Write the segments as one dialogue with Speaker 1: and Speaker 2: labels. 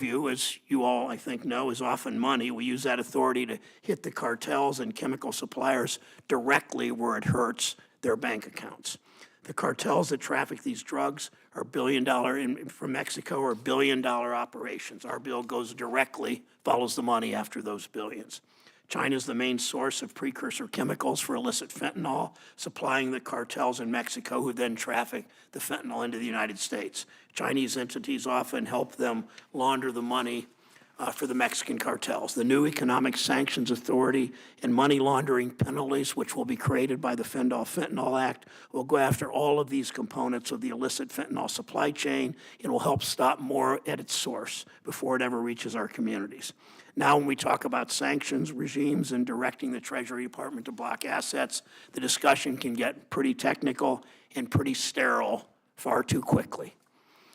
Speaker 1: view, as you all, I think, know, is often money. We use that authority to hit the cartels and chemical suppliers directly where it hurts their bank accounts. The cartels that traffic these drugs are from Mexico are billion-dollar operations. Our bill goes directly, follows the money after those billions. China is the main source of precursor chemicals for illicit fentanyl, supplying the cartels in Mexico who then traffic the fentanyl into the United States. Chinese entities often help them launder the money for the Mexican cartels. The new Economic Sanctions Authority and money laundering penalties, which will be created by the Fentanyl Act, will go after all of these components of the illicit fentanyl supply chain and will help stop more at its source before it ever reaches our communities. Now, when we talk about sanctions regimes and directing the Treasury Department to block assets, the discussion can get pretty technical and pretty sterile far too quickly.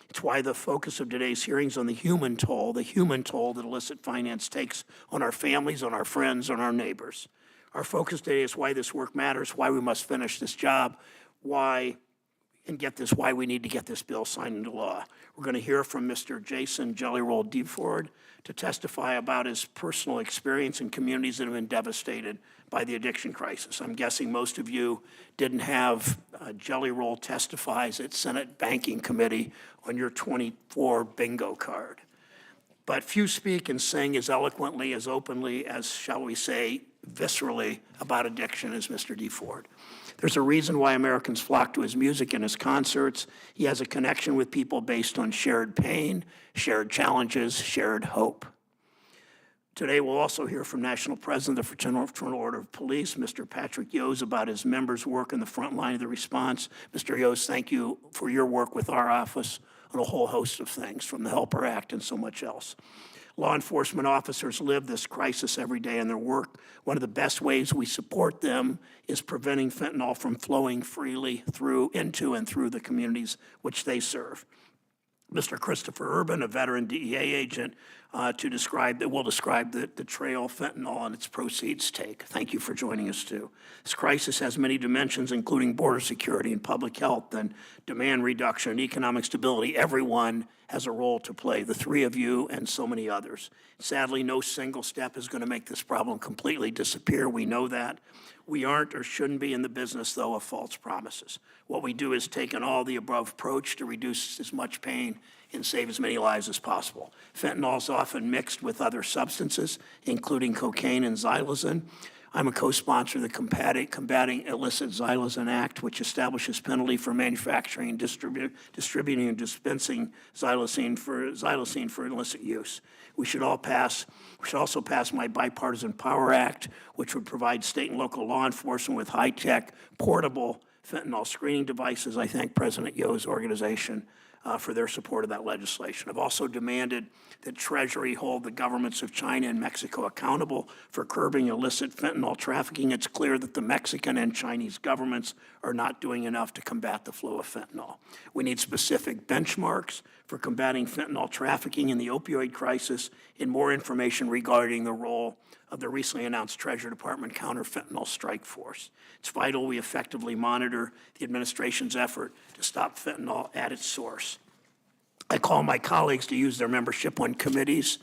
Speaker 1: It's why the focus of today's hearings on the human toll that illicit finance takes on our families, on our friends, on our neighbors. Our focus today is why this work matters, why we must finish this job, why we need to get this bill signed into law. We're going to hear from Mr. Jason Jelly Roll DeFord to testify about his personal experience in communities that have been devastated by the addiction crisis. I'm guessing most of you didn't have Jelly Roll Testifies at Senate Banking Committee on your 24 bingo card. But few speak and sing as eloquently, as openly, as, shall we say, viscerally about addiction as Mr. DeFord. There's a reason why Americans flock to his music and his concerts. He has a connection with people based on shared pain, shared challenges, shared hope. Today, we'll also hear from National President of the Fraternal Order of Police, Mr. Patrick Yose, about his members' work in the front line of the response. Mr. Yose, thank you for your work with our office on a whole host of things, from the Helper Act and so much else. Law enforcement officers live this crisis every day in their work. One of the best ways we support them is preventing fentanyl from flowing freely into and through the communities which they serve. Mr. Christopher Urban, a veteran DEA agent, will describe the trail fentanyl and its proceeds take. Thank you for joining us, too. This crisis has many dimensions, including border security and public health and demand reduction and economic stability. Everyone has a role to play, the three of you and so many others. Sadly, no single step is going to make this problem completely disappear. We know that. We aren't or shouldn't be in the business, though, of false promises. What we do is take an all-the-above approach to reduce as much pain and save as many lives as possible. Fentanyl is often mixed with other substances, including cocaine and xylazine. I'm a co-sponsor of the Combating Illicit Xylazine Act, which establishes penalty for manufacturing and distributing and dispensing xylazine for illicit use. We should also pass my Bipartisan Power Act, which would provide state and local law enforcement with high-tech, portable fentanyl screening devices. I thank President Yo's organization for their support of that legislation. I've also demanded that Treasury hold the governments of China and Mexico accountable for curbing illicit fentanyl trafficking. It's clear that the Mexican and Chinese governments are not doing enough to combat the flow of fentanyl. We need specific benchmarks for combating fentanyl trafficking in the opioid crisis and more information regarding the role of the recently announced Treasury Department counter-fentanyl strike force. It's vital we effectively monitor the administration's effort to stop fentanyl at its source. I call my colleagues to use their membership on committees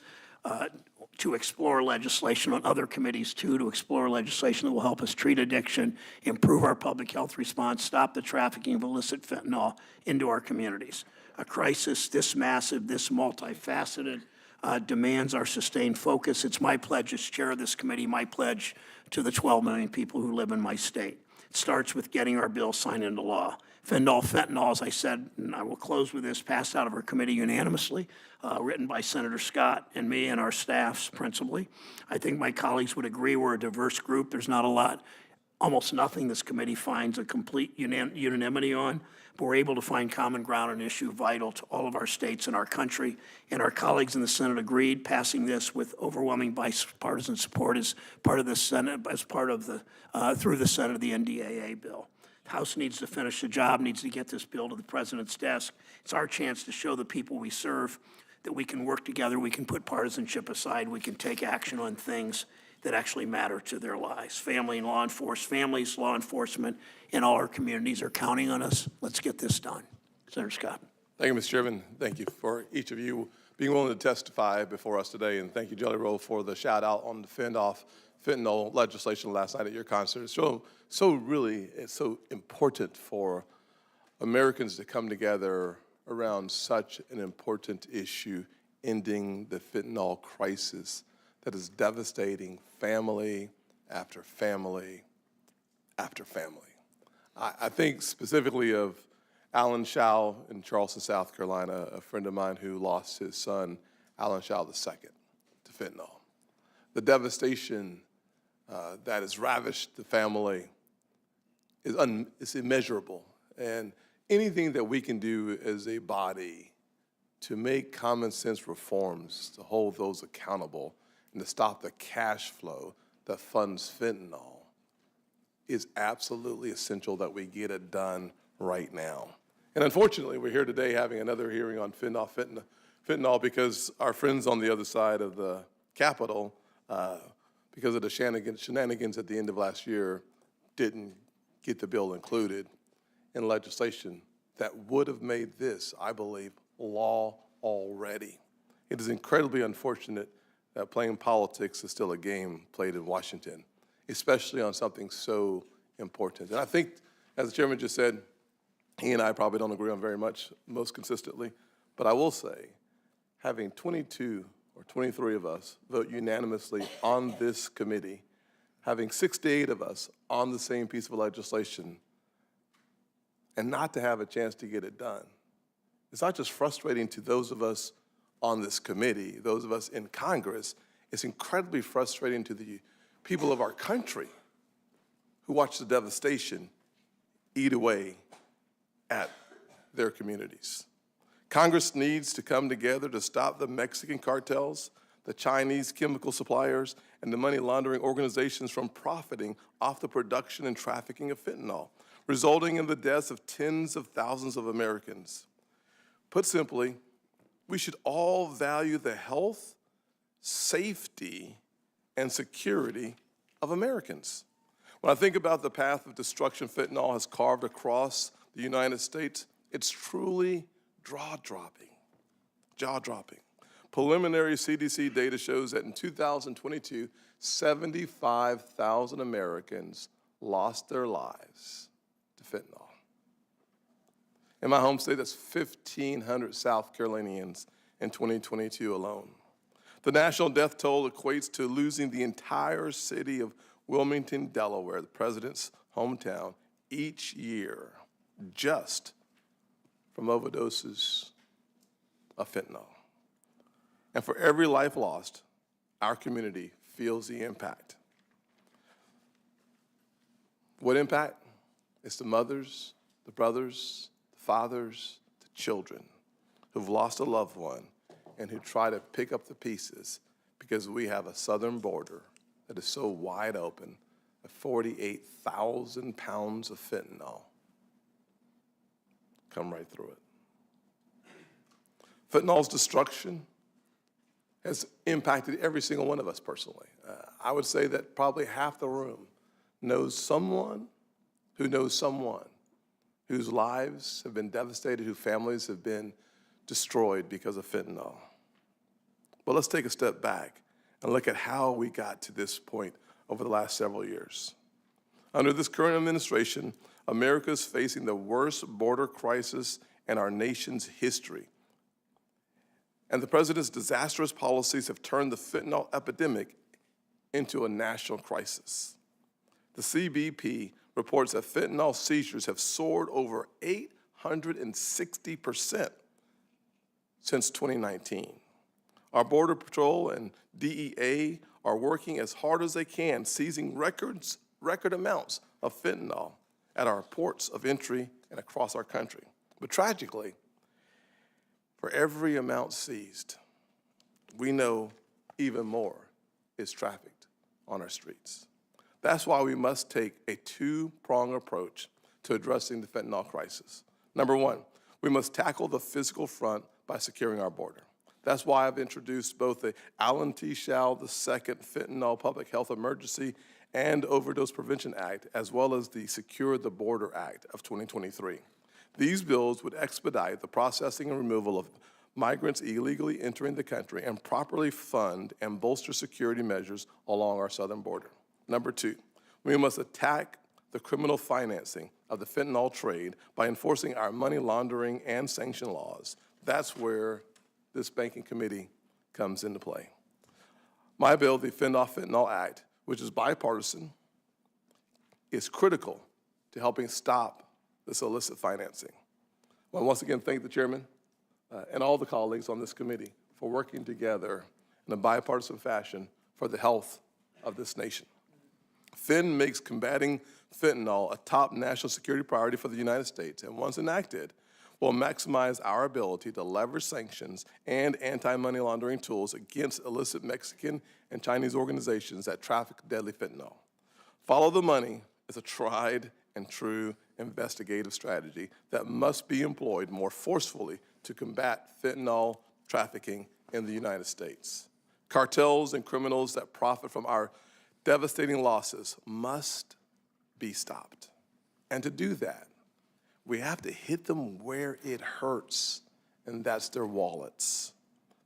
Speaker 1: to explore legislation, on other committees too, to explore legislation that will help us treat addiction, improve our public health response, stop the trafficking of illicit fentanyl into our communities. A crisis this massive, this multifaceted, demands our sustained focus. It's my pledge as chair of this committee, my pledge to the 12 million people who live in my state. It starts with getting our bill signed into law. Fentanyl, as I said, and I will close with this, passed out of our committee unanimously, written by Senator Scott and me and our staffs principally. I think my colleagues would agree we're a diverse group. There's not a lot, almost nothing this committee finds a complete unanimity on, but we're able to find common ground on an issue vital to all of our states and our country. And our colleagues in the Senate agreed, passing this with overwhelming bipartisan support as part of the Senate, through the Senate of the NDAA bill. The House needs to finish the job, needs to get this bill to the President's desk. It's our chance to show the people we serve that we can work together, we can put partisanship aside, we can take action on things that actually matter to their lives. Families, law enforcement, and all our communities are counting on us. Let's get this done. Senator Scott.
Speaker 2: Thank you, Mr. Chairman. Thank you for each of you being willing to testify before us today. And thank you, Jelly Roll, for the shout out on the fentanyl legislation last night at your concert. It's so important for Americans to come together around such an important issue, ending the fentanyl crisis that is devastating family after family after family. I think specifically of Alan Shaw in Charleston, South Carolina, a friend of mine who lost his son, Alan Shaw II, to fentanyl. The devastation that has ravished the family is immeasurable. And anything that we can do as a body to make common sense reforms, to hold those accountable, and to stop the cash flow that funds fentanyl is absolutely essential that we get it done right now. And unfortunately, we're here today having another hearing on fentanyl because our friends on the other side of the Capitol, because of the shenanigans at the end of last year, didn't get the bill included in legislation that would have made this, I believe, law already. It is incredibly unfortunate that playing politics is still a game played in Washington, especially on something so important. And I think, as the chairman just said, he and I probably don't agree on very much, most consistently, but I will say, having 22 or 23 of us vote unanimously on this committee, having 68 of us on the same piece of legislation, and not to have a chance to get it done, it's not just frustrating to those of us on this committee, those of us in Congress, it's incredibly frustrating to the people of our country who watch the devastation eat away at their communities. Congress needs to come together to stop the Mexican cartels, the Chinese chemical suppliers, and the money laundering organizations from profiting off the production and trafficking of fentanyl, resulting in the deaths of tens of thousands of Americans. Put simply, we should all value the health, safety, and security of Americans. When I think about the path of destruction fentanyl has carved across the United States, it's truly jaw-dropping. Preliminary CDC data shows that in 2022, 75,000 Americans lost their lives to fentanyl. In my home state, that's 1,500 South Carolinians in 2022 alone. The national death toll equates to losing the entire city of Wilmington, Delaware, the president's hometown, each year, just from overdoses of fentanyl. And for every life lost, our community feels the impact. What impact? It's the mothers, the brothers, the fathers, the children who've lost a loved one and who try to pick up the pieces because we have a southern border that is so wide open that 48,000 pounds of fentanyl come right through it. Fentanyl's destruction has impacted every single one of us personally. I would say that probably half the room knows someone whose lives have been devastated, whose families have been destroyed because of fentanyl. But let's take a step back and look at how we got to this point over the last several years. Under this current administration, America is facing the worst border crisis in our nation's history. And the president's disastrous policies have turned the fentanyl epidemic into a national crisis. The CBP reports that fentanyl seizures have soared over 860% since 2019. Our Border Patrol and DEA are working as hard as they can, seizing record amounts of fentanyl at our ports of entry and across our country. But tragically, for every amount seized, we know even more is trafficked on our streets. That's why we must take a two-pronged approach to addressing the fentanyl crisis. Number one, we must tackle the physical front by securing our border. That's why I've introduced both the Alan T. Shaw II Fentanyl Public Health Emergency and Overdose Prevention Act, as well as the Secure the Border Act of 2023. These bills would expedite the processing and removal of migrants illegally entering the country and properly fund and bolster security measures along our southern border. Number two, we must attack the criminal financing of the fentanyl trade by enforcing our money laundering and sanction laws. That's where this banking committee comes into play. My bill, the Fend Off Fentanyl Act, which is bipartisan, is critical to helping stop this illicit financing. I want to once again thank the chairman and all the colleagues on this committee for working together in a bipartisan fashion for the health of this nation. FIN makes combating fentanyl a top national security priority for the United States, and once enacted, will maximize our ability to leverage sanctions and anti-money laundering tools against illicit Mexican and Chinese organizations that traffic deadly fentanyl. Follow the money is a tried and true investigative strategy that must be employed more forcefully to combat fentanyl trafficking in the United States. Cartels and criminals that profit from our devastating losses must be stopped. And to do that, we have to hit them where it hurts, and that's their wallets.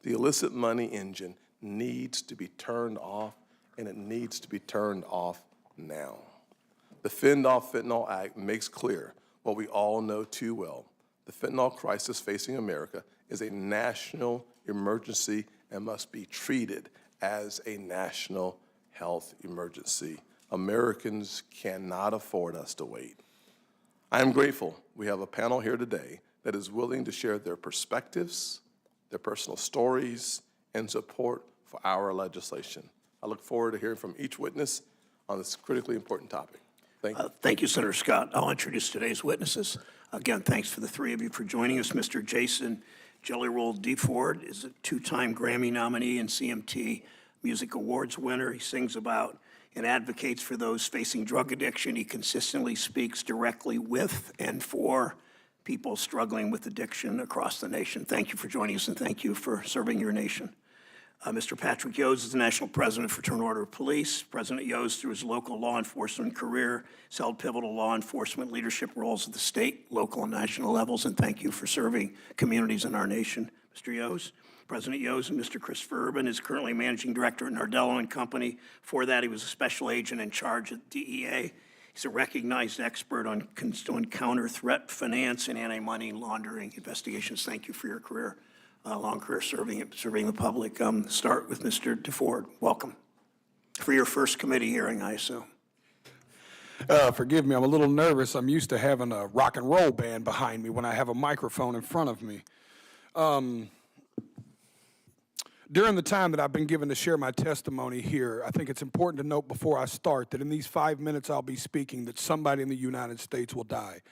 Speaker 2: The illicit money engine needs to be turned off, and it needs to be turned off now. The Fend Off Fentanyl Act makes clear what we all know too well. The fentanyl crisis facing America is a national emergency and must be treated as a national health emergency. Americans cannot afford us to wait. I am grateful we have a panel here today that is willing to share their perspectives, their personal stories, and support for our legislation. I look forward to hearing from each witness on this critically important topic. Thank you.
Speaker 1: Thank you, Senator Scott. I'll introduce today's witnesses. Again, thanks for the three of you for joining us. Mr. Jason Jelly Roll DeFord is a two-time Grammy nominee and CMT Music Awards winner. He sings about and advocates for those facing drug addiction. He consistently speaks directly with and for people struggling with addiction across the nation. Thank you for joining us, and thank you for serving your nation. Mr. Patrick Yost is the National President for Fraternal Order of Police. President Yost, through his local law enforcement career, has held pivotal law enforcement leadership roles at the state, local, and national levels, and thank you for serving communities in our nation. Mr. Yost, President Yost, and Mr. Christopher Urban is currently Managing Director at Nardello and Company. Before that, he was a special agent in charge at DEA. He's a recognized expert on counter-threat finance and anti-money laundering investigations. Thank you for your career. Long career serving the public. Start with Mr. DeFord. Welcome. For your first committee hearing, I assume.
Speaker 3: Forgive me, I'm a little nervous. I'm used to having a rock and roll band behind me when I have a microphone in front of me. During the time that I've been given to share my testimony here, I think it's important to note before I start that in these 5 minutes I'll be speaking that somebody in the United States will die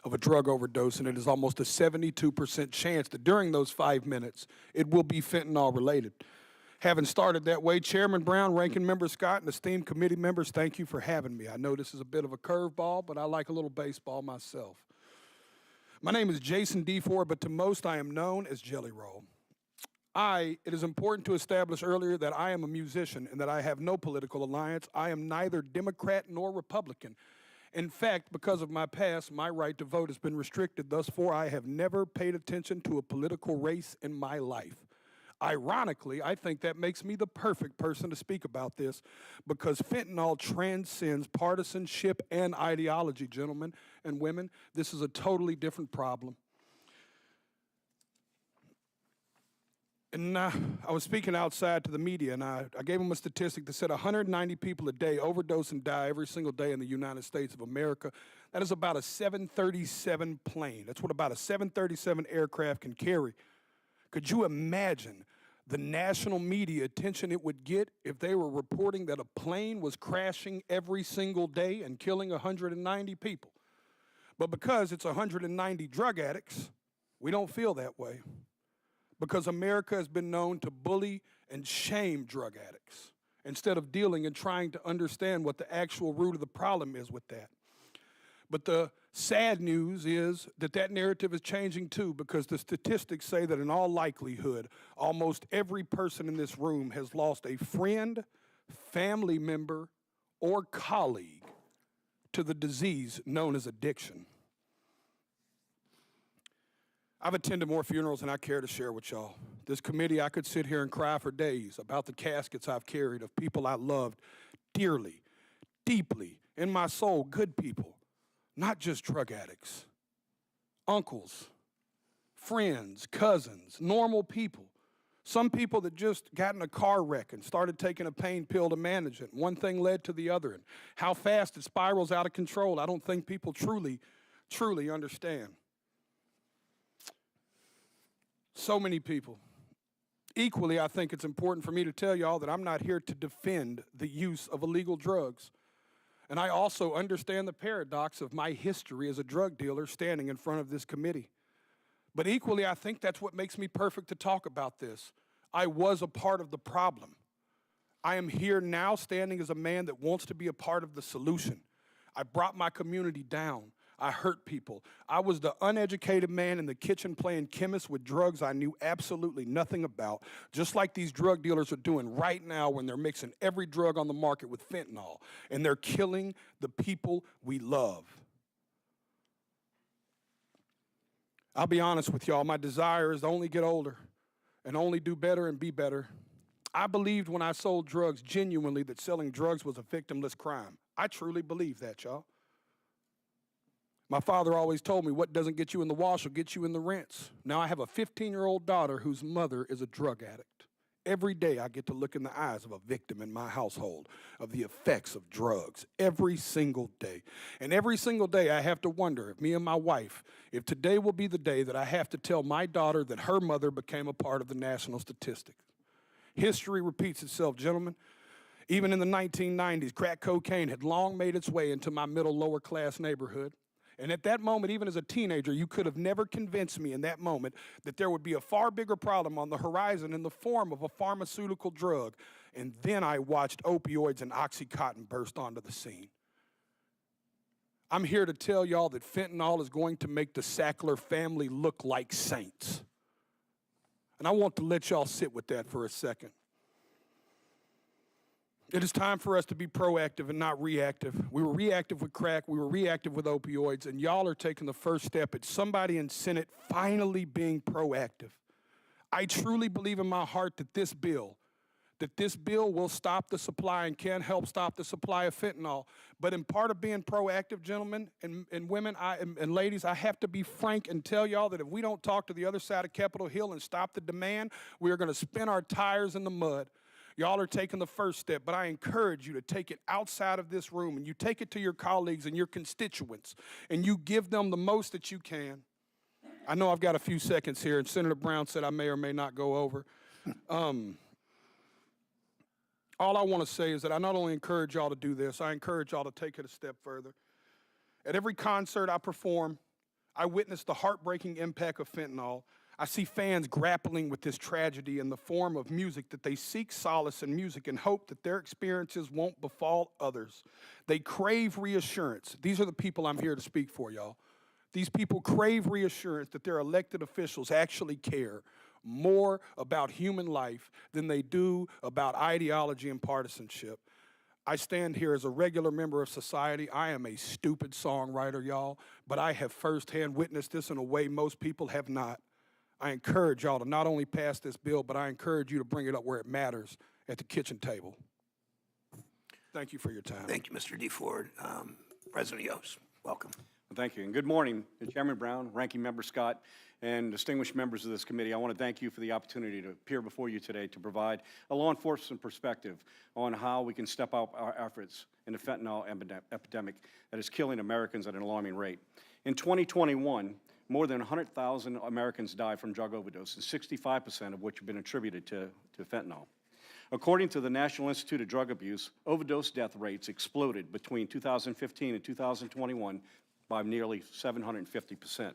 Speaker 3: of a drug overdose, and it is almost a 72% chance that during those 5 minutes it will be fentanyl related. Having started that way, Chairman Brown, Ranking Member Scott, and esteemed committee members, thank you for having me. I know this is a bit of a curveball, but I like a little baseball myself. My name is Jason DeFord, but to most I am known as Jelly Roll. It is important to establish earlier that I am a musician and that I have no political alliance. I am neither Democrat nor Republican. In fact, because of my past, my right to vote has been restricted. Thus far, I have never paid attention to a political race in my life. Ironically, I think that makes me the perfect person to speak about this because fentanyl transcends partisanship and ideology, gentlemen and women. This is a totally different problem. And I was speaking outside to the media, and I gave them a statistic that said 190 people a day overdose and die every single day in the United States of America. That is about a 737 plane. That's what about a 737 aircraft can carry. Could you imagine the national media attention it would get if they were reporting that a plane was crashing every single day and killing 190 people? But because it's 190 drug addicts, we don't feel that way. Because America has been known to bully and shame drug addicts instead of dealing and trying to understand what the actual root of the problem is with that. But the sad news is that that narrative is changing too, because the statistics say that in all likelihood, almost every person in this room has lost a friend, family member, or colleague to the disease known as addiction. I've attended more funerals than I care to share with y'all. This committee, I could sit here and cry for days about the caskets I've carried of people I loved dearly, deeply, in my soul, good people, not just drug addicts, uncles, friends, cousins, normal people. Some people that just got in a car wreck and started taking a pain pill to manage it. One thing led to the other. And how fast it spirals out of control, I don't think people truly understand. So many people. Equally, I think it's important for me to tell y'all that I'm not here to defend the use of illegal drugs. And I also understand the paradox of my history as a drug dealer standing in front of this committee. But equally, I think that's what makes me perfect to talk about this. I was a part of the problem. I am here now standing as a man that wants to be a part of the solution. I brought my community down. I hurt people. I was the uneducated man in the kitchen playing chemist with drugs I knew absolutely nothing about, just like these drug dealers are doing right now when they're mixing every drug on the market with fentanyl, and they're killing the people we love. I'll be honest with y'all, my desire is to only get older and only do better and be better. I believed when I sold drugs genuinely that selling drugs was a victimless crime. I truly believe that, y'all. My father always told me what doesn't get you in the wash will get you in the rinse. Now I have a 15-year-old daughter whose mother is a drug addict. Every day I get to look in the eyes of a victim in my household of the effects of drugs, every single day. And every single day I have to wonder if me and my wife, if today will be the day that I have to tell my daughter that her mother became a part of the national statistics. History repeats itself, gentlemen. Even in the 1990s, crack cocaine had long made its way into my middle lower class neighborhood. And at that moment, even as a teenager, you could have never convinced me in that moment that there would be a far bigger problem on the horizon in the form of a pharmaceutical drug. And then I watched opioids and Oxycontin burst onto the scene. I'm here to tell y'all that fentanyl is going to make the Sackler family look like saints. And I want to let y'all sit with that for a second. It is time for us to be proactive and not reactive. We were reactive with crack, we were reactive with opioids, and y'all are taking the first step at somebody in Senate finally being proactive. I truly believe in my heart that this bill will stop the supply and can help stop the supply of fentanyl. But in part of being proactive, gentlemen and women and ladies, I have to be frank and tell y'all that if we don't talk to the other side of Capitol Hill and stop the demand, we are going to spin our tires in the mud. Y'all are taking the first step, but I encourage you to take it outside of this room and you take it to your colleagues and your constituents and you give them the most that you can. I know I've got a few seconds here, and Senator Brown said I may or may not go over. All I want to say is that I not only encourage y'all to do this, I encourage y'all to take it a step further. At every concert I perform, I witness the heartbreaking impact of fentanyl. I see fans grappling with this tragedy in the form of music that they seek solace in music and hope that their experiences won't befall others. They crave reassurance. These are the people I'm here to speak for, y'all. These people crave reassurance that their elected officials actually care more about human life than they do about ideology and partisanship. I stand here as a regular member of society. I am a stupid songwriter, y'all, but I have firsthand witnessed this in a way most people have not. I encourage y'all to not only pass this bill, but I encourage you to bring it up where it matters, at the kitchen table. Thank you for your time.
Speaker 1: Thank you, Mr. DeFord. President Yost, welcome.
Speaker 4: Thank you, and good morning, Chairman Brown, Ranking Member Scott, and distinguished members of this committee. I want to thank you for the opportunity to appear before you today to provide a law enforcement perspective on how we can step up our efforts in the fentanyl epidemic that is killing Americans at an alarming rate. In 2021, more than 100,000 Americans died from drug overdoses, 65% of which have been attributed to fentanyl. According to the National Institute of Drug Abuse, overdose death rates exploded between 2015 and 2021 by nearly 750%.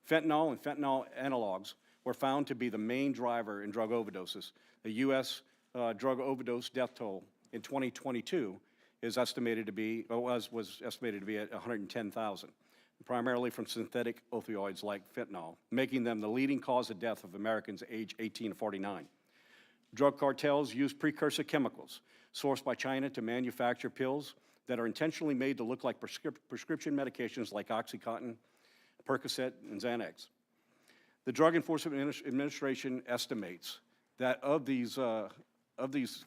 Speaker 4: Fentanyl and fentanyl analogs were found to be the main driver in drug overdoses. The U.S. Drug overdose death toll in 2022 is estimated to be, was estimated to be at 110,000, primarily from synthetic opioids like fentanyl, making them the leading cause of death of Americans aged 18 to 49. Drug cartels use precursor chemicals sourced by China to manufacture pills that are intentionally made to look like prescription medications like Oxycontin, Percocet, and Xanax. The Drug Enforcement Administration estimates that of these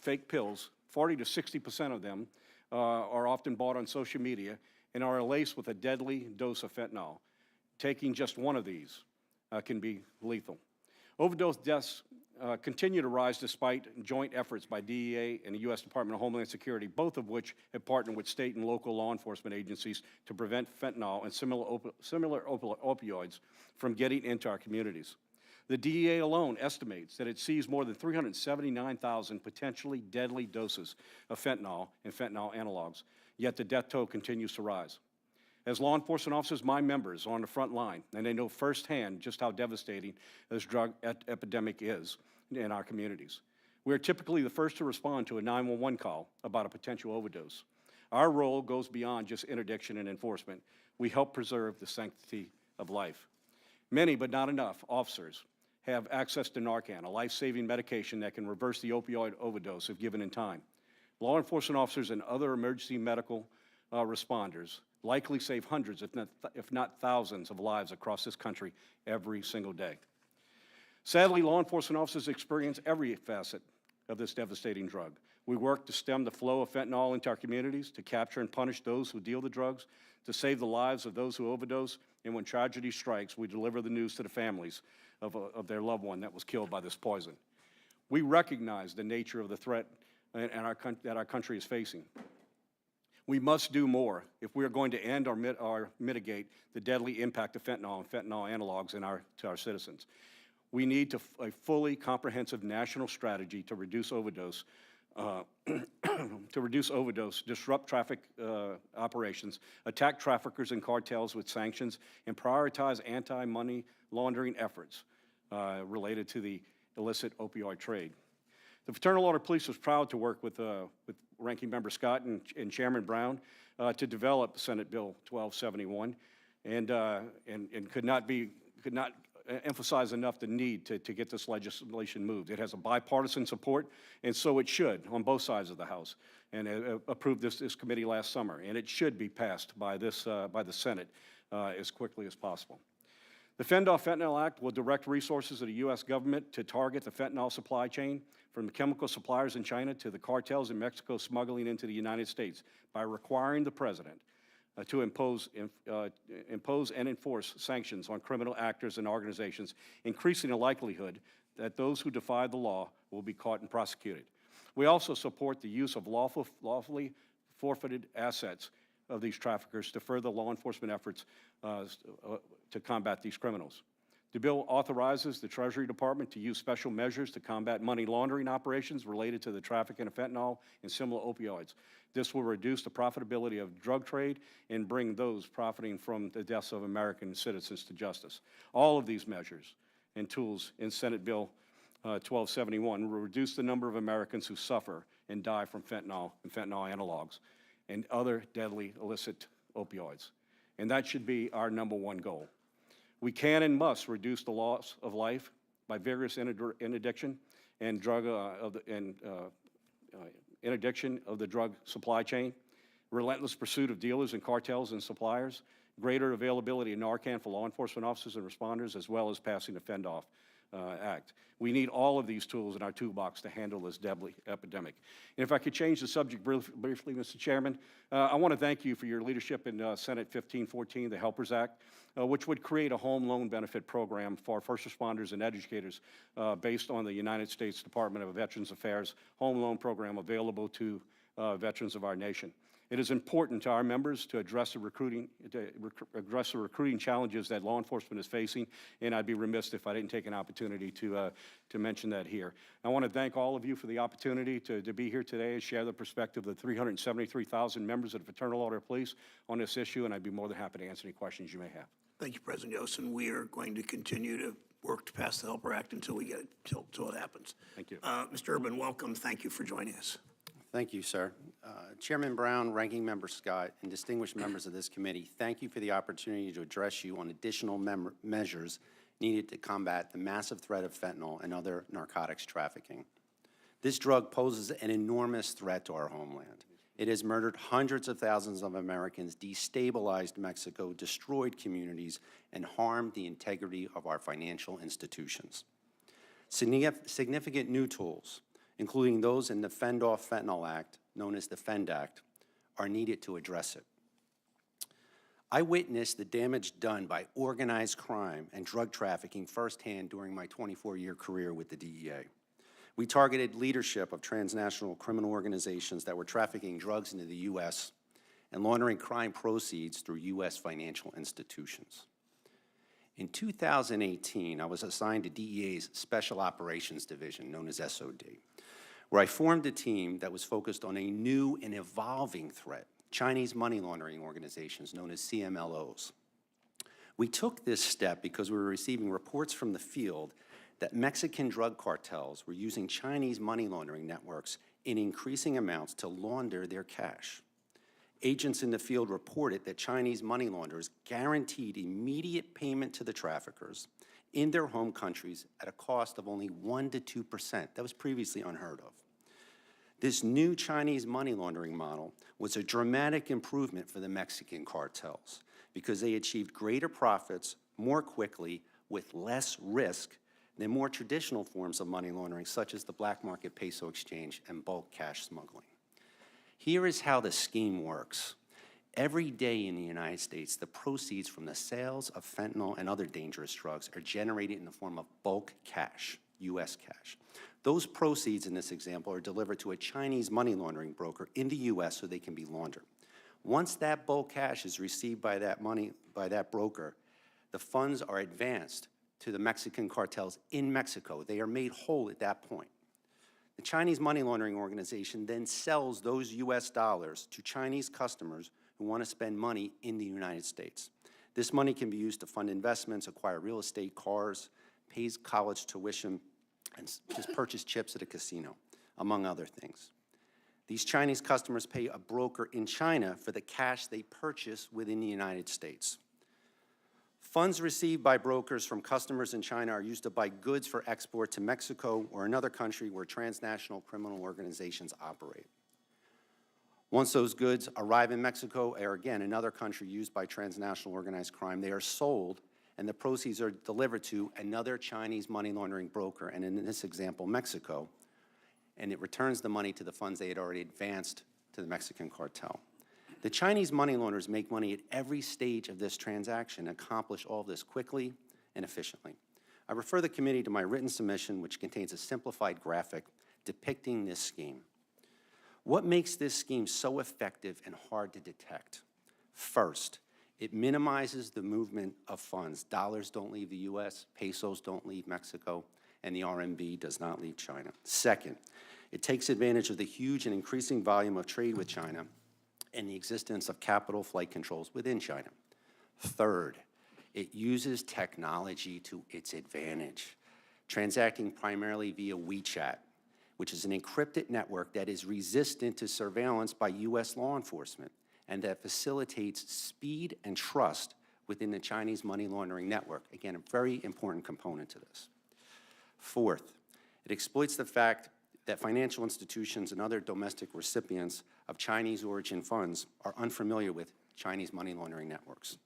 Speaker 4: fake pills, 40 to 60% of them are often bought on social media and are laced with a deadly dose of fentanyl. Taking just one of these can be lethal. Overdose deaths continue to rise despite joint efforts by DEA and the U.S. Department of Homeland Security, both of which have partnered with state and local law enforcement agencies to prevent fentanyl and similar opioids from getting into our communities. The DEA alone estimates that it seized more than 379,000 potentially deadly doses of fentanyl and fentanyl analogs, yet the death toll continues to rise. As law enforcement officers, my members are on the front line, and they know firsthand just how devastating this drug epidemic is in our communities. We are typically the first to respond to a 911 call about a potential overdose. Our role goes beyond just interdiction and enforcement. We help preserve the sanctity of life. Many, but not enough, officers have access to Narcan, a life-saving medication that can reverse the opioid overdose if given in time. Law enforcement officers and other emergency medical responders likely save hundreds, if not thousands, of lives across this country every single day. Sadly, law enforcement officers experience every facet of this devastating drug. We work to stem the flow of fentanyl into our communities, to capture and punish those who deal the drugs, to save the lives of those who overdose, and when tragedy strikes, we deliver the news to the families of their loved one that was killed by this poison. We recognize the nature of the threat that our country is facing. We must do more if we are going to end or mitigate the deadly impact of fentanyl and fentanyl analogs to our citizens. We need a fully comprehensive national strategy to reduce overdose, disrupt traffic operations, attack traffickers and cartels with sanctions, and prioritize anti-money laundering efforts related to the illicit opioid trade. The Fraternal Order of Police was proud to work with Ranking Member Scott and Chairman Brown to develop Senate Bill 1271, and could not emphasize enough the need to get this legislation moved. It has a bipartisan support, and so it should on both sides of the House, and approved this committee last summer, and it should be passed by the Senate as quickly as possible. The Fend-Off Fentanyl Act will direct resources of the U.S. government to target the fentanyl supply chain from chemical suppliers in China to the cartels in Mexico smuggling into the United States by requiring the President to impose and enforce sanctions on criminal actors and organizations, increasing the likelihood that those who defy the law will be caught and prosecuted. We also support the use of lawfully forfeited assets of these traffickers to further law enforcement efforts to combat these criminals. The bill authorizes the Treasury Department to use special measures to combat money laundering operations related to the trafficking of fentanyl and similar opioids. This will reduce the profitability of drug trade and bring those profiting from the deaths of American citizens to justice. All of these measures and tools in Senate Bill 1271 will reduce the number of Americans who suffer and die from fentanyl and fentanyl analogs and other deadly illicit opioids. And that should be our #1 goal. We can and must reduce the loss of life by vigorous interdiction and interdiction of the drug supply chain, relentless pursuit of dealers and cartels and suppliers, greater availability of Narcan for law enforcement officers and responders, as well as passing the Fend-Off Act. We need all of these tools in our toolbox to handle this deadly epidemic. And if I could change the subject briefly, Mr. Chairman, I want to thank you for your leadership in Senate 1514, the Helpers Act, which would create a home loan benefit program for first responders and educators based on the United States Department of Veterans Affairs home loan program available to veterans of our nation. It is important to our members to address the recruiting challenges that law enforcement is facing, and I'd be remiss if I didn't take an opportunity to mention that here. I want to thank all of you for the opportunity to be here today and share the perspective of the 373,000 members of the Fraternal Order of Police on this issue, and I'd be more than happy to answer any questions you may have.
Speaker 1: Thank you, President Yost. We are going to continue to work to pass the Helper Act until we get it, till it happens.
Speaker 4: Thank you.
Speaker 1: Mr. Urban, welcome. Thank you for joining us.
Speaker 5: Thank you, sir. Chairman Brown, Ranking Member Scott, and distinguished members of this committee, thank you for the opportunity to address you on additional measures needed to combat the massive threat of fentanyl and other narcotics trafficking. This drug poses an enormous threat to our homeland. It has murdered hundreds of thousands of Americans, destabilized Mexico, destroyed communities, and harmed the integrity of our financial institutions. Significant new tools, including those in the Fend Off Fentanyl Act, known as the FEND Act, are needed to address it. I witnessed the damage done by organized crime and drug trafficking firsthand during my 24-year career with the DEA. We targeted leadership of transnational criminal organizations that were trafficking drugs into the U.S. and laundering crime proceeds through U.S. financial institutions. In 2018, I was assigned to DEA's Special Operations Division, known as SOD, where I formed a team that was focused on a new and evolving threat, Chinese money laundering organizations, known as CMLOs. We took this step because we were receiving reports from the field that Mexican drug cartels were using Chinese money laundering networks in increasing amounts to launder their cash. Agents in the field reported that Chinese money launderers guaranteed immediate payment to the traffickers in their home countries at a cost of only 1% to 2%. That was previously unheard of. This new Chinese money laundering model was a dramatic improvement for the Mexican cartels because they achieved greater profits more quickly with less risk than more traditional forms of money laundering, such as the black market peso exchange and bulk cash smuggling. Here is how the scheme works. Every day in the United States, the proceeds from the sales of fentanyl and other dangerous drugs are generated in the form of bulk cash, U.S. cash. Those proceeds in this example are delivered to a Chinese money laundering broker in the U.S. so they can be laundered. Once that bulk cash is received by that broker, the funds are advanced to the Mexican cartels in Mexico. They are made whole at that point. The Chinese money laundering organization then sells those U.S. dollars to Chinese customers who want to spend money in the United States. This money can be used to fund investments, acquire real estate, cars, pay college tuition, and just purchase chips at a casino, among other things. These Chinese customers pay a broker in China for the cash they purchase within the United States. Funds received by brokers from customers in China are used to buy goods for export to Mexico or another country where transnational criminal organizations operate. Once those goods arrive in Mexico, or again, another country used by transnational organized crime, they are sold and the proceeds are delivered to another Chinese money laundering broker, and in this example, Mexico, and it returns the money to the funds they had already advanced to the Mexican cartel. The Chinese money launderers make money at every stage of this transaction and accomplish all of this quickly and efficiently. I refer the committee to my written submission, which contains a simplified graphic depicting this scheme. What makes this scheme so effective and hard to detect? First, it minimizes the movement of funds. Dollars don't leave the U.S., pesos don't leave Mexico, and the RMB does not leave China. Second, it takes advantage of the huge and increasing volume of trade with China and the existence of capital flight controls within China. Third, it uses technology to its advantage, transacting primarily via WeChat, which is an encrypted network that is resistant to surveillance by U.S. law enforcement and that facilitates speed and trust within the Chinese money laundering network. Again, a very important component to this. Fourth, it exploits the fact that financial institutions and other domestic recipients of Chinese origin funds are unfamiliar with Chinese money laundering networks.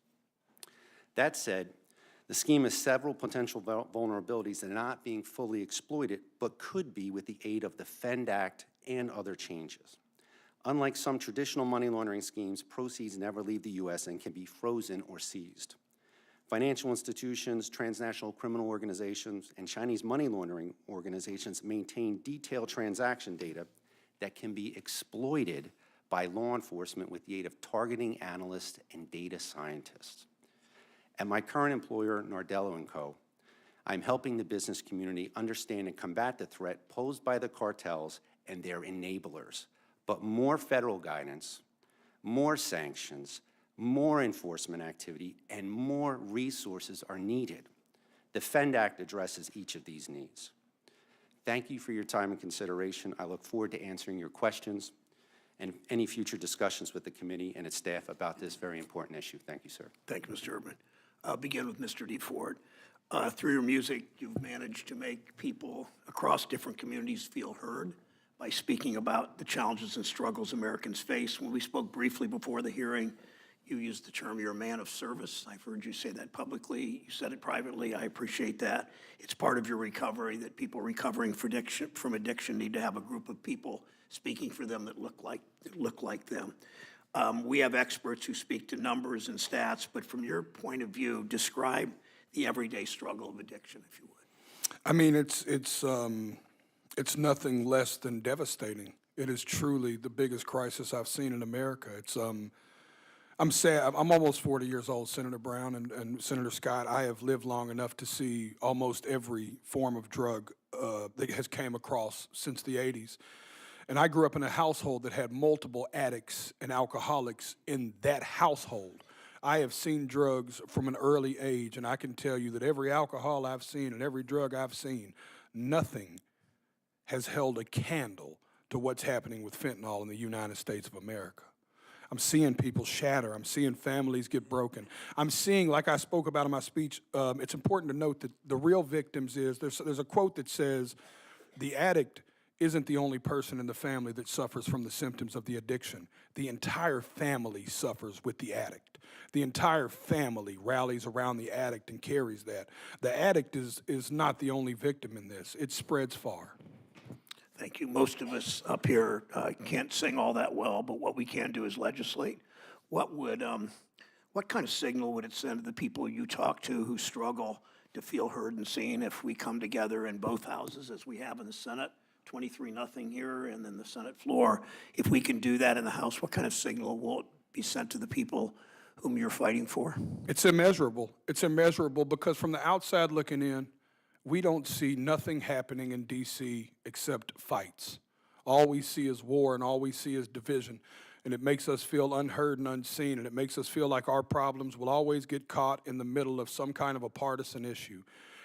Speaker 5: That said, the scheme has several potential vulnerabilities that are not being fully exploited, but could be with the aid of the FEND Act and other changes. Unlike some traditional money laundering schemes, proceeds never leave the U.S. and can be frozen or seized. Financial institutions, transnational criminal organizations, and Chinese money laundering organizations maintain detailed transaction data that can be exploited by law enforcement with the aid of targeting analysts and data scientists. At my current employer, Nardello & Co., I'm helping the business community understand and combat the threat posed by the cartels and their enablers. But more federal guidance, more sanctions, more enforcement activity, and more resources are needed. The FEND Act addresses each of these needs. Thank you for your time and consideration. I look forward to answering your questions and any future discussions with the committee and its staff about this very important issue. Thank you, sir.
Speaker 1: Thank you, Mr. Erdman. I'll begin with Mr. D. Ford. Through your music, you've managed to make people across different communities feel heard. by speaking about the challenges and struggles Americans face. When we spoke briefly before the hearing, you used the term you're a man of service. I've heard you say that publicly. You said it privately. I appreciate that. It's part of your recovery that people recovering from addiction need to have a group of people speaking for them that look like them. We have experts who speak to numbers and stats, but from your point of view, describe the everyday struggle of addiction, if you would.
Speaker 3: I mean, it's nothing less than devastating. It is truly the biggest crisis I've seen in America. I'm sad. I'm almost 40 years old, Senator Brown and Senator Scott. I have lived long enough to see almost every form of drug that has came across since the 80s. And I grew up in a household that had multiple addicts and alcoholics in that household. I have seen drugs from an early age, and I can tell you that every alcohol I've seen and every drug I've seen, nothing has held a candle to what's happening with fentanyl in the United States of America. I'm seeing people shatter. I'm seeing families get broken. I'm seeing, like I spoke about in my speech, it's important to note that the real victims there's a quote that says, the addict isn't the only person in the family that suffers from the symptoms of the addiction. The entire family suffers with the addict. The entire family rallies around the addict and carries that. The addict is not the only victim in this. It spreads far.
Speaker 1: Thank you. Most of us up here can't sing all that well, but what we can do is legislate. What kind of signal would it send to the people you talk to who struggle to feel heard and seen if we come together in both houses, as we have in the Senate, 23-0 here, and then the Senate floor? If we can do that in the House, what kind of signal will it be sent to the people whom you're fighting for?
Speaker 3: It's immeasurable. It's immeasurable because from the outside looking in, we don't see nothing happening in D.C. except fights. All we see is war and all we see is division. And it makes us feel unheard and unseen, and it makes us feel like our problems will always get caught in the middle of some kind of a partisan issue.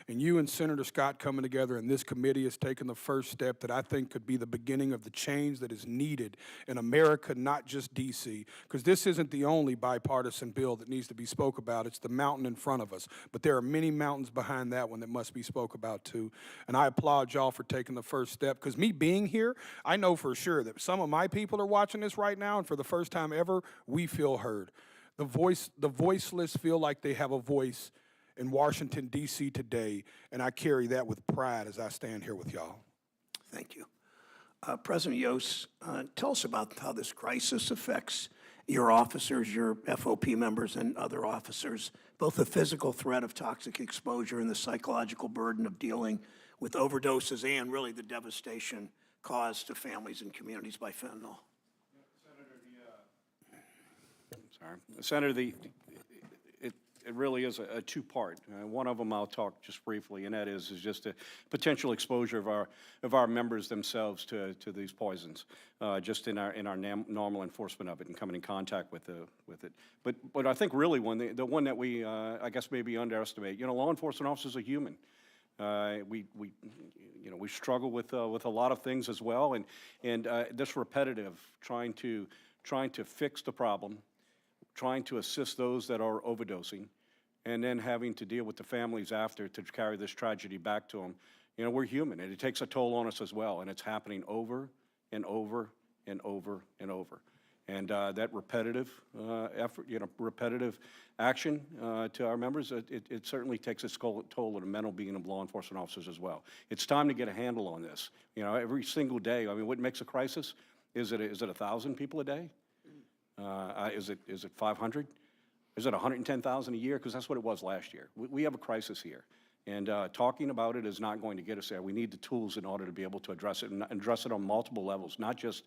Speaker 3: And you and Senator Scott coming together in this committee has taken the first step that I think could be the beginning of the change that is needed in America, not just D.C., because this isn't the only bipartisan bill that needs to be spoke about. It's the mountain in front of us. But there are many mountains behind that one that must be spoke about too. And I applaud y'all for taking the first step, because me being here, I know for sure that some of my people are watching this right now, and for the first time ever, we feel heard. The voiceless feel like they have a voice in Washington, D.C. today, and I carry that with pride as I stand here with y'all.
Speaker 1: Thank you. President Yost, tell us about how this crisis affects your officers, your FOP members, and other officers, both the physical threat of toxic exposure and the psychological burden of dealing with overdoses and really the devastation caused to families and communities by fentanyl.
Speaker 4: Senator, it really is a two-part. One of them I'll talk just briefly, and that is just the potential exposure of our members themselves to these poisons, just in our normal enforcement of it and coming in contact with it. But I think really the one that we I guess maybe underestimate. Law enforcement officers are human. We struggle with a lot of things as well, and this repetitive trying to fix the problem, trying to assist those that are overdosing, and then having to deal with the families after to carry this tragedy back to them. We're human, and it takes a toll on us as well, and it's happening over and over and over and over. And that repetitive effort, repetitive action to our members, it certainly takes its toll on the mental being of law enforcement officers as well. It's time to get a handle on this. Every single day, I mean, what makes a crisis? Is it 1,000 people a day? Is it 500? Is it 110,000 a year? Because that's what it was last year. We have a crisis here. And talking about it is not going to get us there. We need the tools in order to be able to address it, and address it on multiple levels, not just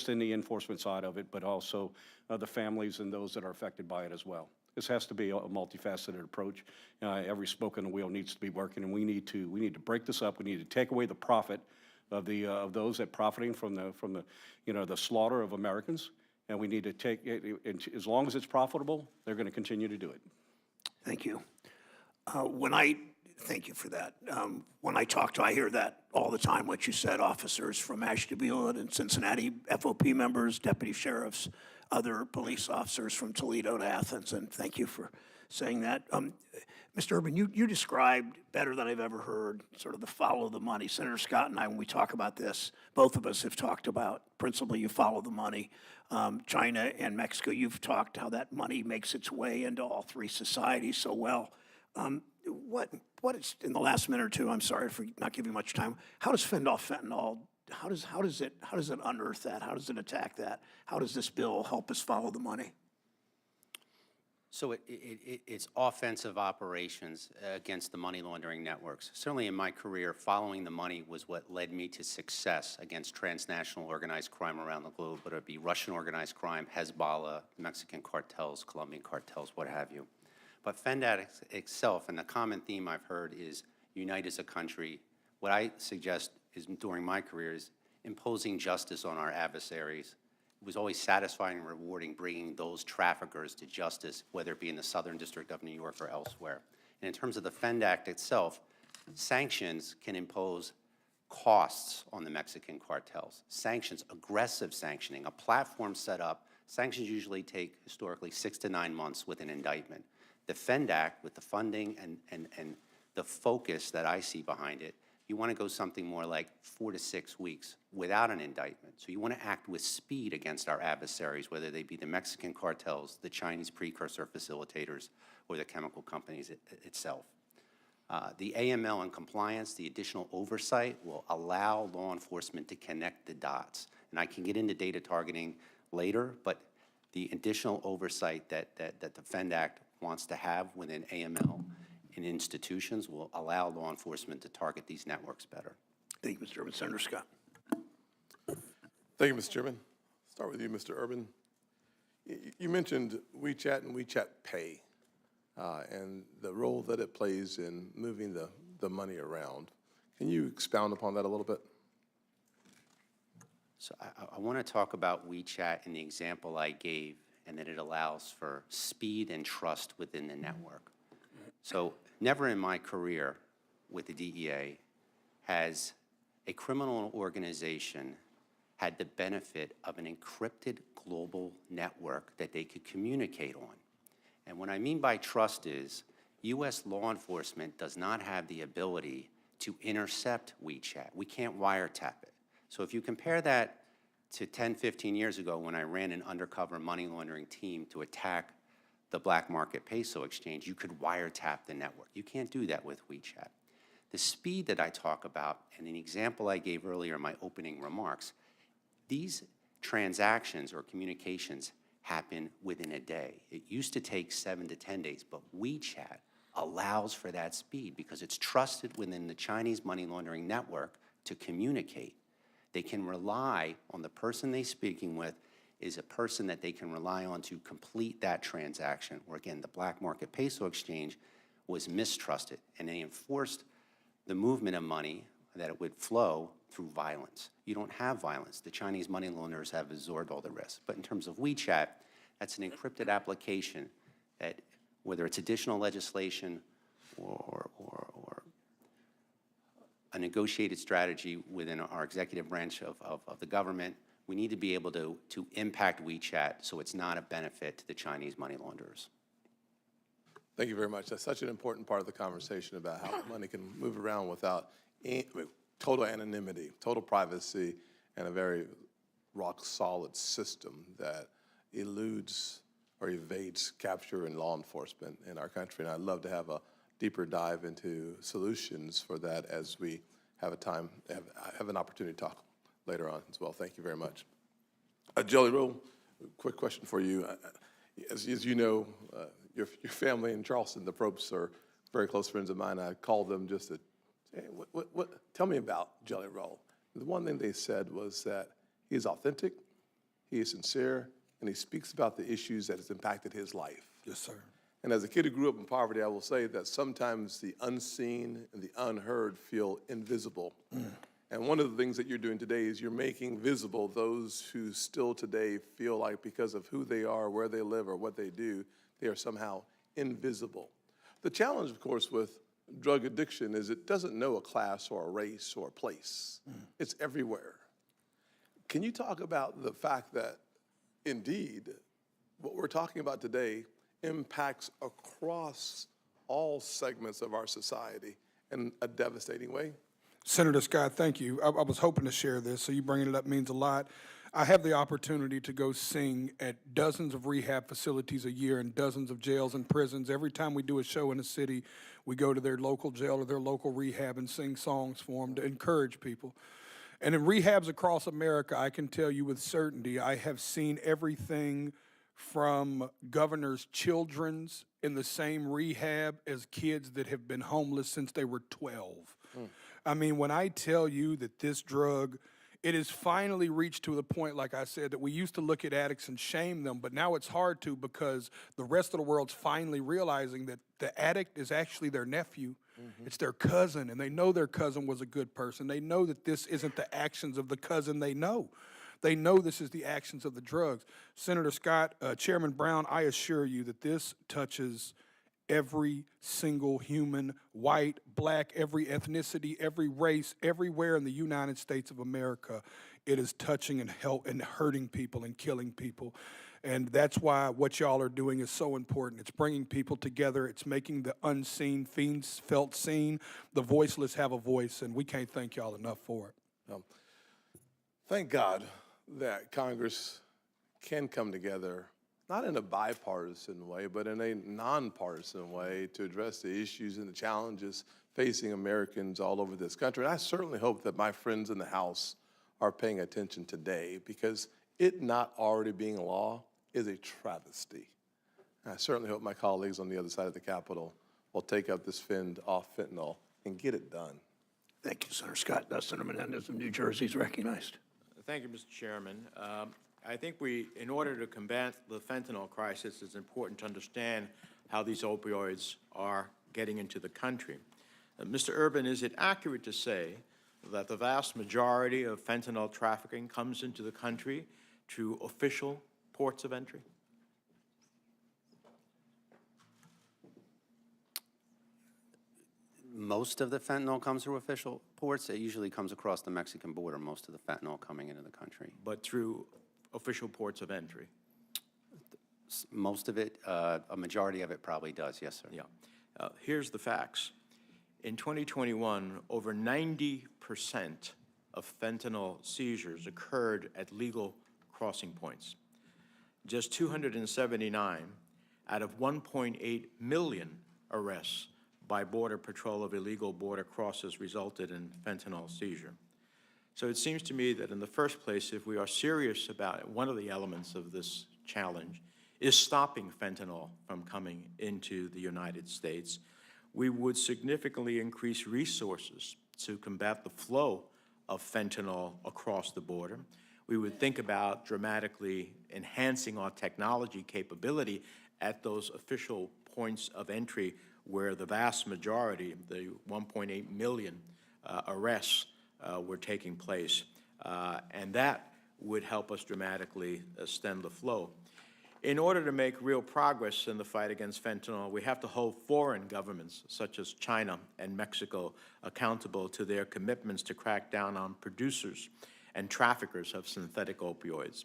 Speaker 4: in the enforcement side of it, but also the families and those that are affected by it as well. This has to be a multifaceted approach. Every spoke in the wheel needs to be working, and we need to break this up. We need to take away the profit of those that profiting from the slaughter of Americans. And we need to take it, as long as it's profitable, they're going to continue to do it.
Speaker 1: Thank you. Thank you for that. When I hear that all the time, what you said, officers from Ashtabula and Cincinnati, FOP members, deputy sheriffs, other police officers from Toledo to Athens, and thank you for saying that. Mr. Urban, you described better than I've ever heard sort of the follow the money. Senator Scott and I, when we talk about this, both of us have talked about principally you follow the money. China and Mexico, you've talked how that money makes its way into all three societies so well. What is, in the last minute or two, I'm sorry for not giving you much time, how does fentanyl, how does it unearth that? How does it attack that? How does this bill help us follow the money?
Speaker 5: So it's offensive operations against the money laundering networks. Certainly in my career, following the money was what led me to success against transnational organized crime around the globe, whether it be Russian organized crime, Hezbollah, Mexican cartels, Colombian cartels, what have you. But FENDAT itself, and the common theme I've heard is unite as a country. What I suggest is during my career is imposing justice on our adversaries. It was always satisfying and rewarding bringing those traffickers to justice, whether it be in the Southern District of New York or elsewhere. And in terms of the FENDAT itself, sanctions can impose costs on the Mexican cartels. Sanctions, aggressive sanctioning, a platform set up. Sanctions usually take historically 6 to 9 months with an indictment. The FENDAT, with the funding and the focus that I see behind it, you want to go something more like 4 to 6 weeks without an indictment. So you want to act with speed against our adversaries, whether they be the Mexican cartels, the Chinese precursor facilitators, or the chemical companies itself. The AML and compliance, the additional oversight, will allow law enforcement to connect the dots. And I can get into data targeting later, but the additional oversight that the FENDAT wants to have within AML in institutions will allow law enforcement to target these networks better.
Speaker 1: Thank you, Mr. Urban. Senator Scott.
Speaker 2: Thank you, Mr. Chairman. Start with you, Mr. Urban. You mentioned WeChat and WeChat Pay and the role that it plays in moving the money around. Can you expound upon that a little bit?
Speaker 5: So I want to talk about WeChat and the example I gave, and that it allows for speed and trust within the network. So never in my career with the DEA has a criminal organization had the benefit of an encrypted global network that they could communicate on. And what I mean by trust is U.S. law enforcement does not have the ability to intercept WeChat. We can't wiretap it. So if you compare that to 10, 15 years ago when I ran an undercover money laundering team to attack the black market peso exchange, you could wiretap the network. You can't do that with WeChat. The speed that I talk about, and an example I gave earlier in my opening remarks, these transactions or communications happen within a day. It used to take 7 to 10 days, but WeChat allows for that speed because it's trusted within the Chinese money laundering network to communicate. They can rely on the person they're speaking with is a person that they can rely on to complete that transaction, where again, the black market peso exchange was mistrusted, and they enforced the movement of money that it would flow through violence. You don't have violence. The Chinese money launderers have absorbed all the risks. But in terms of WeChat, that's an encrypted application that, whether it's additional legislation or a negotiated strategy within our executive branch of the government, we need to be able to impact WeChat so it's not a benefit to the Chinese money launderers.
Speaker 2: Thank you very much. That's such an important part of the conversation about how money can move around without total anonymity, total privacy, and a very rock-solid system that eludes or evades capture and law enforcement in our country. And I'd love to have a deeper dive into solutions for that as we have an opportunity to talk later on as well. Thank you very much. Jelly Roll, quick question for you. As you know, your family in Charleston, the Probsts, are very close friends of mine. I called them just to say, hey, tell me about Jelly Roll. The one thing they said was that he is authentic, he is sincere, and he speaks about the issues that has impacted his life.
Speaker 3: Yes, sir.
Speaker 2: And as a kid who grew up in poverty, I will say that sometimes the unseen and the unheard feel invisible. And one of the things that you're doing today is you're making visible those who still today feel like because of who they are, where they live, or what they do, they are somehow invisible. The challenge, of course, with drug addiction is it doesn't know a class or a race or a place. It's everywhere. Can you talk about the fact that, indeed, what we're talking about today impacts across all segments of our society in a devastating way.
Speaker 3: Senator Scott, thank you. I was hoping to share this, so you bringing it up means a lot. I have the opportunity to go sing at dozens of rehab facilities a year and dozens of jails and prisons. Every time we do a show in a city, we go to their local jail or their local rehab and sing songs for them to encourage people. And in rehabs across America, I can tell you with certainty, I have seen everything from governors' children's in the same rehab as kids that have been homeless since they were 12. I mean, when I tell you that this drug, it has finally reached to the point, like I said, that we used to look at addicts and shame them, but now it's hard to because the rest of the world's finally realizing that the addict is actually their nephew. It's their cousin, and they know their cousin was a good person. They know that this isn't the actions of the cousin they know. They know this is the actions of the drugs. Senator Scott, Chairman Brown, I assure you that this touches every single human, white, black, every ethnicity, every race, everywhere in the United States of America. It is touching and hurting people and killing people. And that's why what y'all are doing is so important. It's bringing people together. It's making the unseen felt seen. The voiceless have a voice, and we can't thank y'all enough for it.
Speaker 2: Thank God that Congress can come together, not in a bipartisan way, but in a nonpartisan way to address the issues and the challenges facing Americans all over this country. And I certainly hope that my friends in the House are paying attention today, because it not already being law is a travesty. And I certainly hope my colleagues on the other side of the Capitol will take up this fend off fentanyl and get it done.
Speaker 1: Thank you, Senator Scott. Senator Menendez of New Jersey is recognized.
Speaker 6: Thank you, Mr. Chairman. I think in order to combat the fentanyl crisis, it's important to understand how these opioids are getting into the country. Mr. Urban, is it accurate to say that the vast majority of fentanyl trafficking comes into the country through official ports of entry?
Speaker 5: Most of the fentanyl comes through official ports. It usually comes across the Mexican border, most of the fentanyl coming into the country.
Speaker 6: But through official ports of entry?
Speaker 5: Most of it, a majority of it probably does, yes, sir.
Speaker 6: Yeah. Here's the facts. In 2021, over 90% of fentanyl seizures occurred at legal crossing points. Just 279 out of 1.8 million arrests by Border Patrol of illegal border crosses resulted in fentanyl seizure. So it seems to me that in the first place, if we are serious about it, one of the elements of this challenge is stopping fentanyl from coming into the United States, we would significantly increase resources to combat the flow of fentanyl across the border. We would think about dramatically enhancing our technology capability at those official points of entry where the vast majority, the 1.8 million arrests were taking place. And that would help us dramatically stem the flow. In order to make real progress in the fight against fentanyl, we have to hold foreign governments, such as China and Mexico, accountable to their commitments to crack down on producers and traffickers of synthetic opioids.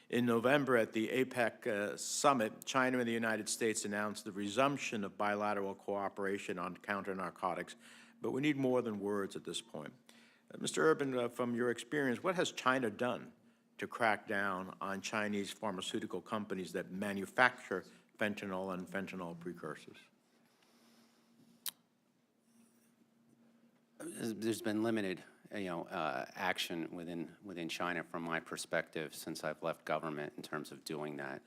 Speaker 6: In November at the APEC summit, China and the United States announced the resumption of bilateral cooperation on counter-narcotics, but we need more than words at this point. Mr. Urban, from your experience, what has China done to crack down on Chinese pharmaceutical companies that manufacture fentanyl and fentanyl precursors?
Speaker 5: There's been limited, action within China from my perspective since I've left government in terms of doing that.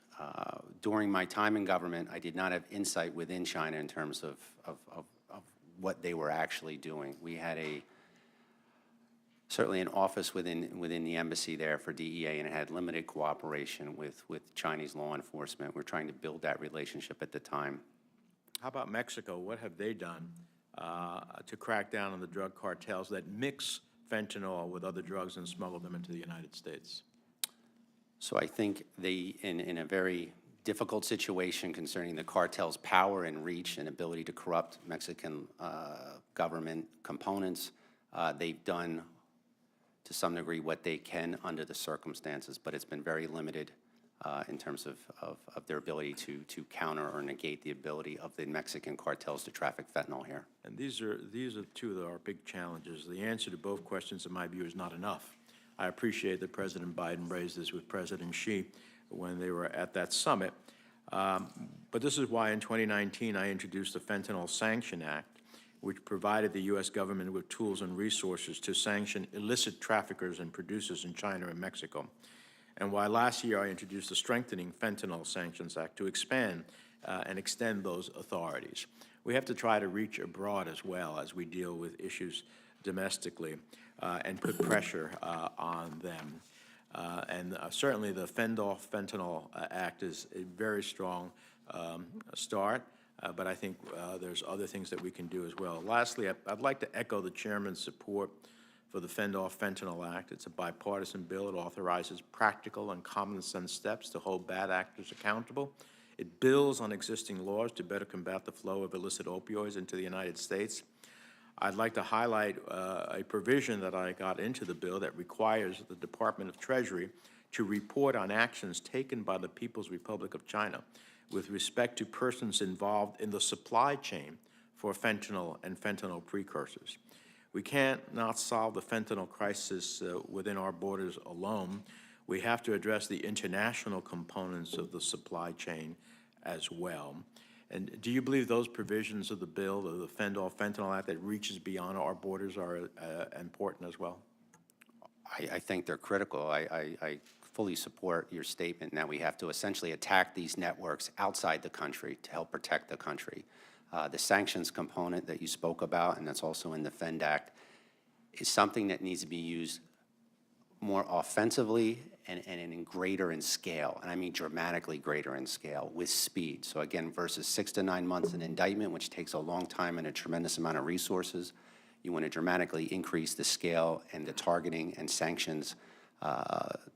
Speaker 5: During my time in government, I did not have insight within China in terms of what they were actually doing. We had certainly an office within the embassy there for DEA, and it had limited cooperation with Chinese law enforcement. We're trying to build that relationship at the time.
Speaker 6: How about Mexico? What have they done to crack down on the drug cartels that mix fentanyl with other drugs and smuggle them into the United States?
Speaker 5: So I think they, in a very difficult situation concerning the cartel's power and reach and ability to corrupt Mexican government components, they've done to some degree what they can under the circumstances, but it's been very limited in terms of their ability to counter or negate the ability of the Mexican cartels to traffic fentanyl here.
Speaker 6: And these are two of our big challenges. The answer to both questions, in my view, is not enough. I appreciate that President Biden raised this with President Xi when they were at that summit. But this is why in 2019 I introduced the Fentanyl Sanction Act, which provided the U.S. government with tools and resources to sanction illicit traffickers and producers in China and Mexico. And why last year I introduced the Strengthening Fentanyl Sanctions Act to expand and extend those authorities. We have to try to reach abroad as well as we deal with issues domestically and put pressure on them. Certainly the Fentanyl Act is a very strong start, but I think there's other things that we can do as well. Lastly, I'd like to echo the chairman's support for the Fentanyl Act. It's a bipartisan bill. It authorizes practical and common sense steps to hold bad actors accountable. It builds on existing laws to better combat the flow of illicit opioids into the United States. I'd like to highlight a provision that I got into the bill that requires the Department of Treasury to report on actions taken by the People's Republic of China with respect to persons involved in the supply chain for fentanyl and fentanyl precursors. We can't not solve the fentanyl crisis within our borders alone. We have to address the international components of the supply chain as well. And do you believe those provisions of the bill, the Fentanyl Act, that reaches beyond our borders are important as well?
Speaker 5: I think they're critical. I fully support your statement that we have to essentially attack these networks outside the country to help protect the country. The sanctions component that you spoke about, and that's also in the FEND Act, is something that needs to be used more offensively and in greater in scale, and I mean dramatically greater in scale, with speed. So again, versus 6 to 9 months in indictment, which takes a long time and a tremendous amount of resources, you want to dramatically increase the scale and the targeting and sanctions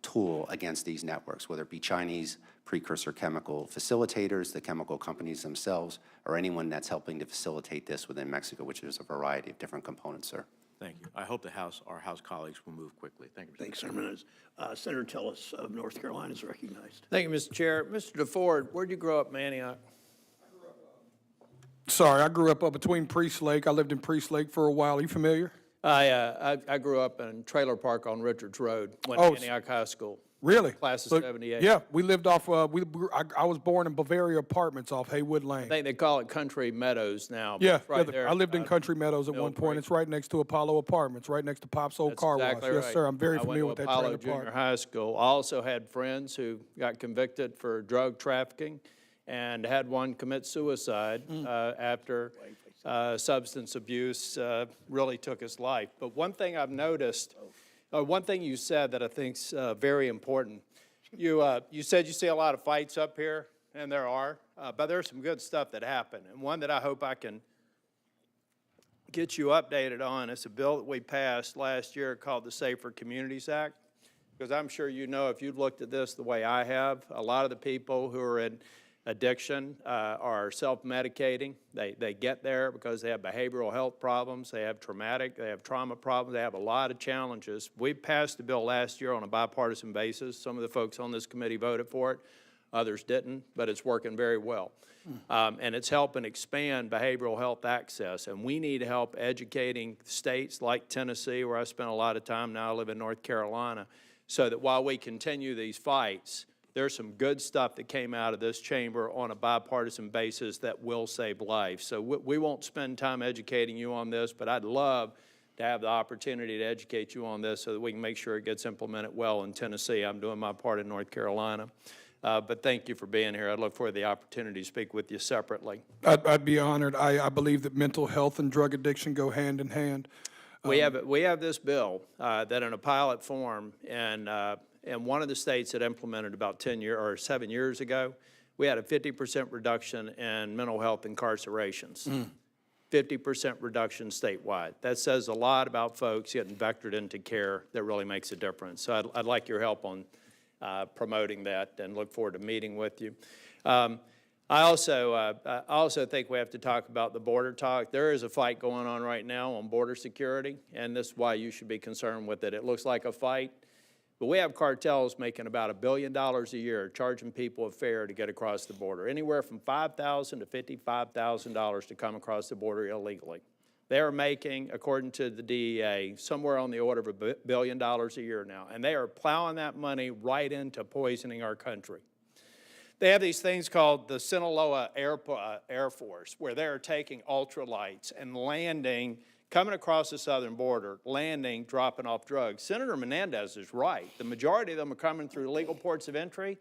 Speaker 5: tool against these networks, whether it be Chinese precursor chemical facilitators, the chemical companies themselves, or anyone that's helping to facilitate this within Mexico, which is a variety of different components, sir.
Speaker 6: Thank you. I hope our House colleagues will move quickly. Thank you, Mr.
Speaker 1: Thanks, Senator Menendez. Senator Tillis of North Carolina is recognized.
Speaker 7: Thank you, Mr. Chair. Mr. DeFord, where'd you grow up in Antioch?
Speaker 3: Sorry, I grew up between Priest Lake. I lived in Priest Lake for a while. Are you familiar?
Speaker 7: I grew up in Trailer Park on Richards Road, went
Speaker 3: Oh,
Speaker 7: to Antioch High School.
Speaker 3: Really?
Speaker 7: Class of
Speaker 3: So,
Speaker 7: 78.
Speaker 3: Yeah, we lived off, I was born in Bavaria Apartments off Haywood Lane.
Speaker 7: I think they call it Country Meadows now. but
Speaker 3: Yeah,
Speaker 7: it's right
Speaker 3: yeah,
Speaker 7: there.
Speaker 3: I lived in Country Meadows at
Speaker 7: Mill
Speaker 3: one point.
Speaker 7: Creek.
Speaker 3: It's right next to Apollo Apartments, right next to Pop's old
Speaker 7: That's
Speaker 3: car
Speaker 7: exactly
Speaker 3: wash.
Speaker 7: right.
Speaker 3: Yes, sir, I'm very familiar with
Speaker 7: I
Speaker 3: that
Speaker 7: went to
Speaker 3: trailer
Speaker 7: Apollo Junior
Speaker 3: park.
Speaker 7: High School. I also had friends who got convicted for drug trafficking and had one commit suicide after substance abuse really took his life. But one thing I've noticed, one thing you said that I think's very important, you said you see a lot of fights up here, and there are, but there's some good stuff that happened. And one that I hope I can get you updated on is a bill that we passed last year called the Safer Communities Act. Because I'm sure you know, if you've looked at this the way I have, a lot of the people who are in addiction are self-medicating. They get there because they have behavioral health problems, they have trauma problems, they have a lot of challenges. We passed a bill last year on a bipartisan basis. Some of the folks on this committee voted for it, others didn't, but it's working very well. And it's helping expand behavioral health access. And we need help educating states like Tennessee, where I spent a lot of time, now I live in North Carolina, so that while we continue these fights, there's some good stuff that came out of this chamber on a bipartisan basis that will save lives. So we won't spend time educating you on this, but I'd love to have the opportunity to educate you on this so that we can make sure it gets implemented well in Tennessee. I'm doing my part in North Carolina. But thank you for being here. I look forward to the opportunity to speak with you separately.
Speaker 3: I'd be honored. I believe that mental health and drug addiction go hand in hand.
Speaker 7: We have this bill that in a pilot form, and one of the states that implemented about 7 years ago, we had a 50% reduction in mental health incarcerations. 50% reduction statewide. That says a lot about folks getting vectored into care that really makes a difference. So I'd like your help on promoting that and look forward to meeting with you. I also think we have to talk about the border talk. There is a fight going on right now on border security, and this is why you should be concerned with it. It looks like a fight, But we have cartels making about $1 billion a year, charging people a fare to get across the border, anywhere from $5,000 to $55,000 to come across the border illegally. They are making, according to the DEA, somewhere on the order of $1 billion a year now, and they are plowing that money right into poisoning our country. They have these things called the Sinaloa Air Force, where they're taking ultralights and landing, coming across the southern border, landing, dropping off drugs. Senator Menendez is right. The majority of them are coming through legal ports of entry.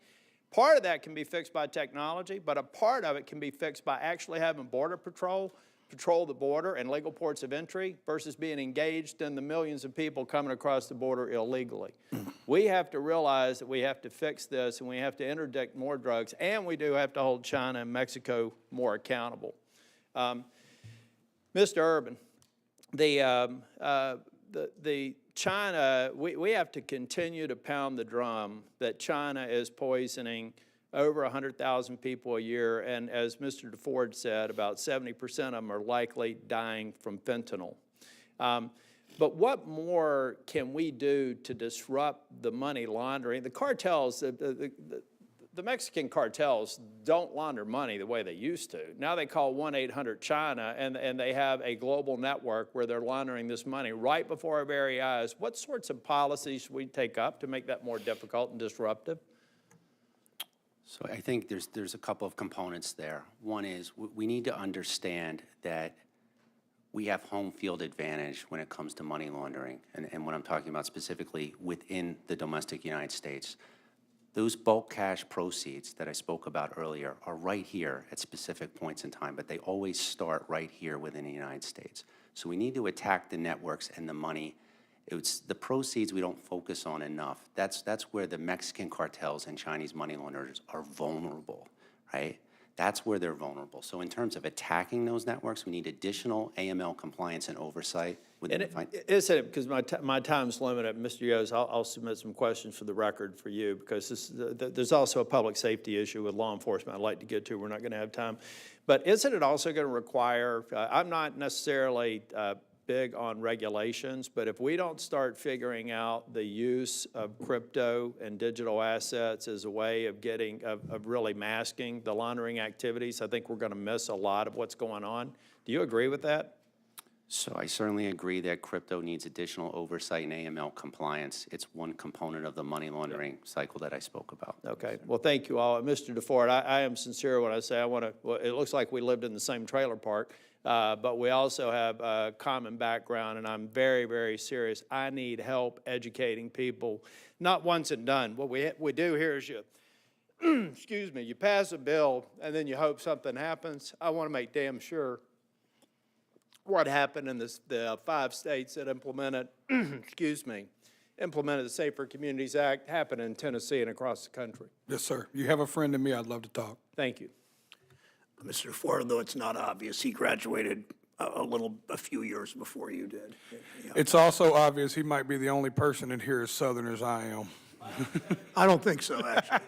Speaker 7: Part of that can be fixed by technology, but a part of it can be fixed by actually having Border Patrol patrol the border and legal ports of entry versus being engaged in the millions of people coming across the border illegally. We have to realize that we have to fix this, and we have to interdict more drugs, and we do have to hold China and Mexico more accountable. Mr. Urban, the China, we have to continue to pound the drum that China is poisoning over 100,000 people a year, and as Mr. DeFord said, about 70% of them are likely dying from fentanyl. But what more can we do to disrupt the money laundering? The cartels, the Mexican cartels don't launder money the way they used to. Now they call 1-800-CHINA, and they have a global network where they're laundering this money right before our very eyes. What sorts of policies should we take up to make that more difficult and disruptive?
Speaker 5: So I think there's a couple of components there. One is we need to understand that we have home field advantage when it comes to money laundering, and what I'm talking about specifically within the domestic United States. Those bulk cash proceeds that I spoke about earlier are right here at specific points in time, but they always start right here within the United States. So we need to attack the networks and the money. It's the proceeds we don't focus on enough. That's where the Mexican cartels and Chinese money launderers are vulnerable, right? That's where they're vulnerable. So in terms of attacking those networks, we need additional AML compliance and oversight.
Speaker 7: Because my time's limited, Mr. Yost, I'll submit some questions for the record for you, because there's also a public safety issue with law enforcement I'd like to get to. We're not going to have time. But isn't it also going to require, I'm not necessarily big on regulations, but if we don't start figuring out the use of crypto and digital assets as a way of of really masking the laundering activities, I think we're going to miss a lot of what's going on. Do you agree with that?
Speaker 5: So I certainly agree that crypto needs additional oversight and AML compliance. It's one component of the money laundering cycle that I spoke about.
Speaker 7: Okay. Well, thank you all. Mr. DeFord, I am sincere when I say well, it looks like we lived in the same trailer park, but we also have a common background, and I'm very, very serious. I need help educating people, not once and done. What we do here is excuse me, you pass a bill, and then you hope something happens. I want to make damn sure what happened in the 5 states that implemented, implemented the Safer Communities Act happened in Tennessee and across the country.
Speaker 3: Yes, sir. You have a friend in me. I'd love to talk.
Speaker 7: Thank you.
Speaker 1: Mr. Ford, though it's not obvious, he graduated a few years before you did. Yeah.
Speaker 3: It's also obvious he might be the only person in here as Southern as I am.
Speaker 1: I don't think so, actually.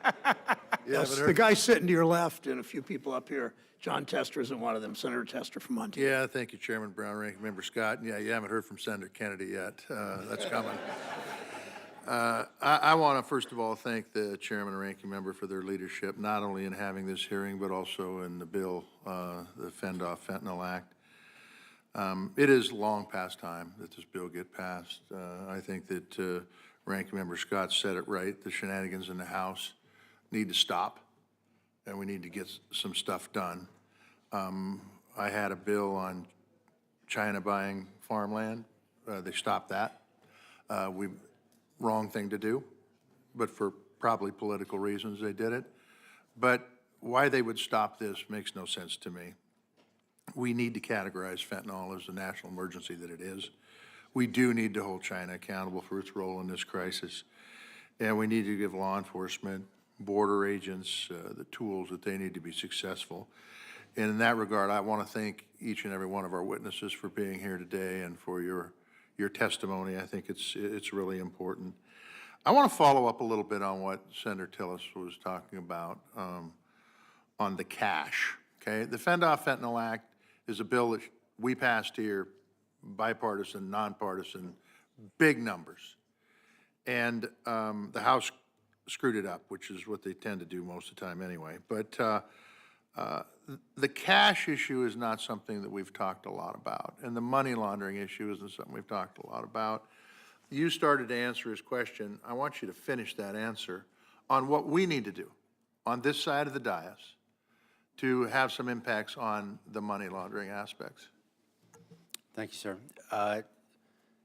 Speaker 1: Yes, the guy sitting to your left and a few people up here, John Tester isn't one of them, Senator Tester from Montana.
Speaker 8: Yeah, thank you, Chairman Brown, Ranking Member Scott. Yeah, you haven't heard from Senator Kennedy yet. That's coming. I want to, first of all, thank the Chairman and Ranking Member for their leadership, not only in having this hearing, but also in the bill, the Fentanyl Act. It is long past time that this bill get passed. I think that Ranking Member Scott said it right. The shenanigans in the House need to stop, and we need to get some stuff done. I had a bill on China buying farmland. They stopped that. Wrong thing to do, but for probably political reasons they did it. But why they would stop this makes no sense to me. We need to categorize fentanyl as the national emergency that it is. We do need to hold China accountable for its role in this crisis. And we need to give law enforcement, border agents, the tools that they need to be successful. And in that regard, I want to thank each and every one of our witnesses for being here today and for your testimony. I think it's really important. I want to follow up a little bit on what Senator Tillis was talking about on the cash, okay? The Fentanyl Act is a bill that we passed here, bipartisan, nonpartisan, big numbers. And the House screwed it up, which is what they tend to do most of the time anyway. But the cash issue is not something that we've talked a lot about, and the money laundering issue isn't something we've talked a lot about. You started to answer his question. I want you to finish that answer on what we need to do on this side of the dais to have some impacts on the money laundering aspects.
Speaker 5: Thank you, sir.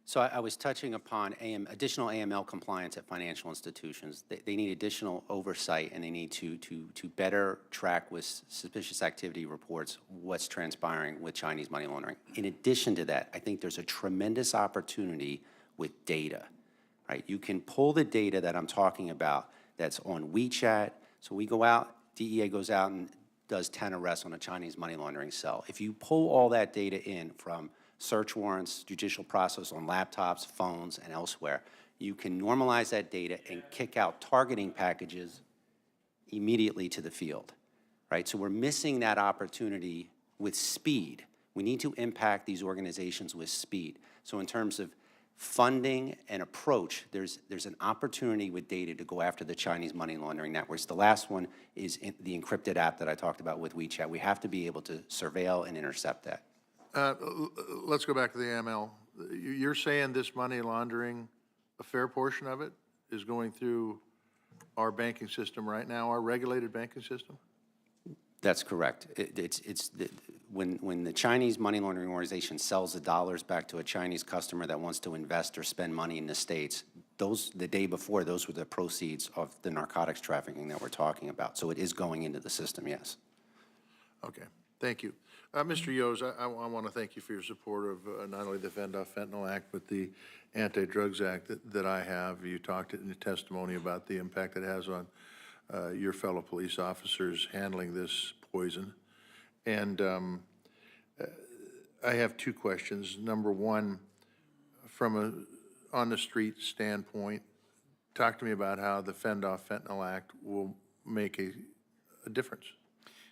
Speaker 5: So I was touching upon additional AML compliance at financial institutions. They need additional oversight, and they need to better track with suspicious activity reports what's transpiring with Chinese money laundering. In addition to that, I think there's a tremendous opportunity with data, right? You can pull the data that I'm talking about that's on WeChat. So we go out, DEA goes out and does 10 arrests on a Chinese money laundering cell. If you pull all that data in from search warrants, judicial process on laptops, phones, and elsewhere, you can normalize that data and kick out targeting packages immediately to the field, right? So we're missing that opportunity with speed. We need to impact these organizations with speed. So in terms of funding and approach, there's an opportunity with data to go after the Chinese money laundering networks. The last one is the encrypted app that I talked about with WeChat. We have to be able to surveil and intercept that.
Speaker 8: Let's go back to the AML. You're saying this money laundering, a fair portion of it, is going through our banking system right now, our regulated banking system?
Speaker 5: That's correct. When the Chinese money laundering organization sells the dollars back to a Chinese customer that wants to invest or spend money in the States, the day before, those were the proceeds of the narcotics trafficking that we're talking about. So it is going into the system, yes.
Speaker 8: Okay, thank you. Mr. Yos, I want to thank you for your support of not only the Fentanyl Act, but the Anti-Drugs Act that I have. You talked in your testimony about the impact it has on your fellow police officers handling this poison. And I have two questions. Number one, from a on-the-street standpoint, talk to me about how the Fentanyl Act will make a difference.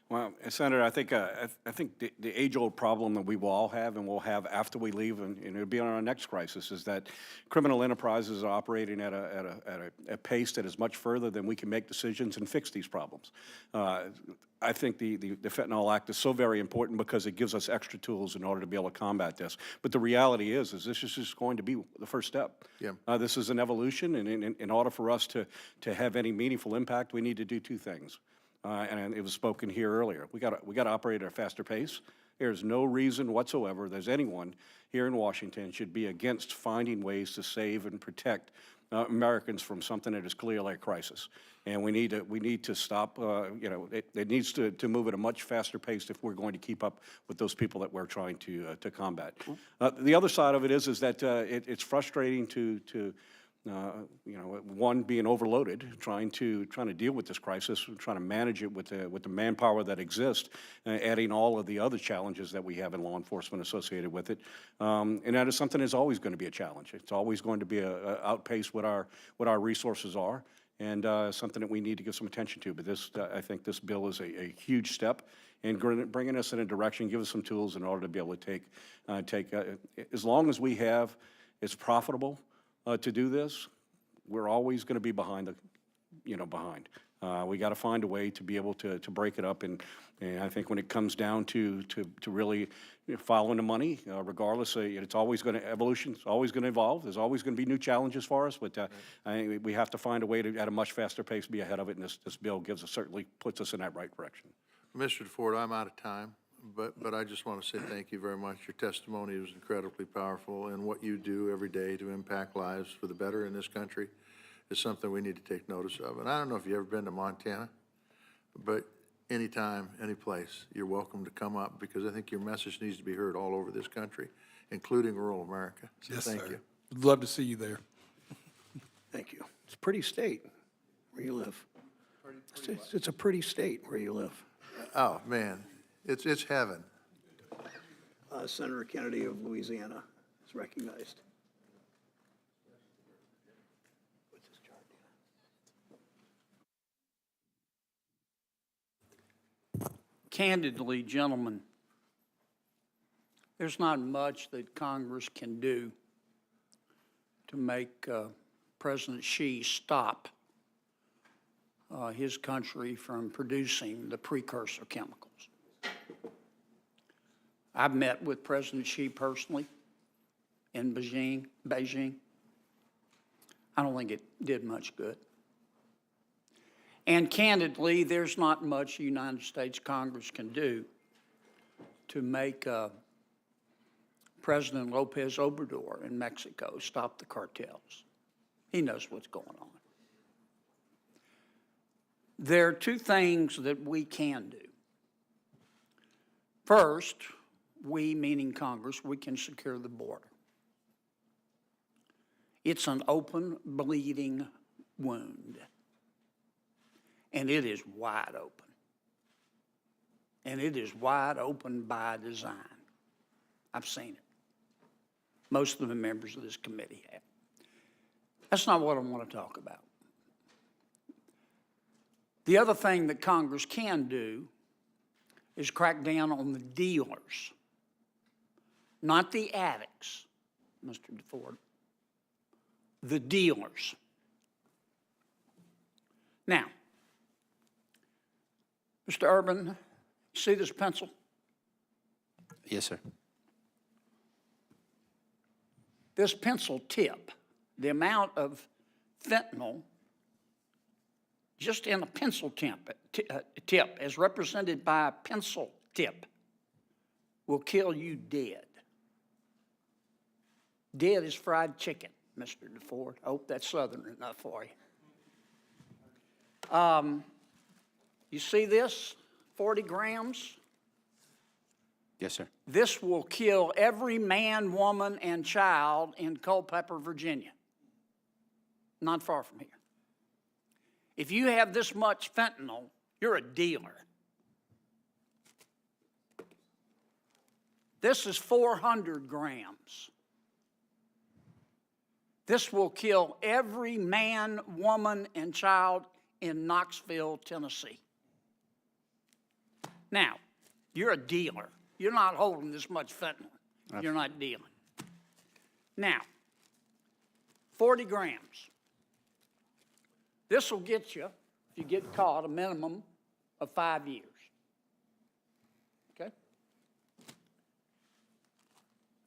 Speaker 4: Well, Senator, I think the age-old problem that we will all have and will have after we leave, and it'll be on our next crisis, is that criminal enterprises are operating at a pace that is much further than we can make decisions and fix these problems. I think the Fentanyl Act is so very important because it gives us extra tools in order to be able to combat this. But the reality is this is just going to be the first step.
Speaker 8: Yeah.
Speaker 4: This is an evolution, and in order for us to have any meaningful impact, we need to do two things. And it was spoken here earlier. We got to operate at a faster pace. There's no reason whatsoever there's anyone here in Washington should be against finding ways to save and protect Americans from something that is clearly a crisis. And we need to stop. It needs to move at a much faster pace if we're going to keep up with those people that we're trying to combat. The other side of it is that it's frustrating to one, being overloaded, trying to deal with this crisis, trying to manage it with the manpower that exists, adding all of the other challenges that we have in law enforcement associated with it, and that is something that's always going to be a challenge. It's always going to be outpace what our resources are, and something that we need to give some attention to. But I think this bill is a huge step in bringing us in a direction, give us some tools in order to be able to take as long as we have, it's profitable. To do this, we're always going to be behind. We got to find a way to be able to break it up, and I think when it comes down to really following the money, regardless, it's always going to evolution. It's always going to evolve. There's always going to be new challenges for us, but I think we have to find a way to, at a much faster pace, be ahead of it. And this bill certainly puts us in that right direction.
Speaker 8: Mr. DeFord, I'm out of time. But I just want to say thank you very much. Your testimony was incredibly powerful, and what you do every day to impact lives for the better in this country is something we need to take notice of. And I don't know if you've ever been to Montana, but anytime, any place, you're welcome to come up, because I think your message needs to be heard all over this country, including rural America. So
Speaker 3: Yes,
Speaker 8: thank
Speaker 3: sir.
Speaker 8: you.
Speaker 3: I'd love to see you there.
Speaker 1: Thank you. It's a pretty state where you live. It's a pretty state where you live.
Speaker 8: Oh, man, it's heaven.
Speaker 1: Senator Kennedy of Louisiana is recognized.
Speaker 9: Candidly, gentlemen, there's not much that Congress can do to make President Xi stop his country from producing the precursor chemicals. I've met with President Xi personally in Beijing. I don't think it did much good. And candidly, there's not much the United States Congress can do to make President Lopez Obrador in Mexico stop the cartels. He knows what's going on. There are two things that we can do. First, we, meaning Congress, we can secure the border. It's an open, bleeding wound, and it is wide open. And it is wide open by design. I've seen it. Most of the members of this committee have. That's not what I want to talk about. The other thing that Congress can do is crack down on the dealers, not the addicts, Mr. DeFord, the dealers. Now, Mr. Urban, see this pencil?
Speaker 5: Yes, sir.
Speaker 9: This pencil tip, the amount of fentanyl just in a pencil tip, as represented by a pencil tip, will kill you dead. Dead as fried chicken, Mr. DeFord. I hope that's Southern enough for you. You see this, 40 grams?
Speaker 5: Yes, sir.
Speaker 9: This will kill every man, woman, and child in Culpeper, Virginia. Not far from here. If you have this much fentanyl, you're a dealer. This is 400 grams. This will kill every man, woman, and child in Knoxville, Tennessee. Now, you're a dealer. You're not holding this much fentanyl. You're not dealing. Now, 40 grams. This will get you, if you get caught, a minimum of 5 years. Okay?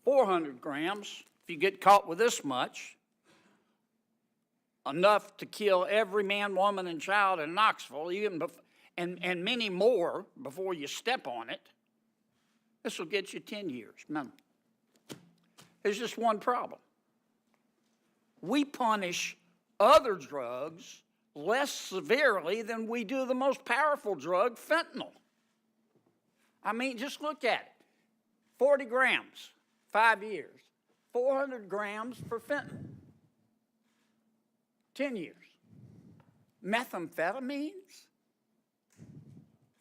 Speaker 9: 400 grams, if you get caught with this much, enough to kill every man, woman, and child in Knoxville, and many more before you step on it, this will get you 10 years minimum. There's just one problem. We punish other drugs less severely than we do the most powerful drug, fentanyl. I mean, just look at it. 40 grams, 5 years. 400 grams for fentanyl, 10 years. Methamphetamines,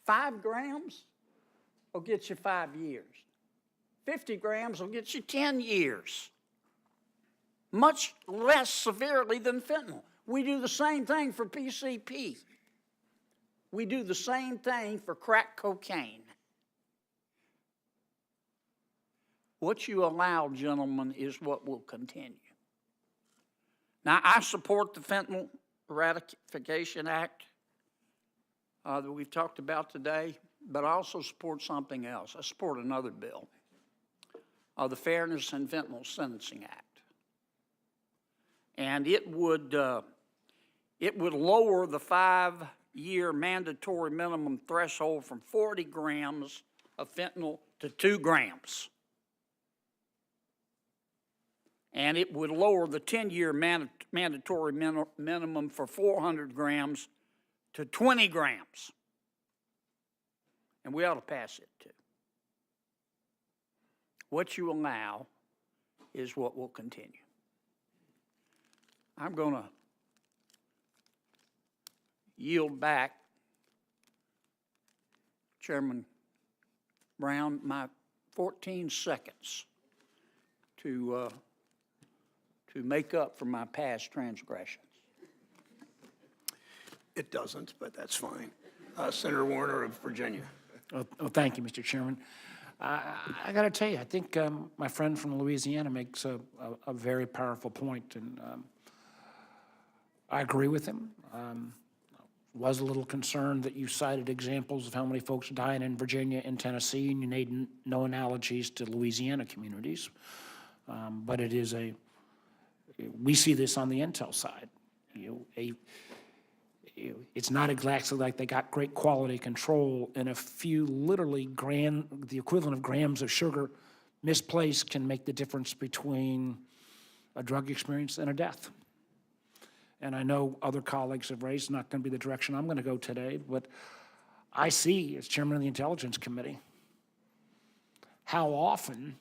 Speaker 9: 5 grams will get you 5 years. 50 grams will get you 10 years. Much less severely than fentanyl. We do the same thing for PCP. We do the same thing for crack cocaine. What you allow, gentlemen, is what will continue. Now, I support the Fentanyl Eradication Act that we've talked about today, but I also support something else. I support another bill, the Fairness in Fentanyl Sentencing Act. And it would lower the 5-year mandatory minimum threshold from 40 grams of fentanyl to 2 grams. And it would lower the 10-year mandatory minimum for 400 grams to 20 grams. And we ought to pass it too. What you allow is what will continue. I'm going to yield back, Chairman Brown, my 14 seconds to make up for my past transgressions.
Speaker 1: It doesn't, but that's fine. Senator Warner of Virginia.
Speaker 10: Well, thank you, Mr. Chairman. I got to tell you, I think my friend from Louisiana makes a very powerful point, and I agree with him. Was a little concerned that you cited examples of how many folks are dying in Virginia and Tennessee, and you made no analogies to Louisiana communities. But it is we see this on the intel side. It's not exactly like they got great quality control, and a few literally the equivalent of grams of sugar misplaced can make the difference between a drug experience and a death. And I know other colleagues have raised, not going to be the direction I'm going to go today, but I see, as chairman of the Intelligence Committee, how often,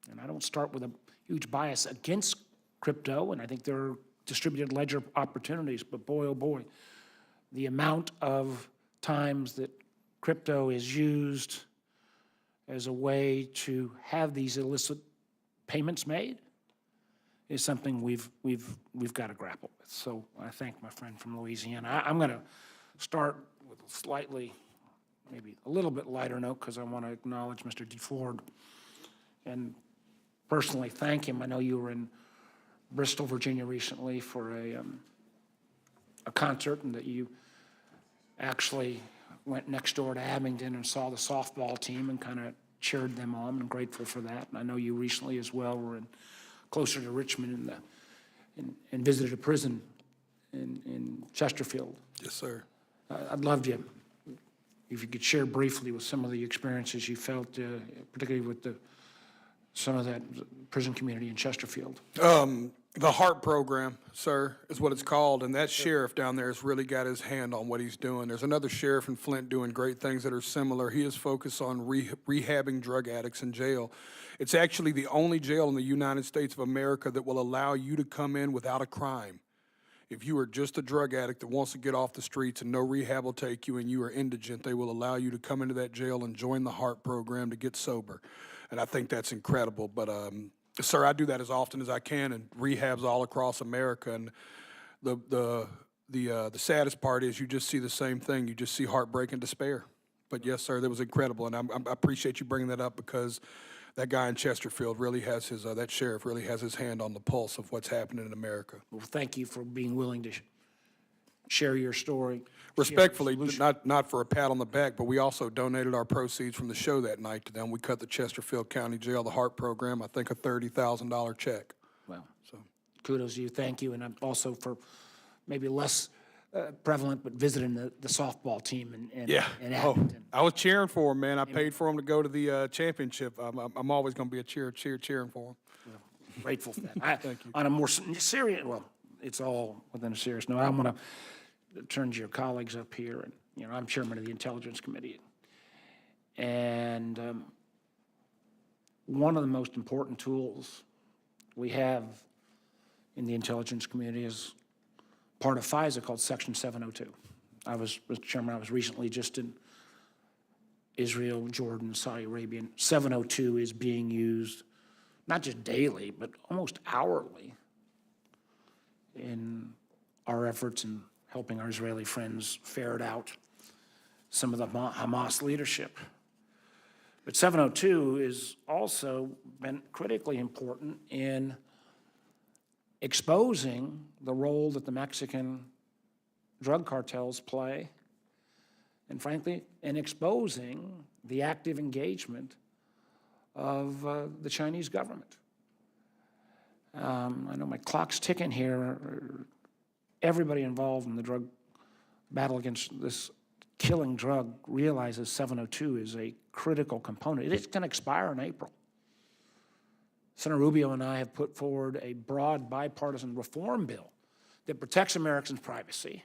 Speaker 10: and I don't start with a huge bias against crypto, and I think there are distributed ledger opportunities, but boy, oh boy, the amount of times that crypto is used as a way to have these illicit payments made is something we've got to grapple with. So I thank my friend from Louisiana. I'm going to start with a slightly, maybe a little bit lighter note, because I want to acknowledge Mr. DeFord and personally thank him. I know you were in Bristol, Virginia recently for a concert, and that you actually went next door to Abingdon and saw the softball team and kind of cheered them on. I'm grateful for that. And I know you recently as well were closer to Richmond and visited a prison in Chesterfield.
Speaker 3: Yes, sir.
Speaker 10: I'd love you, if you could share briefly with some of the experiences you felt, particularly with some of that prison community in Chesterfield.
Speaker 3: The HEART program, sir, is what it's called, and that sheriff down there has really got his hand on what he's doing. There's another sheriff in Flint doing great things that are similar. He is focused on rehabbing drug addicts in jail. It's actually the only jail in the United States of America that will allow you to come in without a crime. If you are just a drug addict that wants to get off the streets and no rehab will take you and you are indigent, they will allow you to come into that jail and join the HEART program to get sober. And I think that's incredible. But, sir, I do that as often as I can, and rehabs all across America. And the saddest part is you just see the same thing. You just see heartbreak and despair. But yes, sir, that was incredible, and I appreciate you bringing that up, because that guy in Chesterfield really has that sheriff really has his hand on the pulse of what's happening in America.
Speaker 10: Well, thank you for being willing to share your story.
Speaker 3: Respectfully, not for a pat on the back, but we also donated our proceeds from the show that night to them. We cut the Chesterfield County Jail, the HEART program, I think a $30,000 check.
Speaker 10: Well, so kudos to you, thank you, and I'm also for maybe less prevalent, but visiting the softball team in Abington.
Speaker 3: I was cheering for him, man. I paid for him to go to the championship. I'm always going to be a cheering for him.
Speaker 10: Well, grateful for that. Thank you. On a more serious, well, it's all within a serious note. I want to turn to your colleagues up here, and I'm chairman of the Intelligence Committee, and one of the most important tools we have in the intelligence community is part of FISA called Section 702. Mr. Chairman, I was recently just in Israel, Jordan, Saudi Arabia. 702 is being used not just daily, but almost hourly in our efforts in helping our Israeli friends ferret out some of the Hamas leadership. But 702 has also been critically important in exposing the role that the Mexican drug cartels play, and frankly, in exposing the active engagement of the Chinese government. I know my clock's ticking here. Everybody involved in the drug battle against this killing drug realizes 702 is a critical component. It's going to expire in April. Senator Rubio and I have put forward a broad bipartisan reform bill that protects Americans' privacy,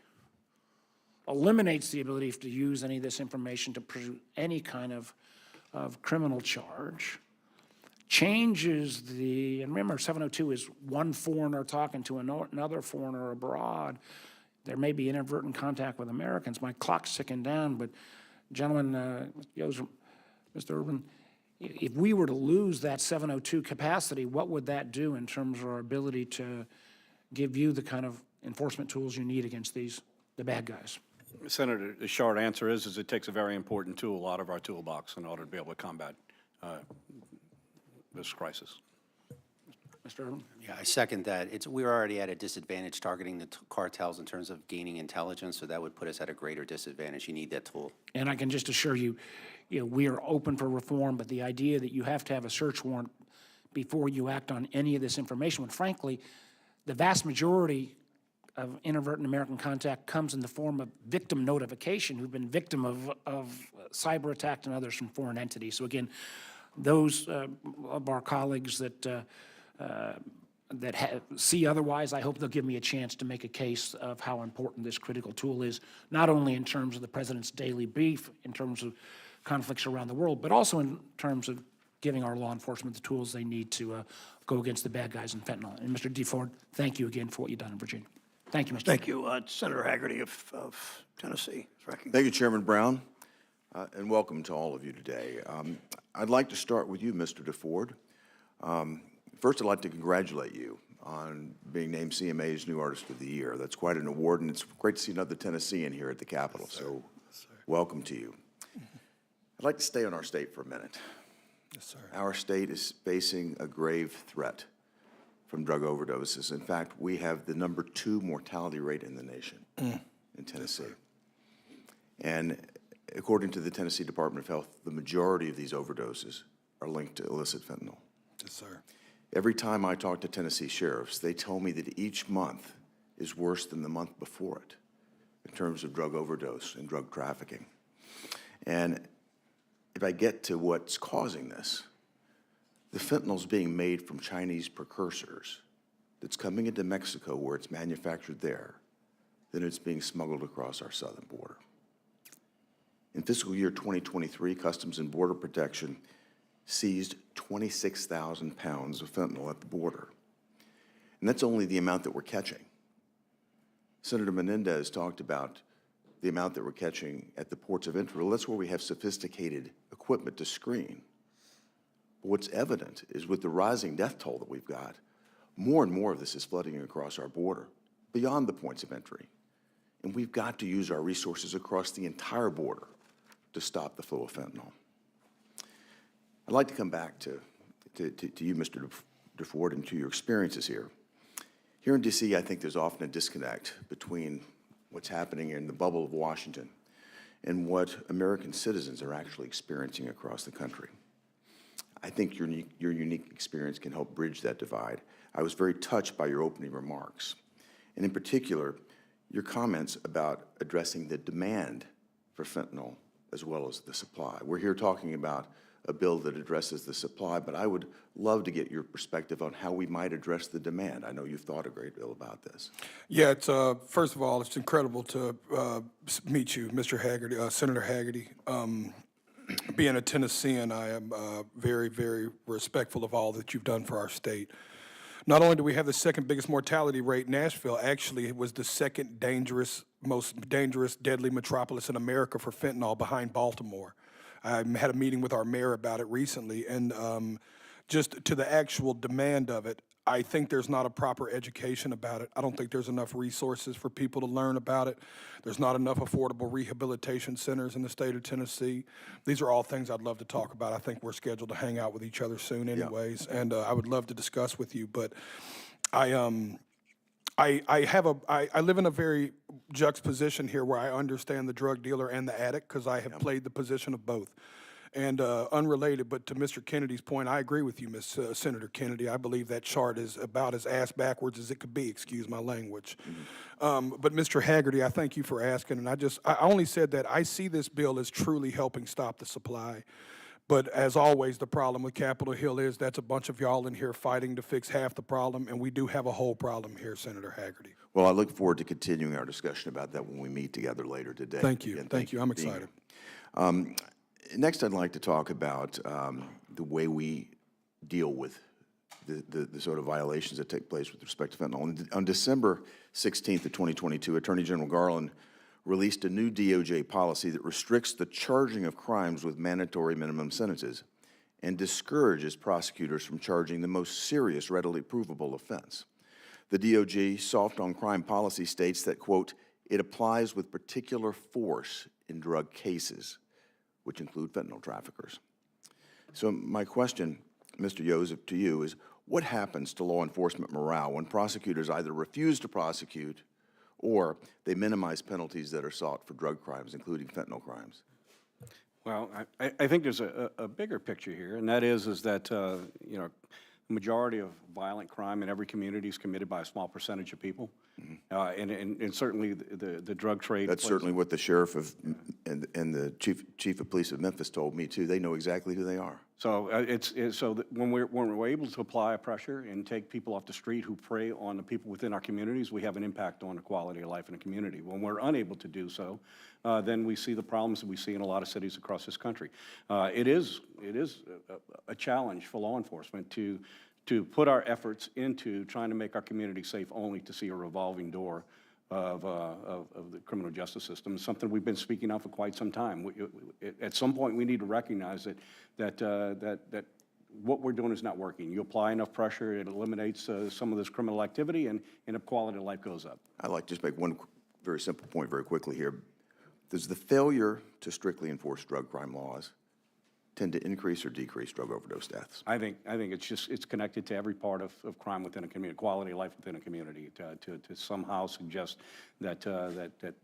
Speaker 10: eliminates the ability to use any of this information to pursue any kind of criminal charge, changes and remember 702 is one foreigner talking to another foreigner abroad. There may be inadvertent contact with Americans. My clock's ticking down, but gentlemen, Mr. Urban, if we were to lose that 702 capacity, what would that do in terms of our ability to give you the kind of enforcement tools you need against the bad guys?
Speaker 4: Senator, the short answer is it takes a very important tool out of our toolbox in order to be able to combat this crisis.
Speaker 10: Mr. Irwin?
Speaker 5: Yeah, I second that. We're already at a disadvantage targeting the cartels in terms of gaining intelligence, so that would put us at a greater disadvantage. You need that tool.
Speaker 10: And I can just assure you, we are open for reform, but the idea that you have to have a search warrant before you act on any of this information, when frankly, the vast majority of inadvertent American contact comes in the form of victim notification who've been victim of cyber attack and others from foreign entities. So again, those of our colleagues that see otherwise, I hope they'll give me a chance to make a case of how important this critical tool is, not only in terms of the president's daily brief, in terms of conflicts around the world, but also in terms of giving our law enforcement the tools they need to go against the bad guys in fentanyl. And Mr. DeFord, thank you again for what you've done in Virginia. Thank you, Mr.
Speaker 1: Thank you. Senator Haggerty of Tennessee is recognized.
Speaker 11: Thank you, Chairman Brown, and welcome to all of you today. I'd like to start with you, Mr. DeFord. First, I'd like to congratulate you on being named CMA's New Artist of the Year. That's quite an award, and it's great to see another Tennessean here at the Capitol, so welcome to you. I'd like to stay on our state for a minute.
Speaker 3: Yes, sir.
Speaker 11: Our state is facing a grave threat from drug overdoses. In fact, we have the #2 mortality rate in the nation in Tennessee. And according to the Tennessee Department of Health, the majority of these overdoses are linked to illicit fentanyl.
Speaker 3: Yes, sir.
Speaker 11: Every time I talk to Tennessee sheriffs, they tell me that each month is worse than the month before it in terms of drug overdose and drug trafficking. And if I get to what's causing this, the fentanyl's being made from Chinese precursors that's coming into Mexico where it's manufactured there, then it's being smuggled across our southern border. In fiscal year 2023, Customs and Border Protection seized 26,000 pounds of fentanyl at the border. And that's only the amount that we're catching. Senator Menendez talked about the amount that we're catching at the ports of entry. Well, that's where we have sophisticated equipment to screen. But what's evident is with the rising death toll that we've got, more and more of this is flooding across our border, beyond the points of entry. And we've got to use our resources across the entire border to stop the flow of fentanyl. I'd like to come back to you, Mr. DeFord, and to your experiences here. Here in D.C., I think there's often a disconnect between what's happening in the bubble of Washington and what American citizens are actually experiencing across the country. I think your unique experience can help bridge that divide. I was very touched by your opening remarks, and in particular, your comments about addressing the demand for fentanyl as well as the supply. We're here talking about a bill that addresses the supply, but I would love to get your perspective on how we might address the demand. I know you've thought a great deal about this.
Speaker 3: Yeah, it's first of all, it's incredible to meet you, Mr. Haggerty, Senator Haggerty. Being a Tennessean, I am very, very respectful of all that you've done for our state. Not only do we have the second biggest mortality rate, Nashville actually was the second most dangerous, deadly metropolis in America for fentanyl behind Baltimore. I had a meeting with our mayor about it recently, and just to the actual demand of it, I think there's not a proper education about it. I don't think there's enough resources for people to learn about it. There's not enough affordable rehabilitation centers in the state of Tennessee. These are all things I'd love to talk about. I think we're scheduled to hang out with each other soon anyways, and I would love to discuss with you, but I live in a very juxtaposition here where I understand the drug dealer and the addict because I have played the position of both. And unrelated, but to Mr. Kennedy's point, I agree with you, Senator Kennedy. I believe that chart is about as ass backwards as it could be, excuse my language. But Mr. Haggerty, I thank you for asking, and I only said that I see this bill as truly helping stop the supply. But as always, the problem with Capitol Hill is that's a bunch of y'all in here fighting to fix half the problem, and we do have a whole problem here, Senator Haggerty.
Speaker 11: Well, I look forward to continuing our discussion about that when we meet together later today.
Speaker 3: Thank you.
Speaker 11: Again,
Speaker 3: Thank you. I'm
Speaker 11: for being
Speaker 3: excited.
Speaker 11: Next, I'd like to talk about the way we deal with the sort of violations that take place with respect to fentanyl. On December 16th of 2022, Attorney General Garland released a new DOJ policy that restricts the charging of crimes with mandatory minimum sentences and discourages prosecutors from charging the most serious readily provable offense. The DOJ soft on crime policy states that, quote, it applies with particular force in drug cases, which include fentanyl traffickers. So my question, Mr. Joseph, to you is, What happens to law enforcement morale when prosecutors either refuse to prosecute or they minimize penalties that are sought for drug crimes, including fentanyl crimes?
Speaker 4: Well, I think there's a bigger picture here, and that is that, you know, the majority of violent crime in every community is committed by a small percentage of people. And certainly the drug trade.
Speaker 11: That's certainly what the sheriff of, and the chief of police of Memphis told me too. They know exactly who they are.
Speaker 4: So so that when we're able to apply pressure and take people off the street who prey on the people within our communities, we have an impact on the quality of life in the community. When we're unable to do so, then we see the problems that we see in a lot of cities across this country. It is a challenge for law enforcement to put our efforts into trying to make our community safe, only to see a revolving door of the criminal justice system. It's something we've been speaking of for quite some time. At some point, we need to recognize that what we're doing is not working. You apply enough pressure, it eliminates some of this criminal activity, and the quality of life goes up.
Speaker 11: I'd like to just make one very simple point very quickly here. Does the failure to strictly enforce drug crime laws tend to increase or decrease drug overdose deaths?
Speaker 4: I think it's connected to every part of crime within a community, quality of life within a community, to somehow suggest that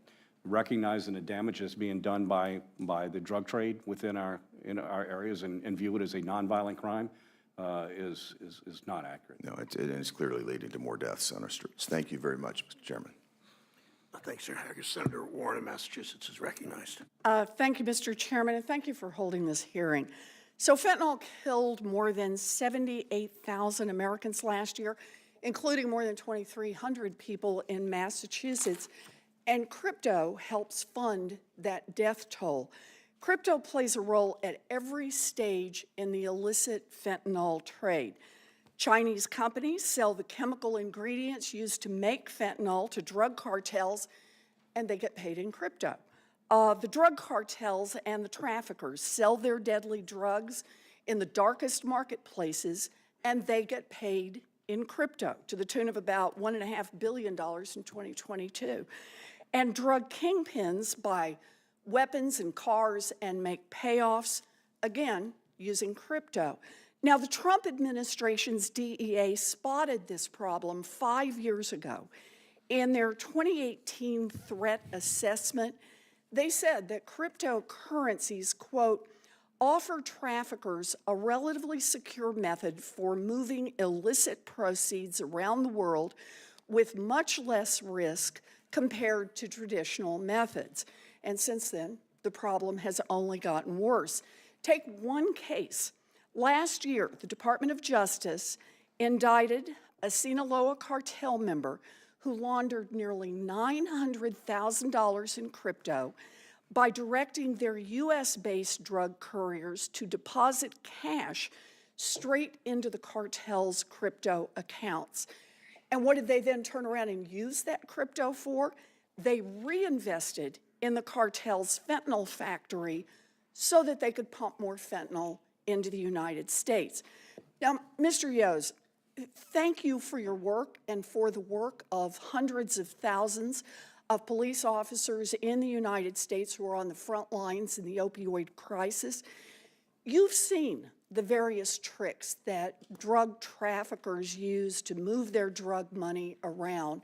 Speaker 4: recognizing the damage that's being done by the drug trade within our areas and view it as a nonviolent crime is not accurate.
Speaker 11: No, it's clearly leading to more deaths on our streets. Thank you very much, Mr. Chairman.
Speaker 1: Thanks, Senator Hager. Senator Warren of Massachusetts is recognized.
Speaker 12: Thank you, Mr. Chairman, and thank you for holding this hearing. So fentanyl killed more than 78,000 Americans last year, including more than 2,300 people in Massachusetts, and crypto helps fund that death toll. Crypto plays a role at every stage in the illicit fentanyl trade. Chinese companies sell the chemical ingredients used to make fentanyl to drug cartels, and they get paid in crypto. The drug cartels and the traffickers sell their deadly drugs in the darkest marketplaces, and they get paid in crypto to the tune of about $1.5 billion in 2022. And drug kingpins buy weapons and cars and make payoffs, again, using crypto. Now, the Trump administration's DEA spotted this problem 5 years ago. In their 2018 threat assessment, they said that cryptocurrencies, quote, offer traffickers a relatively secure method for moving illicit proceeds around the world with much less risk compared to traditional methods. And since then, the problem has only gotten worse. Take one case. Last year, the Department of Justice indicted a Sinaloa cartel member who laundered nearly $900,000 in crypto by directing their U.S.-based drug couriers to deposit cash straight into the cartel's crypto accounts. And what did they then turn around and use that crypto for? They reinvested in the cartel's fentanyl factory so that they could pump more fentanyl into the United States. Now, Mr. Yoes, thank you for your work and for the work of hundreds of thousands of police officers in the United States who are on the front lines in the opioid crisis. You've seen the various tricks that drug traffickers use to move their drug money around.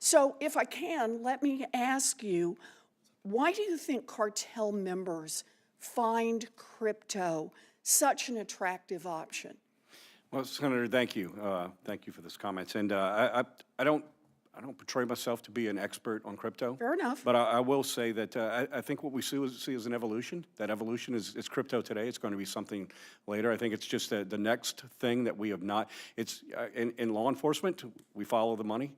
Speaker 12: So if I can, let me ask you, why do you think cartel members find crypto such an attractive option?
Speaker 4: Well, Senator, thank you. Thank you for those comments. And I don't portray myself to be an expert on crypto.
Speaker 12: Fair enough.
Speaker 4: But I will say that I think what we see is an evolution. That evolution is crypto today. It's going to be something later. I think it's just the next thing that we have not. It's in law enforcement, we follow the money.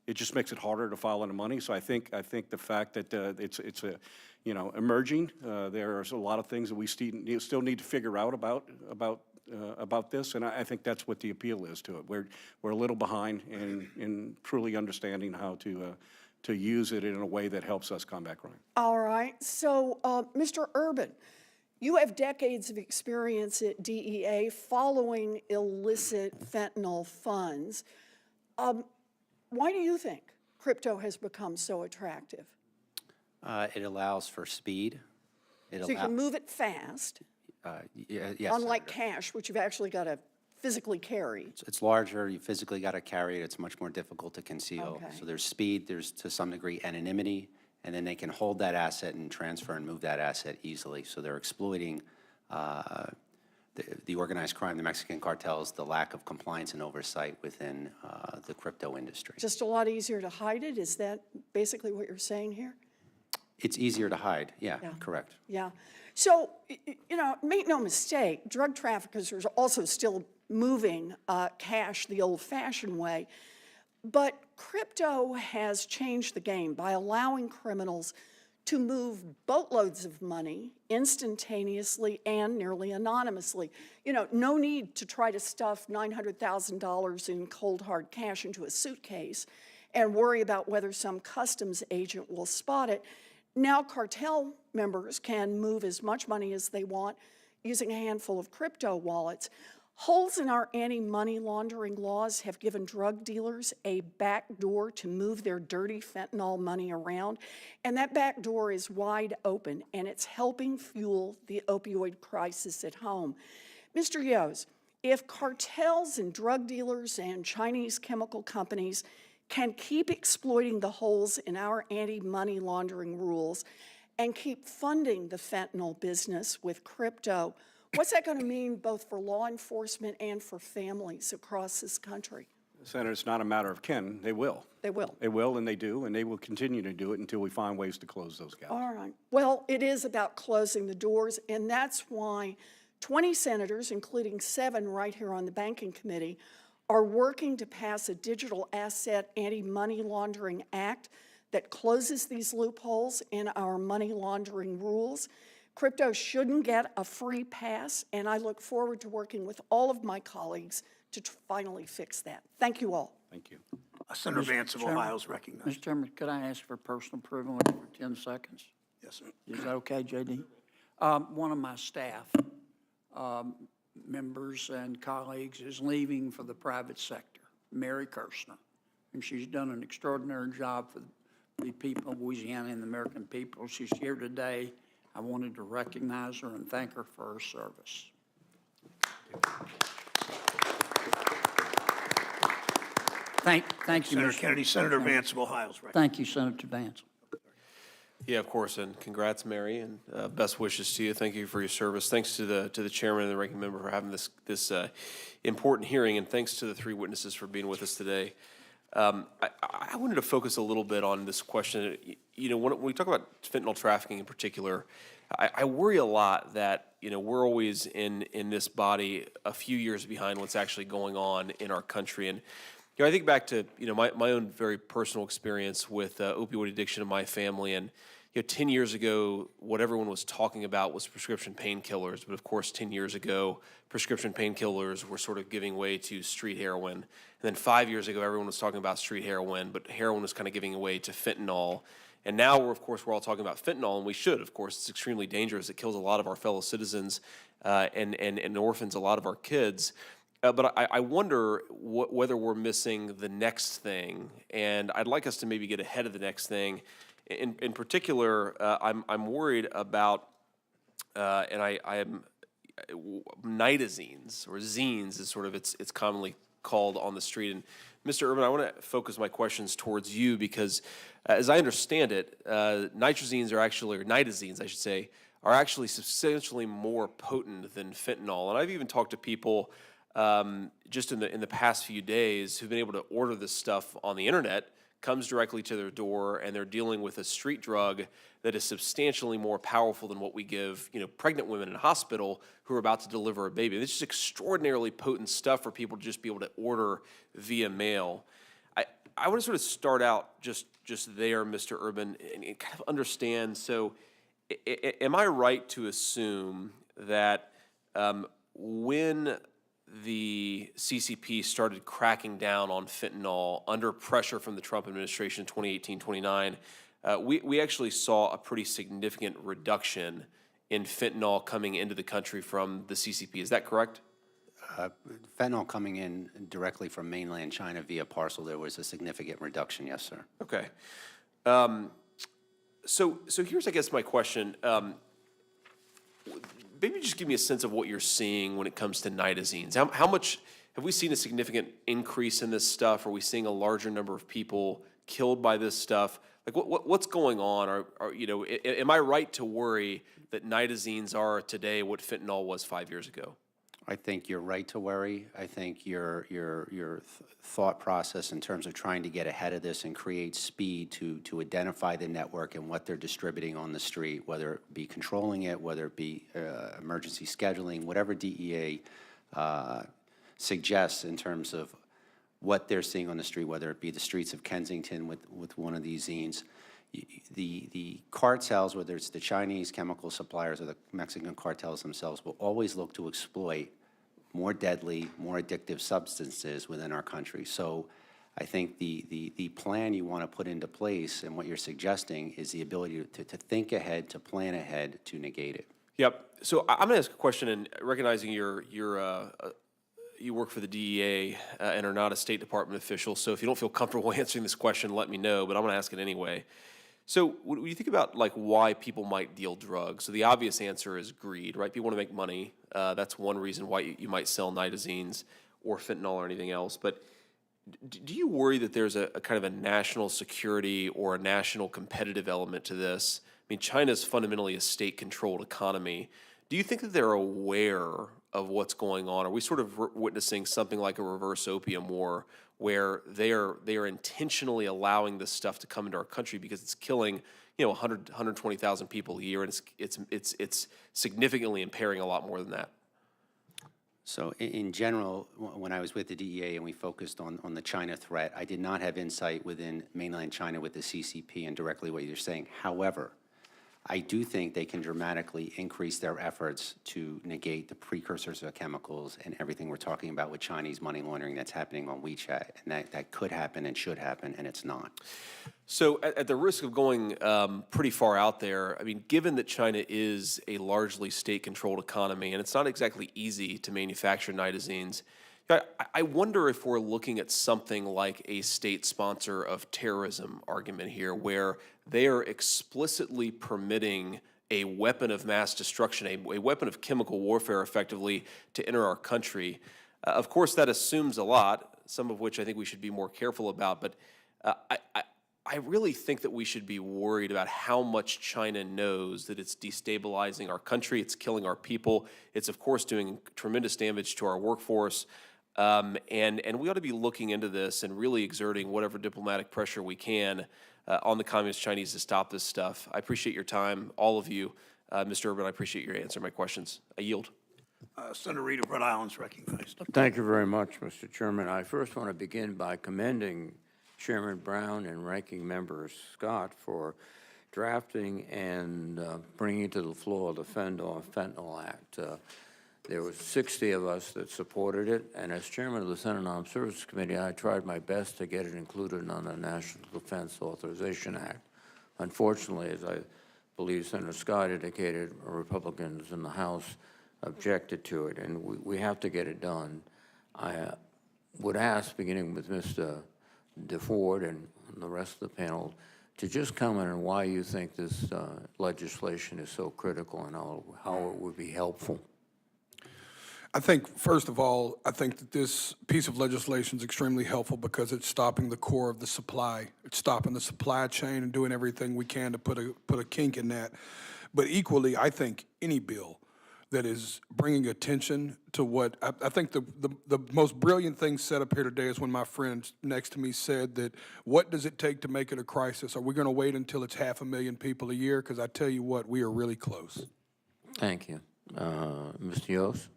Speaker 4: It just makes it harder to follow the money. So I think the fact that it's emerging. There's a lot of things that we still need to figure out about this, and I think that's what the appeal is to it. We're a little behind in truly understanding how to use it in a way that helps us combat crime.
Speaker 12: All right. So, Mr. Urban, you have decades of experience at DEA following illicit fentanyl funds. Why do you think crypto has become so attractive?
Speaker 5: It allows for speed.
Speaker 12: So you can move it fast,
Speaker 5: Yes,
Speaker 12: unlike
Speaker 5: Senator.
Speaker 12: cash, which you've actually got to physically carry?
Speaker 5: It's larger, you physically got to carry it, it's much more difficult to conceal.
Speaker 12: Okay.
Speaker 5: So there's speed, there's to some degree anonymity, and then they can hold that asset and transfer and move that asset easily. So they're exploiting the organized crime, the Mexican cartels, the lack of compliance and oversight within the crypto industry.
Speaker 12: Just a lot easier to hide it? Is that basically what you're saying here?
Speaker 5: It's easier to hide, yeah, correct.
Speaker 12: Yeah. So, you know, make no mistake, drug traffickers are also still moving cash the old-fashioned way. But crypto has changed the game by allowing criminals to move boatloads of money instantaneously and nearly anonymously. You know, no need to try to stuff $900,000 in cold hard cash into a suitcase and worry about whether some customs agent will spot it. Now cartel members can move as much money as they want using a handful of crypto wallets. Holes in our anti-money laundering laws have given drug dealers a back door to move their dirty fentanyl money around, and that back door is wide open, and it's helping fuel the opioid crisis at home. Mr. Yos, if cartels and drug dealers and Chinese chemical companies can keep exploiting the holes in our anti-money laundering rules and keep funding the fentanyl business with crypto, what's that going to mean both for law enforcement and for families across this country?
Speaker 4: Senator, it's not a matter of can, they will.
Speaker 12: They will.
Speaker 4: They will, and they do, and they will continue to do it until we find ways to close those gaps.
Speaker 12: All right. Well, it is about closing the doors, and that's why 20 senators, including 7 right here on the Banking Committee, are working to pass a Digital Asset Anti-Money Laundering Act that closes these loopholes in our money laundering rules. Crypto shouldn't get a free pass, and I look forward to working with all of my colleagues to finally fix that. Thank you all.
Speaker 4: Thank you.
Speaker 1: Senator Vance of Ohio is recognized.
Speaker 9: Mr. Chairman, could I ask for personal approval for 10 seconds?
Speaker 1: Yes, sir.
Speaker 9: Is that okay, JD? One of my staff members and colleagues is leaving for the private sector, Mary Kirshner. And she's done an extraordinary job for the people of Louisiana and the American people. She's here today. I wanted to recognize her and thank her for her service. Thank you,
Speaker 1: Senator
Speaker 9: Mr.
Speaker 1: Kennedy. Senator Vance of Ohio is recognized.
Speaker 9: Thank you, Senator Vance.
Speaker 13: Yeah, of course, and congrats, Mary, and best wishes to you. Thank you for your service. Thanks to the chairman and the ranking member for having this important hearing, and thanks to the 3 witnesses for being with us today. I wanted to focus a little bit on this question. You know, when we talk about fentanyl trafficking in particular, I worry a lot that, you know, we're always in this body a few years behind what's actually going on in our country. And you know, I think back to, you know, my own very personal experience with opioid addiction in my family. And, you know, 10 years ago, what everyone was talking about was prescription painkillers. But of course, 10 years ago, prescription painkillers were sort of giving way to street heroin. And then 5 years ago, everyone was talking about street heroin, but heroin was kind of giving way to fentanyl. And now, we're all talking about fentanyl, and we should, of course. It's extremely dangerous. It kills a lot of our fellow citizens and orphans a lot of our kids. But I wonder whether we're missing the next thing, and I'd like us to maybe get ahead of the next thing. In particular, I'm worried about, and I am nitazines, or zines is sort of it's commonly called on the street. And Mr. Urban, I want to focus my questions towards you because, as I understand it, nitazines are actually, or nitazines, I should say, are actually substantially more potent than fentanyl. And I've even talked to people just in the past few days who've been able to order this stuff on the internet, comes directly to their door, and they're dealing with a street drug that is substantially more powerful than what we give, you know, pregnant women in a hospital who are about to deliver a baby. This is extraordinarily potent stuff for people to just be able to order via mail. I want to sort of start out just there, Mr. Urban, and kind of understand. So, am I right to assume that when the CCP started cracking down on fentanyl under pressure from the Trump administration in 2018-29, we actually saw a pretty significant reduction in fentanyl coming into the country from the CCP. Is that correct?
Speaker 5: Fentanyl coming in directly from mainland China via parcel, there was a significant reduction, yes, sir.
Speaker 13: Okay. So here's, I guess, my question. maybe just give me a sense of what you're seeing when it comes to nitazines. How much have we seen a significant increase in this stuff? Are we seeing a larger number of people killed by this stuff? Like, what's going on? Am I right to worry that nitazines are today what fentanyl was 5 years ago?
Speaker 5: I think you're right to worry. I think your thought process in terms of trying to get ahead of this and create speed to identify the network and what they're distributing on the street, whether it be controlling it, whether it be emergency scheduling, whatever DEA suggests in terms of what they're seeing on the street, whether it be the streets of Kensington with one of these zines. The cartels, whether it's the Chinese chemical suppliers or the Mexican cartels themselves, will always look to exploit more deadly, more addictive substances within our country. So I think the plan you want to put into place and what you're suggesting is the ability to think ahead, to plan ahead, to negate it.
Speaker 13: Yep. So I'm going to ask a question, and recognizing you work for the DEA and are not a State Department official, so if you don't feel comfortable answering this question, let me know, but I'm going to ask it anyway. So when you think about like why people might deal drugs, so the obvious answer is greed, right? People want to make money. That's one reason why you might sell nitazines or fentanyl or anything else. But do you worry that there's a kind of a national security or a national competitive element to this? I mean, China's fundamentally a state-controlled economy. Do you think that they're aware of what's going on? Are we sort of witnessing something like a reverse opium war where they are intentionally allowing this stuff to come into our country because it's killing, 120,000 people a year, and it's significantly impairing a lot more than that?
Speaker 5: So in general, when I was with the DEA and we focused on the China threat, I did not have insight within mainland China with the CCP and directly what you're saying. However, I do think they can dramatically increase their efforts to negate the precursors of chemicals and everything we're talking about with Chinese money laundering that's happening on WeChat. And that could happen and should happen, and it's not.
Speaker 13: So at the risk of going pretty far out there, I mean, given that China is a largely state-controlled economy, and it's not exactly easy to manufacture nitazines, I wonder if we're looking at something like a state sponsor of terrorism argument here, where they are explicitly permitting a weapon of mass destruction, a weapon of chemical warfare, effectively, to enter our country. Of course, that assumes a lot, some of which I think we should be more careful about, but I really think that we should be worried about how much China knows that it's destabilizing our country, it's killing our people, it's, of course, doing tremendous damage to our workforce. And we ought to be looking into this and really exerting whatever diplomatic pressure we can on the Communist Chinese to stop this stuff. I appreciate your time, all of you. Mr. Urban, I appreciate your answer my questions. I yield.
Speaker 1: Senator Reed of Rhode Island is recognized.
Speaker 14: Thank you very much, Mr. Chairman. I first want to begin by commending Chairman Brown and Ranking Member Scott for drafting and bringing to the floor the Fentanyl Act. There were 60 of us that supported it, and as chairman of the Senate Armed Services Committee, I tried my best to get it included on the National Defense Authorization Act. Unfortunately, as I believe Senator Scott indicated, Republicans in the House objected to it, and we have to get it done. I would ask, beginning with Mr. DeFord and the rest of the panel, to just comment on why you think this legislation is so critical and how it would be helpful.
Speaker 3: I think, first of all, I think that this piece of legislation is extremely helpful because it's stopping the core of the supply. It's stopping the supply chain and doing everything we can to put a kink in that. But equally, I think any bill that is bringing attention to what, I think the most brilliant thing said up here today is when my friend next to me said that, what does it take to make it a crisis? Are we going to wait until it's 500,000 people a year? Because I tell you what, we are really close.
Speaker 14: Thank you. Mr. Yost?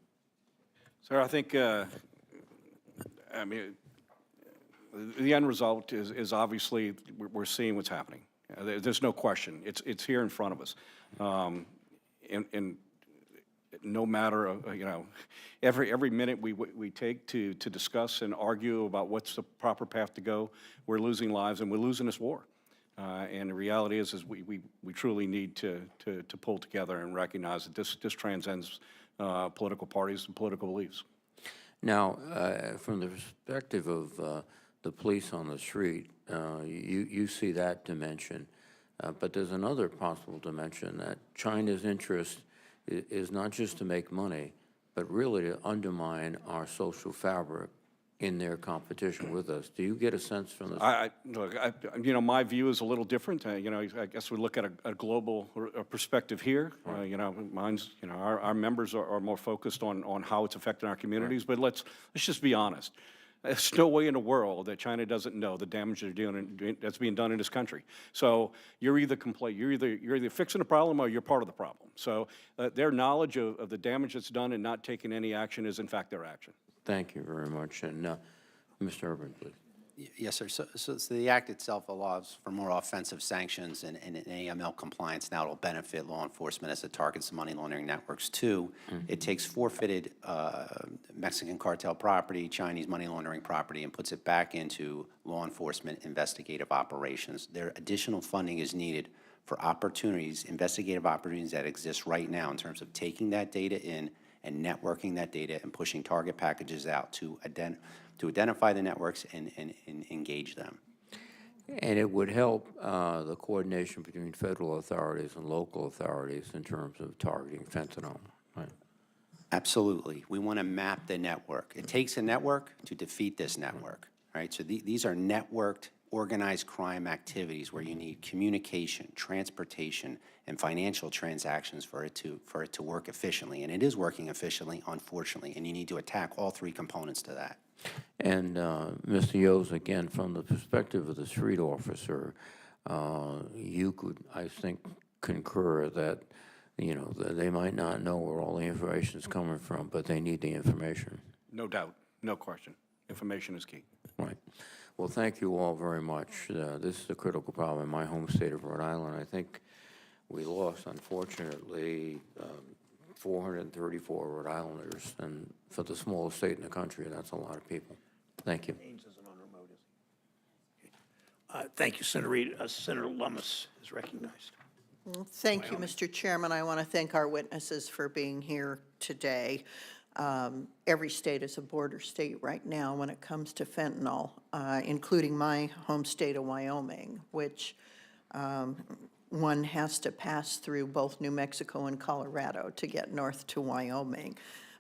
Speaker 4: Sir, I think, I mean, the end result is obviously we're seeing what's happening. There's no question. It's here in front of us. And no matter, every minute we take to discuss and argue about what's the proper path to go, we're losing lives and we're losing this war. And the reality is we truly need to pull together and recognize that this transcends political parties and political beliefs.
Speaker 14: Now, from the perspective of the police on the street, you see that dimension, but there's another possible dimension, that China's interest is not just to make money, but really to undermine our social fabric in their competition with us. Do you get a sense from this?
Speaker 4: Look, you know, my view is a little different. You know, I guess we look at a global perspective here. You know, mine's, you know, our members are more focused on how it's affecting our communities. But let's just be honest. There's no way in the world that China doesn't know the damage they're doing that's being done in this country. So you're either you're either fixing the problem or you're part of the problem. So their knowledge of the damage that's done and not taking any action is in fact their action.
Speaker 14: Thank you very much. And Mr. Urban, please.
Speaker 5: Yes, sir. So the act itself allows for more offensive sanctions and AML compliance. Now it'll benefit law enforcement as it targets money laundering networks too. It takes forfeited Mexican cartel property, Chinese money laundering property, and puts it back into law enforcement investigative operations. There additional funding is needed for opportunities, investigative opportunities that exist right now in terms of taking that data in and networking that data and pushing target packages out to identify the networks and engage them.
Speaker 14: And it would help the coordination between federal authorities and local authorities in terms of targeting fentanyl, right?
Speaker 5: Absolutely. We want to map the network. It takes a network to defeat this network, right? So these are networked, organized crime activities where you need communication, transportation, and financial transactions for it to work efficiently. And it is working efficiently, unfortunately, and you need to attack all three components to that.
Speaker 14: And Mr. Yos, again, from the perspective of the street officer, you could, I think, concur that, you know, they might not know where all the information is coming from, but they need the information.
Speaker 4: No doubt, no question. Information is key.
Speaker 14: Right. Well, thank you all very much. This is a critical problem in my home state of Rhode Island. I think we lost, unfortunately, 434 Rhode Islanders, and for the smallest state in the country, that's a lot of people. Thank you.
Speaker 1: Thank you, Senator Reid. Senator Lummis is recognized.
Speaker 15: Thank you, Mr. Chairman. I want to thank our witnesses for being here today. Every state is a border state right now when it comes to fentanyl, including my home state of Wyoming, which one has to pass through both New Mexico and Colorado to get north to Wyoming.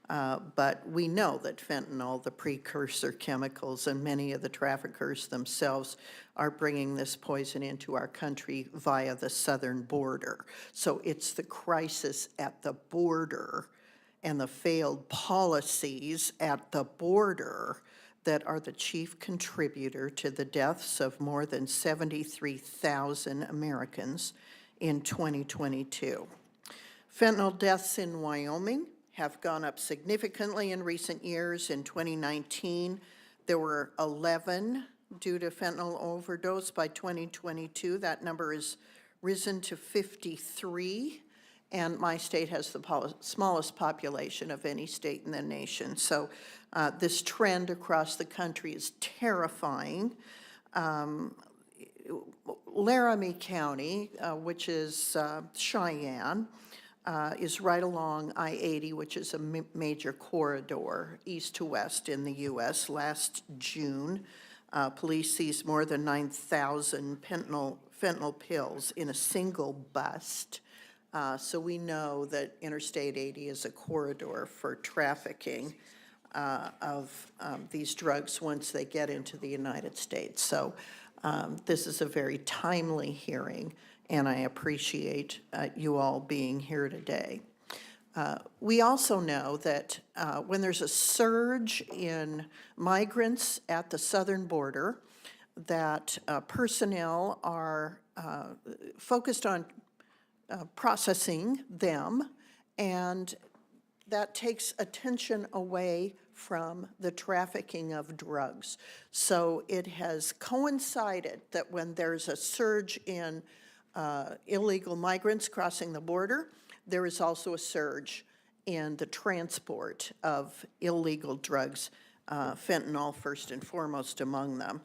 Speaker 15: But we know that fentanyl, the precursor chemicals, and many of the traffickers themselves are bringing this poison into our country via the southern border. So it's the crisis at the border and the failed policies at the border that are the chief contributor to the deaths of more than 73,000 Americans in 2022. Fentanyl deaths in Wyoming have gone up significantly in recent years. In 2019, there were 11 due to fentanyl overdose. By 2022, that number has risen to 53. And my state has the smallest population of any state in the nation. So this trend across the country is terrifying. Laramie County, which is Cheyenne, is right along I-80, which is a major corridor east to west in the U.S. Last June, police seized more than 9,000 fentanyl pills in a single bust. So we know that Interstate 80 is a corridor for trafficking of these drugs once they get into the United States. So this is a very timely hearing, and I appreciate you all being here today. We also know that when there's a surge in migrants at the southern border, that personnel are focused on processing them, and that takes attention away from the trafficking of drugs. So it has coincided that when there's a surge in illegal migrants crossing the border, there is also a surge in the transport of illegal drugs, fentanyl first and foremost among them.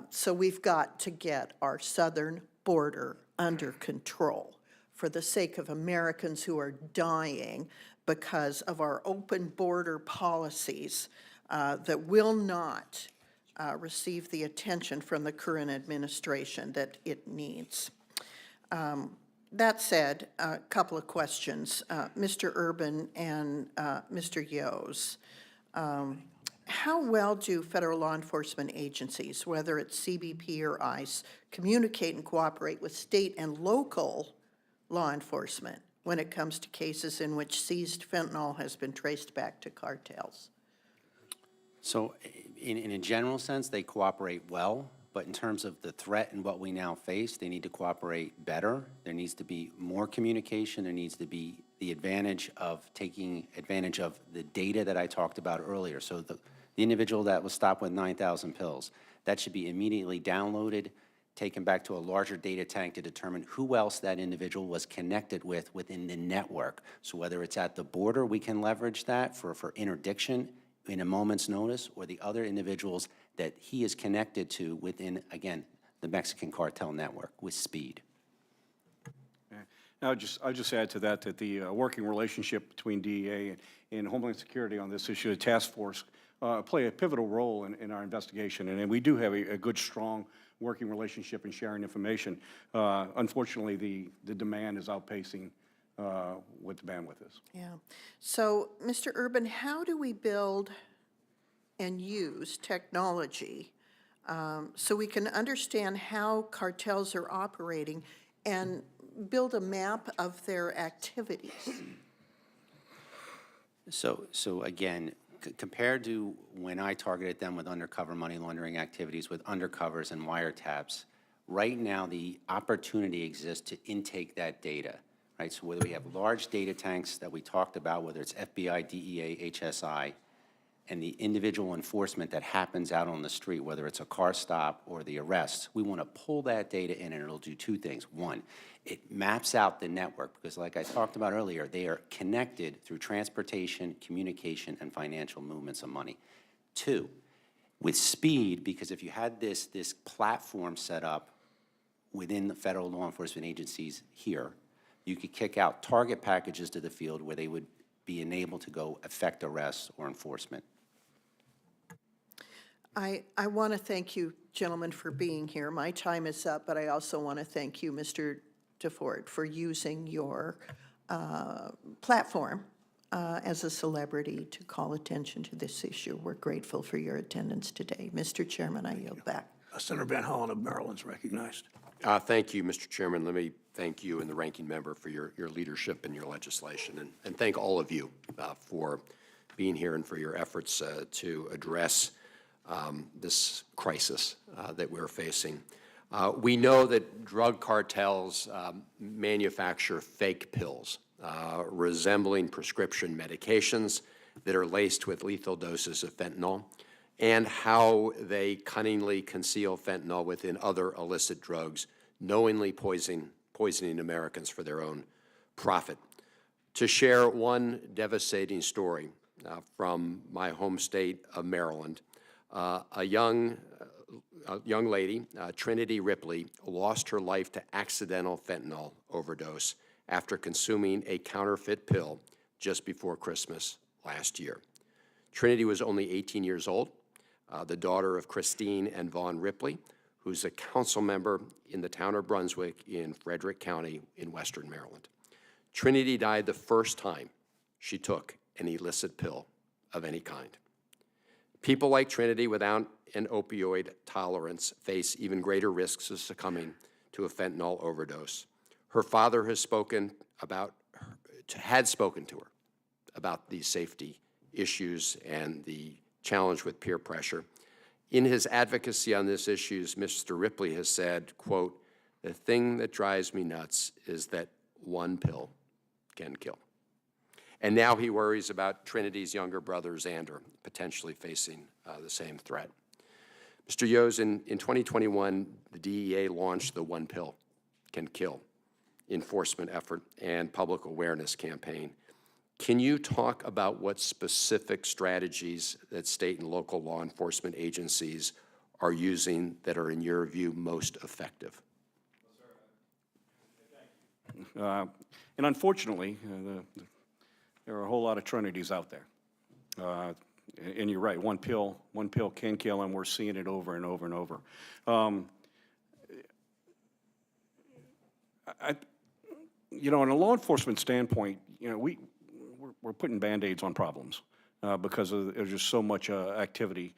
Speaker 15: So we've got to get our southern border under control for the sake of Americans who are dying because of our open border policies that will not receive the attention from the current administration that it needs. That said, a couple of questions. Mr. Urban and Mr. Yos, how well do federal law enforcement agencies, whether it's CBP or ICE, communicate and cooperate with state and local law enforcement when it comes to cases in which seized fentanyl has been traced back to cartels?
Speaker 5: So in a general sense, they cooperate well, but in terms of the threat and what we now face, they need to cooperate better. There needs to be more communication. There needs to be the advantage of taking advantage of the data that I talked about earlier. So the individual that was stopped with 9,000 pills, that should be immediately downloaded, taken back to a larger data tank to determine who else that individual was connected with within the network. So whether it's at the border, we can leverage that for interdiction in a moment's notice, or the other individuals that he is connected to within, again, the Mexican cartel network with speed.
Speaker 4: Now, I'll just add to that the working relationship between DEA and Homeland Security on this issue, the task force, play a pivotal role in our investigation, and we do have a good, strong working relationship and sharing information. Unfortunately, the demand is outpacing what the bandwidth is.
Speaker 15: Yeah. So, Mr. Urban, how do we build and use technology so we can understand how cartels are operating and build a map of their activities?
Speaker 5: So again, compared to when I targeted them with undercover money laundering activities, with undercovers and wiretaps, right now the opportunity exists to intake that data, right? So whether we have large data tanks that we talked about, whether it's FBI, DEA, HSI, and the individual enforcement that happens out on the street, whether it's a car stop or the arrests, we want to pull that data in, and it'll do two things. One, it maps out the network, because like I talked about earlier, they are connected through transportation, communication, and financial movements of money. Two, with speed, because if you had this platform set up within the federal law enforcement agencies here, you could kick out target packages to the field where they would be enabled to go effect arrests or enforcement.
Speaker 15: I want to thank you, gentlemen, for being here. My time is up, but I also want to thank you, Mr. DeFord, for using your platform as a celebrity to call attention to this issue. We're grateful for your attendance today. Mr. Chairman, I yield back.
Speaker 1: Senator Van Hollen of Maryland is recognized.
Speaker 16: Thank you, Mr. Chairman. Let me thank you and the ranking member for your leadership and your legislation, and thank all of you for being here and for your efforts to address this crisis that we're facing. We know that drug cartels manufacture fake pills resembling prescription medications that are laced with lethal doses of fentanyl, and how they cunningly conceal fentanyl within other illicit drugs, knowingly poisoning Americans for their own profit. To share one devastating story from my home state of Maryland, a young lady, Trinity Ripley, lost her life to accidental fentanyl overdose after consuming a counterfeit pill just before Christmas last year. Trinity was only 18 years old, the daughter of Christine and Vaughn Ripley, who's a council member in the town of Brunswick in Frederick County in Western Maryland. Trinity died the first time she took an illicit pill of any kind. People like Trinity without an opioid tolerance face even greater risks of succumbing to a fentanyl overdose. Her father had spoken to her about these safety issues and the challenge with peer pressure. In his advocacy on this issue, Mr. Ripley has said, quote, "The thing that drives me nuts is that one pill can kill." And now he worries about Trinity's younger brother, Xander, potentially facing the same threat. Mr. Yos, in 2021, the DEA launched the One Pill Can Kill enforcement effort and public awareness campaign. Can you talk about what specific strategies that state and local law enforcement agencies are using that are, in your view, most effective?
Speaker 4: And unfortunately, there are a whole lot of Trinities out there. And you're right, one pill can kill, and we're seeing it over and over and over. you know, in a law enforcement standpoint, you know, we're putting Band-Aids on problems because there's just so much activity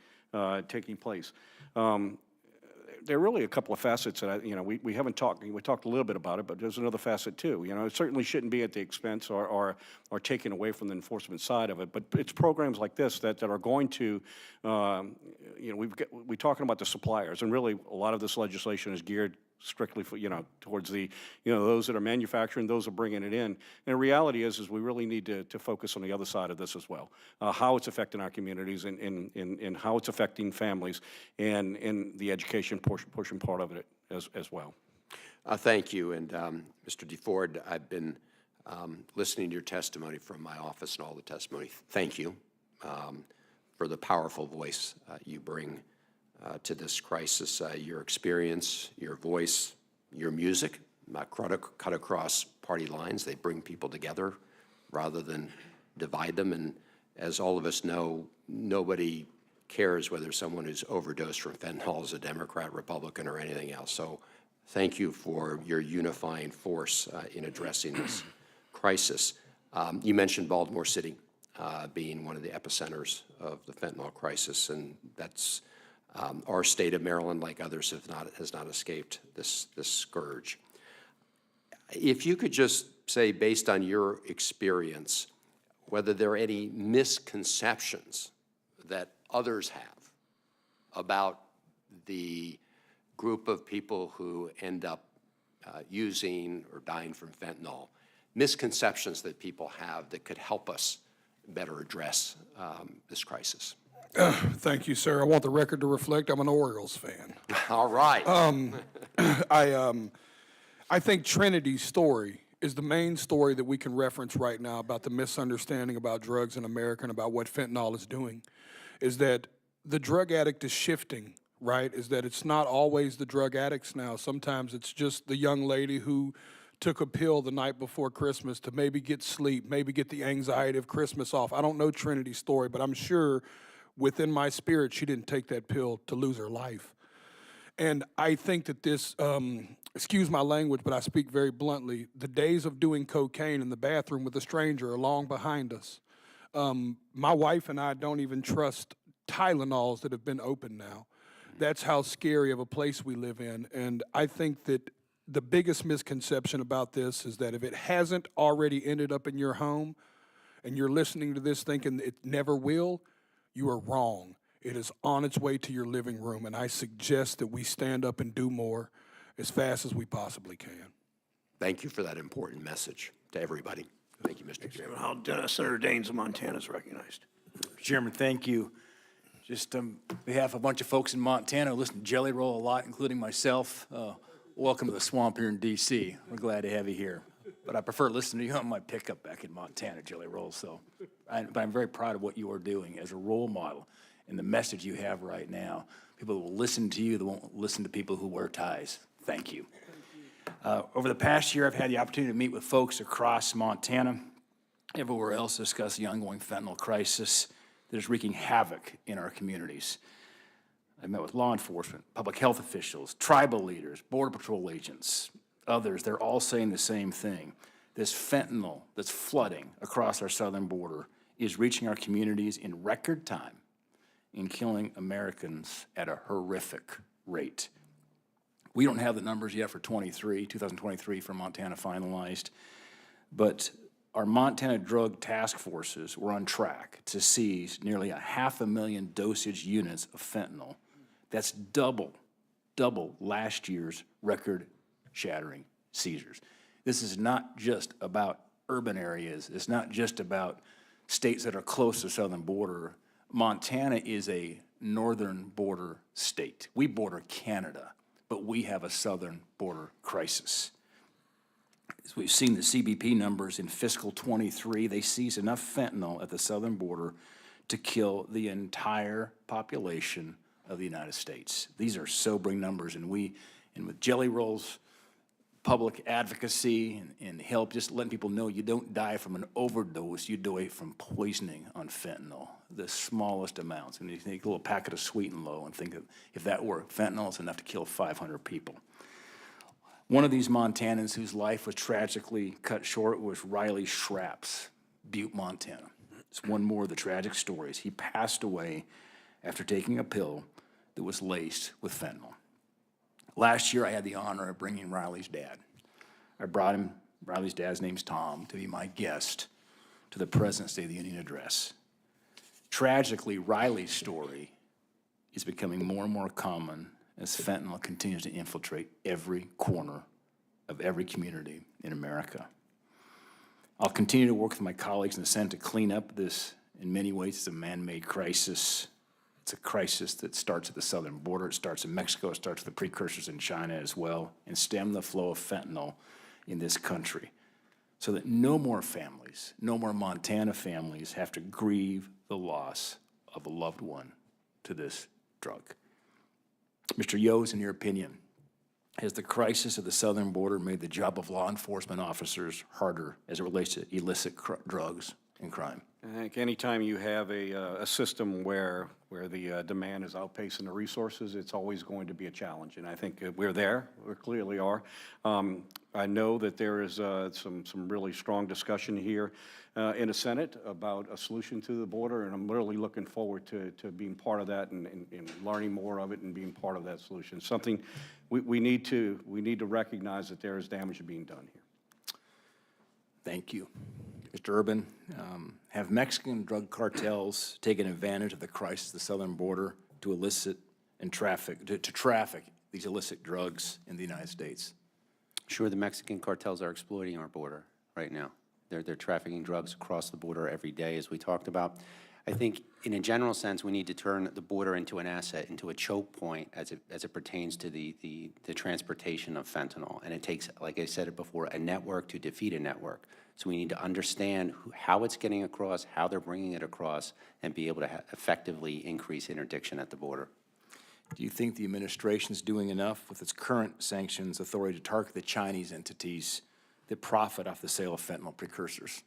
Speaker 4: taking place. There are really a couple of facets that we haven't talked. We talked a little bit about it, but there's another facet too. You know, it certainly shouldn't be at the expense or taken away from the enforcement side of it. But it's programs like this that are going to, we're talking about the suppliers, and really a lot of this legislation is geared strictly for, towards the, those that are manufacturing, those that are bringing it in. And the reality is we really need to focus on the other side of this as well, how it's affecting our communities and how it's affecting families and the education portion part of it as well.
Speaker 16: Thank you. And Mr. DeFord, I've been listening to your testimony from my office and all the testimony. Thank you for the powerful voice you bring to this crisis. Your experience, your voice, your music, cut across party lines. They bring people together rather than divide them. And as all of us know, nobody cares whether someone who's overdosed from fentanyl is a Democrat, Republican, or anything else. So thank you for your unifying force in addressing this crisis. You mentioned Baltimore City being one of the epicenters of the fentanyl crisis, and that's our state of Maryland, like others, has not escaped this scourge. If you could just say, based on your experience, whether there are any misconceptions that others have about the group of people who end up using or dying from fentanyl, misconceptions that people have that could help us better address this crisis.
Speaker 3: Thank you, sir. I want the record to reflect I'm an Orioles fan.
Speaker 16: All right.
Speaker 3: I think Trinity's story is the main story that we can reference right now about the misunderstanding about drugs in America and about what fentanyl is doing, is that the drug addict is shifting, right? Is that it's not always the drug addicts now. Sometimes it's just the young lady who took a pill the night before Christmas to maybe get sleep, maybe get the anxiety of Christmas off. I don't know Trinity's story, but I'm sure within my spirit, she didn't take that pill to lose her life. And I think that this, excuse my language, but I speak very bluntly, the days of doing cocaine in the bathroom with a stranger are long behind us. My wife and I don't even trust Tylenols that have been opened now. That's how scary of a place we live in. And I think that the biggest misconception about this is that if it hasn't already ended up in your home and you're listening to this thinking it never will, you are wrong. It is on its way to your living room, and I suggest that we stand up and do more as fast as we possibly can.
Speaker 16: Thank you for that important message to everybody. Thank you, Mr. Chairman.
Speaker 1: Senator Daines of Montana is recognized.
Speaker 17: Chairman, thank you. Just on behalf of a bunch of folks in Montana who listen to Jelly Roll a lot, including myself, welcome to the swamp here in D.C. We're glad to have you here. But I prefer listening to you on my pickup back in Montana, Jelly Roll. But I'm very proud of what you are doing as a role model and the message you have right now. People will listen to you, they won't listen to people who wear ties. Thank you. Over the past year, I've had the opportunity to meet with folks across Montana, everywhere else, to discuss the ongoing fentanyl crisis that is wreaking havoc in our communities. I've met with law enforcement, public health officials, tribal leaders, Border Patrol agents, others. They're all saying the same thing. This fentanyl that's flooding across our southern border is reaching our communities in record time and killing Americans at a horrific rate. We don't have the numbers yet for 2023 for Montana finalized, but our Montana drug task forces were on track to seize nearly 500,000 dosage units of fentanyl. That's double last year's record-shattering seizures. This is not just about urban areas. It's not just about states that are close to the southern border. Montana is a northern border state. We border Canada, but we have a southern border crisis. As we've seen the CBP numbers in fiscal 23, they seized enough fentanyl at the southern border to kill the entire population of the United States. These are sobering numbers, and with Jelly Roll's public advocacy and help, just letting people know you don't die from an overdose, you die from poisoning on fentanyl, the smallest amounts. And you take a little packet of Sweet and Low and think of, if that were fentanyl, it's enough to kill 500 people. One of these Montanans whose life was tragically cut short was Riley Schraps, Butte, Montana. It's one more of the tragic stories. He passed away after taking a pill that was laced with fentanyl. Last year, I had the honor of bringing Riley's dad. I brought him, Riley's dad's name's Tom, to be my guest to the President's State of the Union address. Tragically, Riley's story is becoming more and more common as fentanyl continues to infiltrate every corner of every community in America. I'll continue to work with my colleagues in the Senate to clean up this. In many ways, it's a man-made crisis. It's a crisis that starts at the southern border. It starts in Mexico. It starts with the precursors in China as well, and stem the flow of fentanyl in this country so that no more families, no more Montana families have to grieve the loss of a loved one to this drug. Mr. Yos, in your opinion, has the crisis of the southern border made the job of law enforcement officers harder as it relates to illicit drugs and crime?
Speaker 4: I think anytime you have a system where the demand is outpacing the resources, it's always going to be a challenge. And I think we're there. We clearly are. I know that there is some really strong discussion here in the Senate about a solution to the border, and I'm really looking forward to being part of that and learning more of it and being part of that solution. Something we need to recognize that there is damage being done here.
Speaker 17: Thank you. Mr. Urban, have Mexican drug cartels taken advantage of the crisis of the southern border to elicit and traffic these illicit drugs in the United States?
Speaker 5: Sure, the Mexican cartels are exploiting our border right now. They're trafficking drugs across the border every day, as we talked about. I think in a general sense, we need to turn the border into an asset, into a choke point as it pertains to the transportation of fentanyl. And it takes, like I said it before, a network to defeat a network. So we need to understand how it's getting across, how they're bringing it across, and be able to effectively increase interdiction at the border.
Speaker 17: Do you think the administration is doing enough with its current sanctions authority to target the Chinese entities that profit off the sale of fentanyl precursors?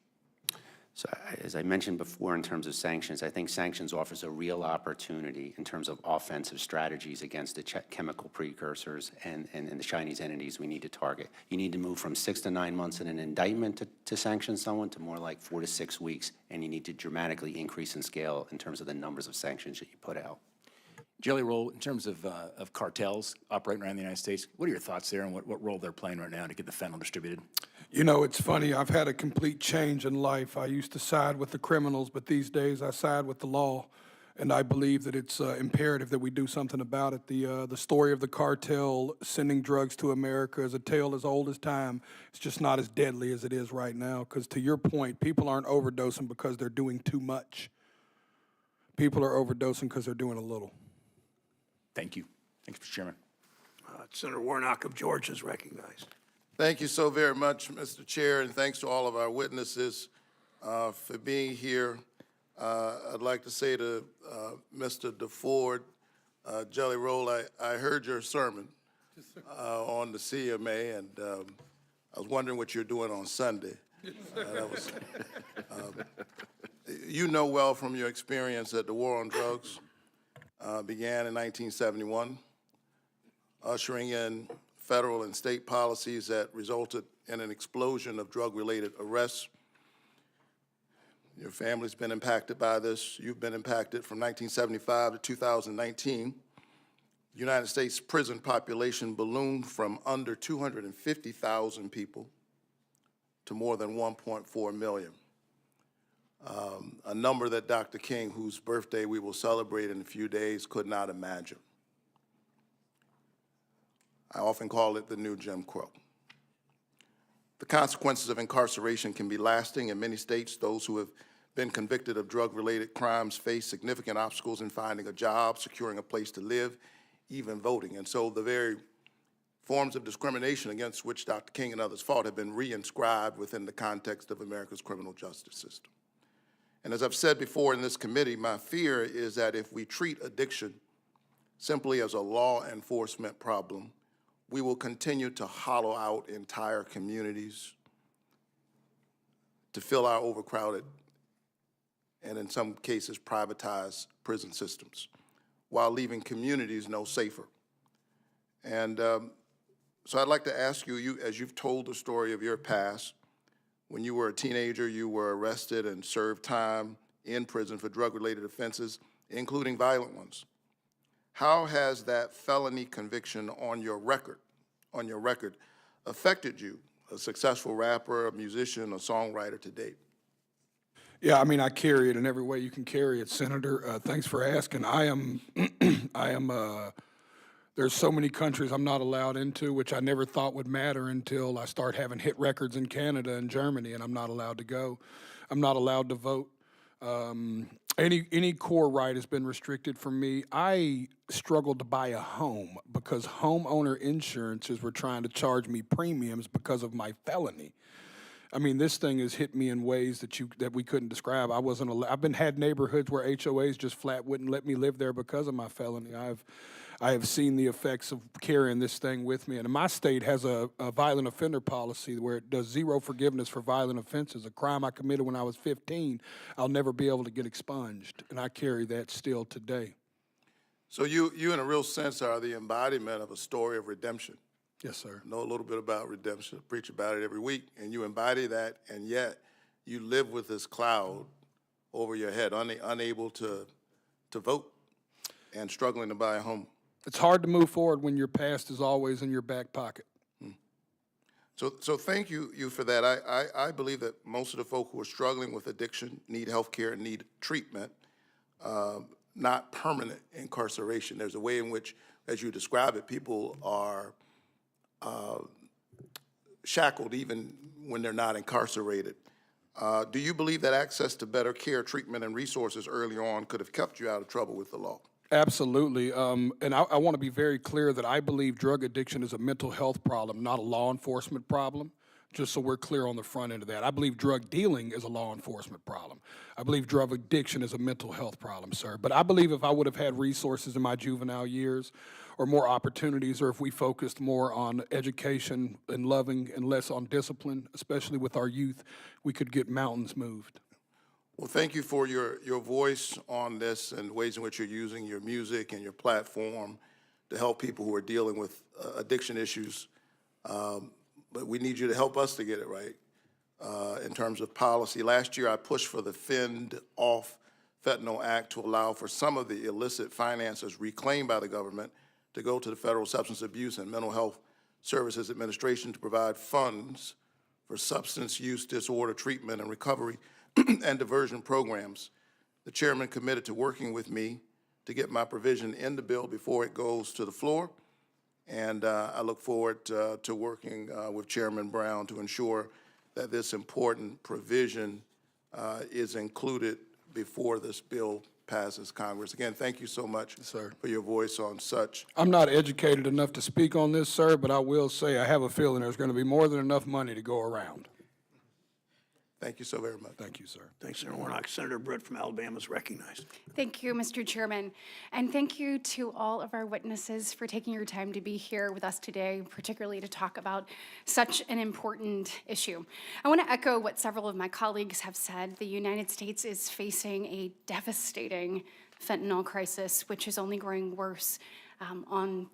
Speaker 5: So as I mentioned before, in terms of sanctions, I think sanctions offers a real opportunity in terms of offensive strategies against the chemical precursors and the Chinese entities we need to target. You need to move from 6 to 9 months in an indictment to sanction someone to more like 4 to 6 weeks, and you need to dramatically increase in scale in terms of the numbers of sanctions that you put out.
Speaker 17: Jelly Roll, in terms of cartels operating around the United States, what are your thoughts there and what role they're playing right now to get the fentanyl distributed?
Speaker 3: You know, it's funny. I've had a complete change in life. I used to side with the criminals, but these days I side with the law, and I believe that it's imperative that we do something about it. The story of the cartel sending drugs to America is a tale as old as time. It's just not as deadly as it is right now, because to your point, people aren't overdosing because they're doing too much. People are overdosing because they're doing a little.
Speaker 17: Thank you. Thanks, Mr. Chairman.
Speaker 1: Senator Warnock of Georgia is recognized.
Speaker 18: Thank you so very much, Mr. Chair, and thanks to all of our witnesses for being here. I'd like to say to Mr. DeFord, Jelly Roll, I heard your sermon on the CMA, and I was wondering what you're doing on Sunday. You know well from your experience that the war on drugs began in 1971, ushering in federal and state policies that resulted in an explosion of drug-related arrests. Your family's been impacted by this. You've been impacted from 1975 to 2019. The United States prison population ballooned from under 250,000 people to more than 1.4 million. A number that Dr. King, whose birthday we will celebrate in a few days, could not imagine. I often call it the new Jim Crow. The consequences of incarceration can be lasting. In many states, those who have been convicted of drug-related crimes face significant obstacles in finding a job, securing a place to live, even voting. And so the very forms of discrimination against which Dr. King and others fought have been reinscribed within the context of America's criminal justice system. And as I've said before in this committee, my fear is that if we treat addiction simply as a law enforcement problem, we will continue to hollow out entire communities to fill our overcrowded and in some cases privatized prison systems while leaving communities no safer. And So I'd like to ask you, as you've told the story of your past, when you were a teenager, you were arrested and served time in prison for drug-related offenses, including violent ones. How has that felony conviction on your record, affected you, a successful rapper, a musician, a songwriter to date?
Speaker 3: Yeah, I mean, I carry it in every way you can carry it, Senator. Thanks for asking. There's so many countries I'm not allowed into, which I never thought would matter until I start having hit records in Canada and Germany, and I'm not allowed to go. I'm not allowed to vote. Any core right has been restricted for me. I struggled to buy a home because homeowner insurances were trying to charge me premiums because of my felony. I mean, this thing has hit me in ways that we couldn't describe. I've had neighborhoods where HOAs just flat wouldn't let me live there because of my felony. I have seen the effects of carrying this thing with me. And my state has a violent offender policy where it does zero forgiveness for violent offenses. A crime I committed when I was 15, I'll never be able to get expunged. And I carry that still today.
Speaker 18: So you in a real sense are the embodiment of a story of redemption.
Speaker 3: Yes, sir.
Speaker 18: I know a little bit about redemption, I preach about it every week, and you embody that, and yet you live with this cloud over your head, unable to vote and struggling to buy a home.
Speaker 3: It's hard to move forward when your past is always in your back pocket.
Speaker 18: So thank you for that. I believe that most of the folk who are struggling with addiction need health care and need treatment, not permanent incarceration. There's a way in which, as you describe it, people are shackled even when they're not incarcerated. Do you believe that access to better care, treatment, and resources early on could have kept you out of trouble with the law?
Speaker 3: Absolutely. And I want to be very clear that I believe drug addiction is a mental health problem, not a law enforcement problem, just so we're clear on the front end of that. I believe drug dealing is a law enforcement problem. I believe drug addiction is a mental health problem, sir. But I believe if I would have had resources in my juvenile years or more opportunities, or if we focused more on education and loving and less on discipline, especially with our youth, we could get mountains moved.
Speaker 18: Well, thank you for your voice on this and ways in which you're using your music and your platform to help people who are dealing with addiction issues. But we need you to help us to get it right in terms of policy. Last year, I pushed for the Fend Off Fentanyl Act to allow for some of the illicit finances reclaimed by the government to go to the Federal Substance Abuse and Mental Health Services Administration to provide funds for substance use disorder treatment and recovery and diversion programs. The chairman committed to working with me to get my provision in the bill before it goes to the floor. And I look forward to working with Chairman Brown to ensure that this important provision is included before this bill passes Congress. Again, thank you so much,
Speaker 3: sir,
Speaker 18: for your voice on such.
Speaker 3: I'm not educated enough to speak on this, sir, but I will say I have a feeling there's going to be more than enough money to go around.
Speaker 18: Thank you so very much.
Speaker 3: Thank you, sir.
Speaker 1: Thanks, Senator Warnock. Senator Britt from Alabama is recognized.
Speaker 19: Thank you, Mr. Chairman. And thank you to all of our witnesses for taking your time to be here with us today, particularly to talk about such an important issue. I want to echo what several of my colleagues have said. The United States is facing a devastating fentanyl crisis, which is only growing worse on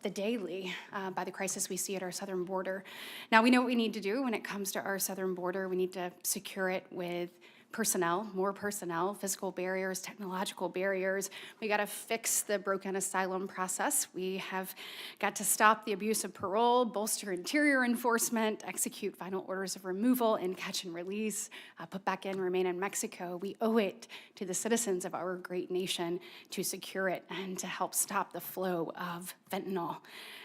Speaker 19: the daily by the crisis we see at our southern border. Now, we know what we need to do when it comes to our southern border. We need to secure it with personnel, more personnel, physical barriers, technological barriers. We got to fix the broken asylum process. We have got to stop the abuse of parole, bolster interior enforcement, execute final orders of removal and catch and release, put back in, remain in Mexico. We owe it to the citizens of our great nation to secure it and to help stop the flow of fentanyl.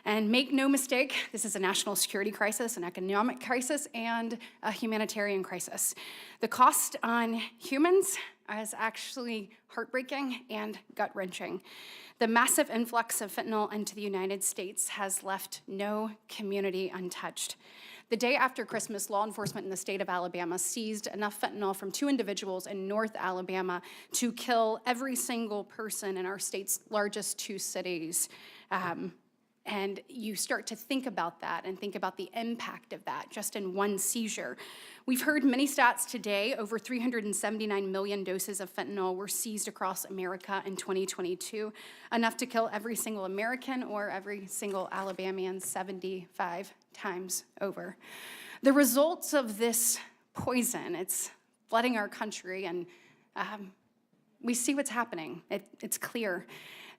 Speaker 19: And make no mistake, this is a national security crisis, an economic crisis, and a humanitarian crisis. The cost on humans is actually heartbreaking and gut-wrenching. The massive influx of fentanyl into the United States has left no community untouched. The day after Christmas, law enforcement in the state of Alabama seized enough fentanyl from 2 individuals in North Alabama to kill every single person in our state's largest 2 cities. And you start to think about that and think about the impact of that just in one seizure. We've heard many stats today. Over 379 million doses of fentanyl were seized across America in 2022, enough to kill every single American or every single Alabamian 75 times over. The results of this poison, it's flooding our country, and we see what's happening. It's clear.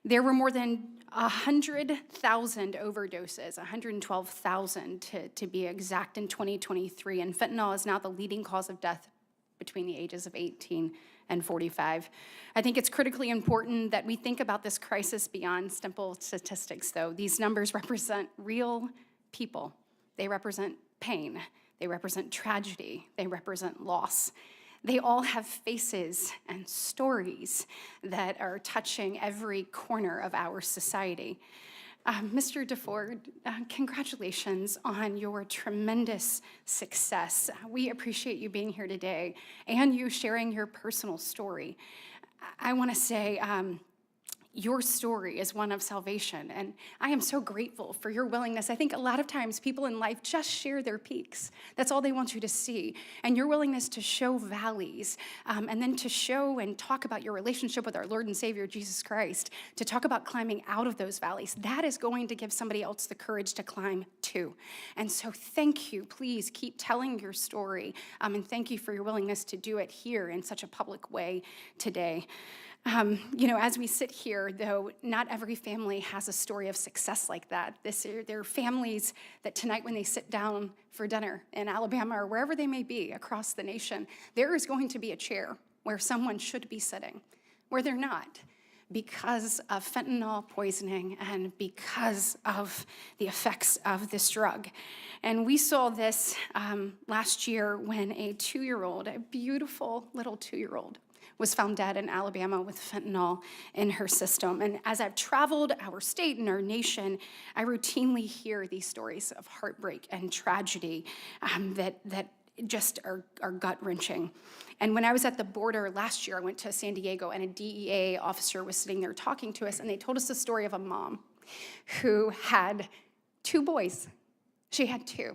Speaker 19: There were more than 100,000 overdoses, 112,000 to be exact, in 2023, and fentanyl is now the leading cause of death between the ages of 18 and 45. I think it's critically important that we think about this crisis beyond simple statistics, though. These numbers represent real people. They represent pain. They represent tragedy. They represent loss. They all have faces and stories that are touching every corner of our society. Mr. DeFord, congratulations on your tremendous success. We appreciate you being here today and you sharing your personal story. I want to say, your story is one of salvation, and I am so grateful for your willingness. I think a lot of times people in life just share their peaks. That's all they want you to see. And your willingness to show valleys, and then to show and talk about your relationship with our Lord and Savior, Jesus Christ, to talk about climbing out of those valleys, that is going to give somebody else the courage to climb too. And so thank you. Please keep telling your story, and thank you for your willingness to do it here in such a public way today. As we sit here, though, not every family has a story of success like that. There are families that tonight, when they sit down for dinner in Alabama or wherever they may be across the nation, there is going to be a chair where someone should be sitting, where they're not, because of fentanyl poisoning and because of the effects of this drug. And we saw this last year when a 2-year-old, a beautiful little 2-year-old, was found dead in Alabama with fentanyl in her system. And as I've traveled our state and our nation, I routinely hear these stories of heartbreak and tragedy that just are gut-wrenching. And when I was at the border last year, I went to San Diego, and a DEA officer was sitting there talking to us, and they told us the story of a mom who had 2 boys. She had 2.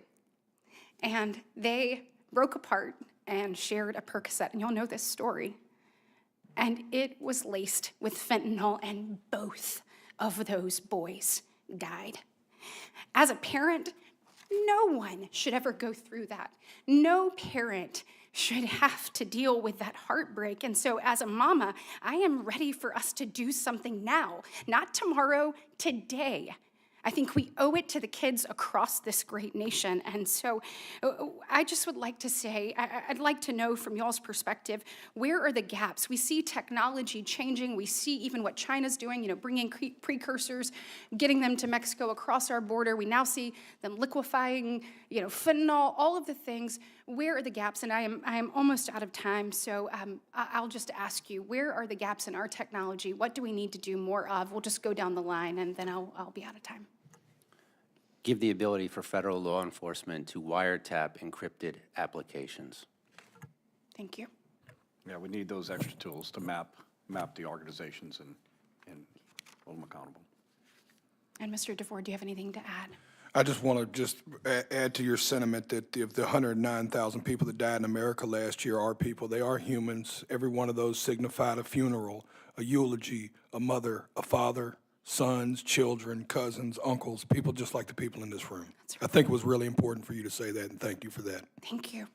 Speaker 19: And they broke apart and shared a Percocet, and y'all know this story. And it was laced with fentanyl, and both of those boys died. As a parent, no one should ever go through that. No parent should have to deal with that heartbreak. And so as a mama, I am ready for us to do something now, not tomorrow, today. I think we owe it to the kids across this great nation. And so I just would like to say, I'd like to know from y'all's perspective, where are the gaps? We see technology changing. We see even what China's doing, bringing precursors, getting them to Mexico across our border. We now see them liquefying, fentanyl, all of the things. Where are the gaps? And I am almost out of time, so I'll just ask you, where are the gaps in our technology? What do we need to do more of? We'll just go down the line, and then I'll be out of time.
Speaker 5: Give the ability for federal law enforcement to wiretap encrypted applications.
Speaker 19: Thank you.
Speaker 4: Yeah, we need those extra tools to map the organizations and hold them accountable.
Speaker 19: And Mr. DeFord, do you have anything to add?
Speaker 3: I just want to add to your sentiment that if the 109,000 people that died in America last year are people, they are humans. Every one of those signified a funeral, a eulogy, a mother, a father, sons, children, cousins, uncles, people just like the people in this room.
Speaker 19: That's right.
Speaker 3: I think it was really important for you to say that, and thank you for that.
Speaker 19: Thank you.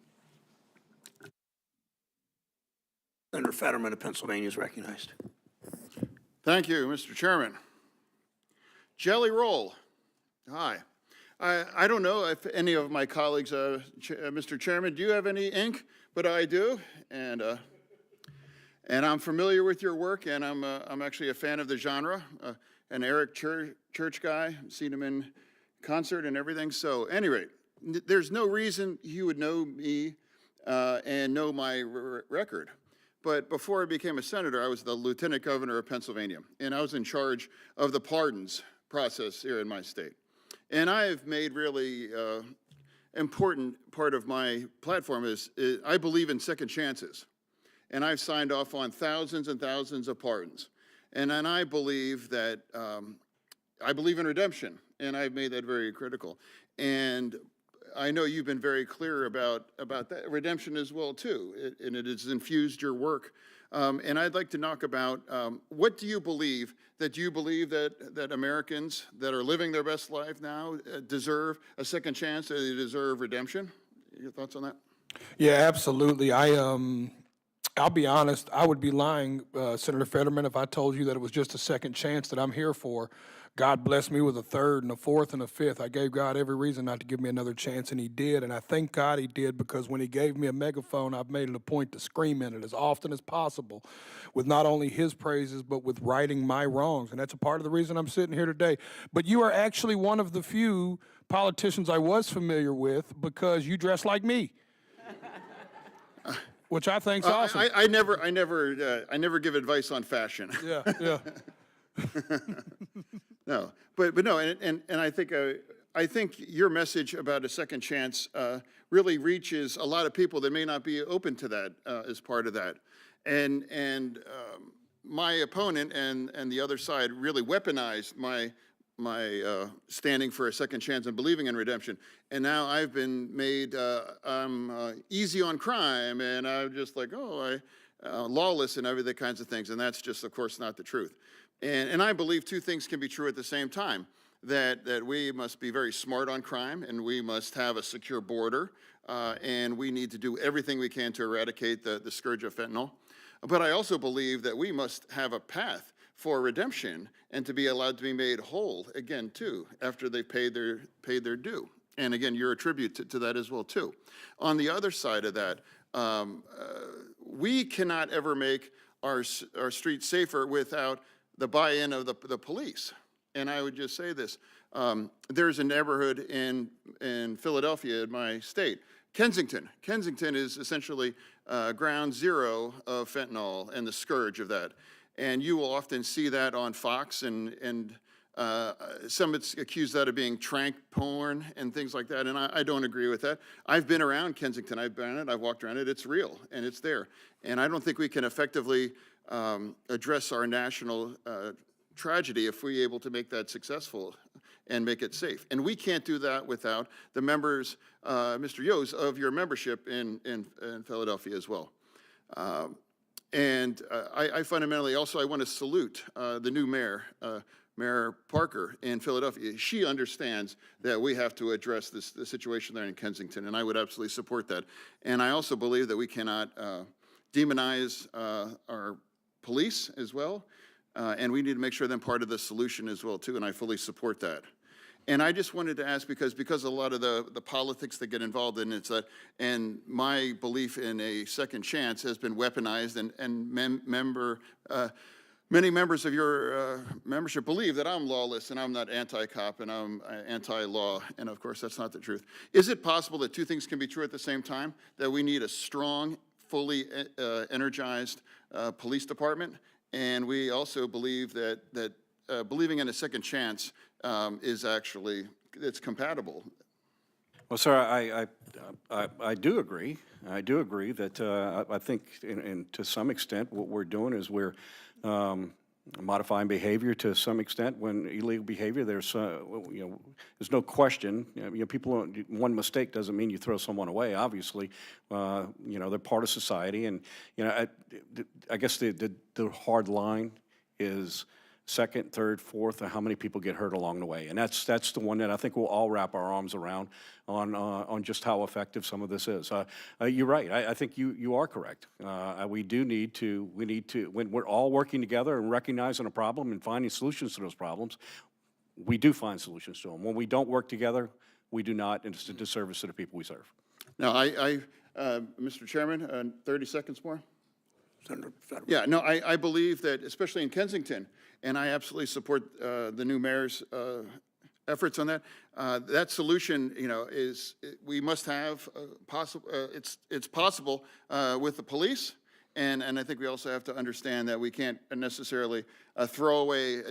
Speaker 1: Senator Fetterman of Pennsylvania is recognized.
Speaker 20: Thank you, Mr. Chairman. Jelly roll. Hi. I don't know if any of my colleagues, Mr. Chairman, do you have any ink? But I do, and I'm familiar with your work, and I'm actually a fan of the genre. An Eric Church guy, seen him in concert and everything. So, at any rate, there's no reason you would know me and know my record. But before I became a senator, I was the lieutenant governor of Pennsylvania, and I was in charge of the pardons process here in my state. And I have made really important part of my platform is I believe in second chances. And I've signed off on thousands and thousands of pardons. And then I believe that, I believe in redemption. and I've made that very critical. And I know you've been very clear about that redemption as well too, and it has infused your work. And I'd like to talk about what do you believe that Americans that are living their best life now deserve a second chance, that they deserve redemption? Your thoughts on that?
Speaker 3: Yeah, absolutely. I'll be honest, I would be lying, Senator Fetterman, if I told you that it was just a second chance that I'm here for. God blessed me with a third and a fourth and a fifth. I gave God every reason not to give me another chance, and he did. And I thank God he did, because when he gave me a megaphone, I've made it a point to scream in it as often as possible with not only his praises, but with righting my wrongs. And that's a part of the reason I'm sitting here today. But you are actually one of the few politicians I was familiar with, because you dress like me. Which I think's awesome.
Speaker 20: I never give advice on fashion.
Speaker 3: Yeah, yeah.
Speaker 20: No, but no, and I think your message about a second chance really reaches a lot of people that may not be open to that as part of that, and my opponent and the other side really weaponized my standing for a second chance and believing in redemption. And now I've been made easy on crime, and I'm just like, lawless and everything kinds of things. And that's just, of course, not the truth. And I believe two things can be true at the same time, that we must be very smart on crime, and we must have a secure border, and we need to do everything we can to eradicate the scourge of fentanyl. But I also believe that we must have a path for redemption and to be allowed to be made whole again too, after they've paid their due. And again, you're a tribute to that as well too. On the other side of that, we cannot ever make our streets safer without the buy-in of the police. And I would just say this, there's a neighborhood in Philadelphia, in my state, Kensington. Kensington is essentially ground zero of fentanyl and the scourge of that. And you will often see that on Fox, and some accuse that of being trank porn and things like that, and I don't agree with that. I've been around Kensington, I've been on it, I've walked around it, it's real, and it's there. And I don't think we can effectively address our national tragedy if we're able to make that successful and make it safe. And we can't do that without the members, Mr. Yos, of your membership in Philadelphia as well. And I fundamentally also, I want to salute the new mayor, Mayor Parker in Philadelphia. She understands that we have to address the situation there in Kensington, and I would absolutely support that. And I also believe that we cannot demonize our police as well, and we need to make sure they're part of the solution as well too, and I fully support that. And I just wanted to ask, because a lot of the politics that get involved in it, and my belief in a second chance has been weaponized, and many members of your membership believe that I'm lawless and I'm not anti-cop and I'm anti-law, and of course that's not the truth. Is it possible that two things can be true at the same time? That we need a strong, fully energized police department, and we also believe that believing in a second chance is actually, it's compatible.
Speaker 4: Well, sir, I do agree. I do agree that I think, to some extent, what we're doing is we're modifying behavior to some extent. When illegal behavior, there's there's no question. People, one mistake doesn't mean you throw someone away. Obviously, they're part of society, and I guess the hard line is second, third, fourth, and how many people get hurt along the way. And that's the one that I think we'll all wrap our arms around on just how effective some of this is. You're right. I think you are correct. We need to, when we're all working together and recognizing a problem and finding solutions to those problems, we do find solutions to them. When we don't work together, we do not, and it's a disservice to the people we serve.
Speaker 20: Now, Mr. Chairman, 30 seconds more?
Speaker 1: Senator Fetterman.
Speaker 20: Yeah, no, I believe that, especially in Kensington, and I absolutely support the new mayor's efforts on that. That solution, is we must have it's possible with the police, and I think we also have to understand that we can't necessarily throw away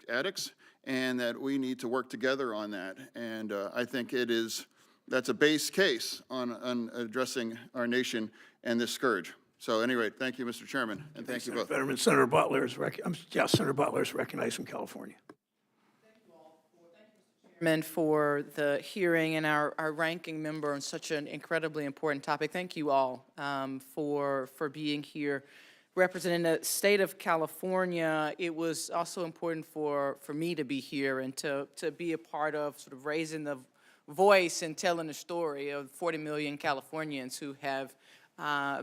Speaker 20: addicts, and that we need to work together on that. And I think that's a base case on addressing our nation and this scourge. So anyway, thank you, Mr. Chairman, and thank you both.
Speaker 1: Fetterman. Senator Butler is Senator Butler is recognized from California.
Speaker 21: Chairman, for the hearing and our ranking member on such an incredibly important topic. Thank you all for being here. Representing the state of California, it was also important for me to be here and to be a part of sort of raising the voice and telling the story of 40 million Californians who have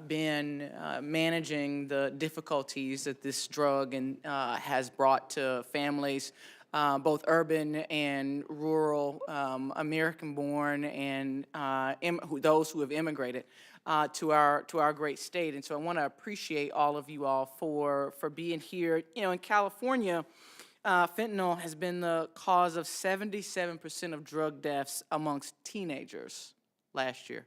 Speaker 21: been managing the difficulties that this drug has brought to families, both urban and rural, American-born, and those who have immigrated to our great state. And so I want to appreciate all of you all for being here. You know, in California, fentanyl has been the cause of 77% of drug deaths amongst teenagers last year.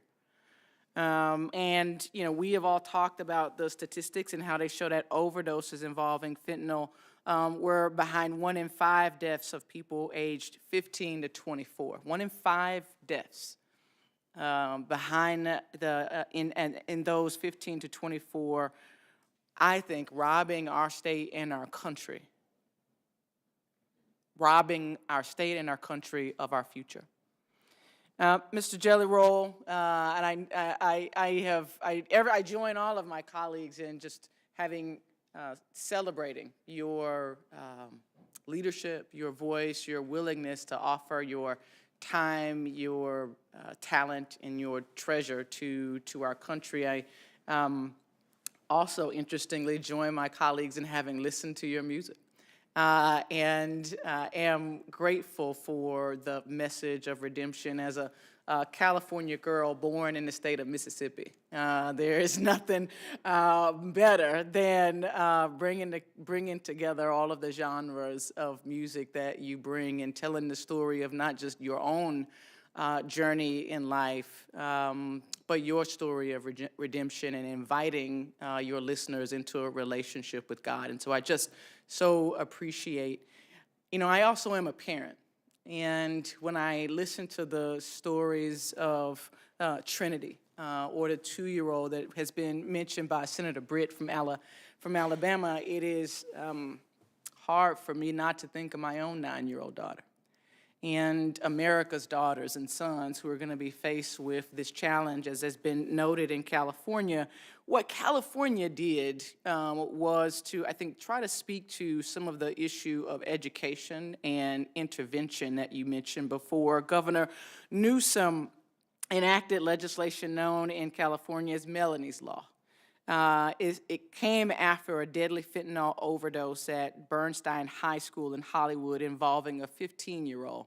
Speaker 21: And, you know, we have all talked about the statistics and how they show that overdoses involving fentanyl were behind 1 in 5 deaths of people aged 15 to 24. 1 in 5 deaths behind in those 15 to 24, I think, robbing our state and our country. Robbing our state and our country of our future. Mr. Jelly Roll, and I join all of my colleagues in just having celebrating your leadership, your voice, your willingness to offer your time, your talent, and your treasure to our country. I also, interestingly, join my colleagues in having listened to your music. And am grateful for the message of redemption as a California girl born in the state of Mississippi. There is nothing better than bringing together all of the genres of music that you bring and telling the story of not just your own journey in life, but your story of redemption and inviting your listeners into a relationship with God. And so I just so appreciate, you know, I also am a parent. And when I listen to the stories of Trinity, or the 2-year-old that has been mentioned by Senator Britt from Alabama, it is hard for me not to think of my own 9-year-old daughter and America's daughters and sons who are going to be faced with this challenge, as has been noted in California. What California did was to, I think, try to speak to some of the issue of education and intervention that you mentioned before. Governor Newsom enacted legislation known in California as Melanie's Law. It came after a deadly fentanyl overdose at Bernstein High School in Hollywood involving a 15-year-old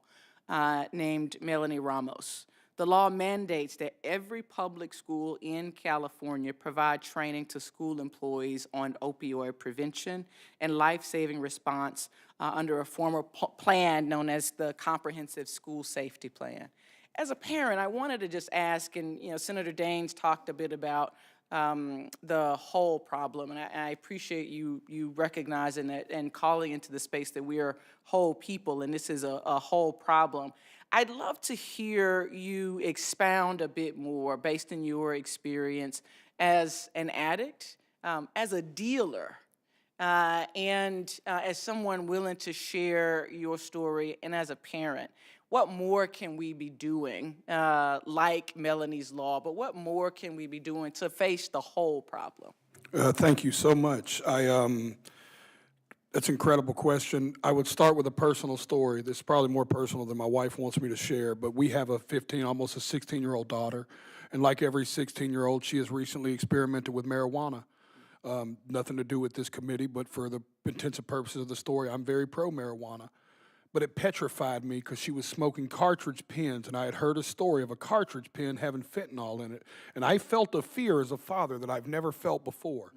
Speaker 21: named Melanie Ramos. The law mandates that every public school in California provide training to school employees on opioid prevention and life-saving response under a formal plan known as the Comprehensive School Safety Plan. As a parent, I wanted to just ask, and you know, Senator Daines talked a bit about the whole problem, and I appreciate you recognizing that and calling into the space that we are whole people, and this is a whole problem. I'd love to hear you expound a bit more based on your experience as an addict, as a dealer, and as someone willing to share your story, and as a parent. What more can we be doing, like Melanie's Law, but what more can we be doing to face the whole problem?
Speaker 3: Thank you so much. That's an incredible question. I would start with a personal story. This is probably more personal than my wife wants me to share, but we have a 15, almost a 16-year-old daughter, and like every 16-year-old, she has recently experimented with marijuana. Nothing to do with this committee, but for the intensive purposes of the story, I'm very pro-marijuana. But it petrified me because she was smoking cartridge pens, and I had heard a story of a cartridge pen having fentanyl in it. And I felt a fear as a father that I've never felt before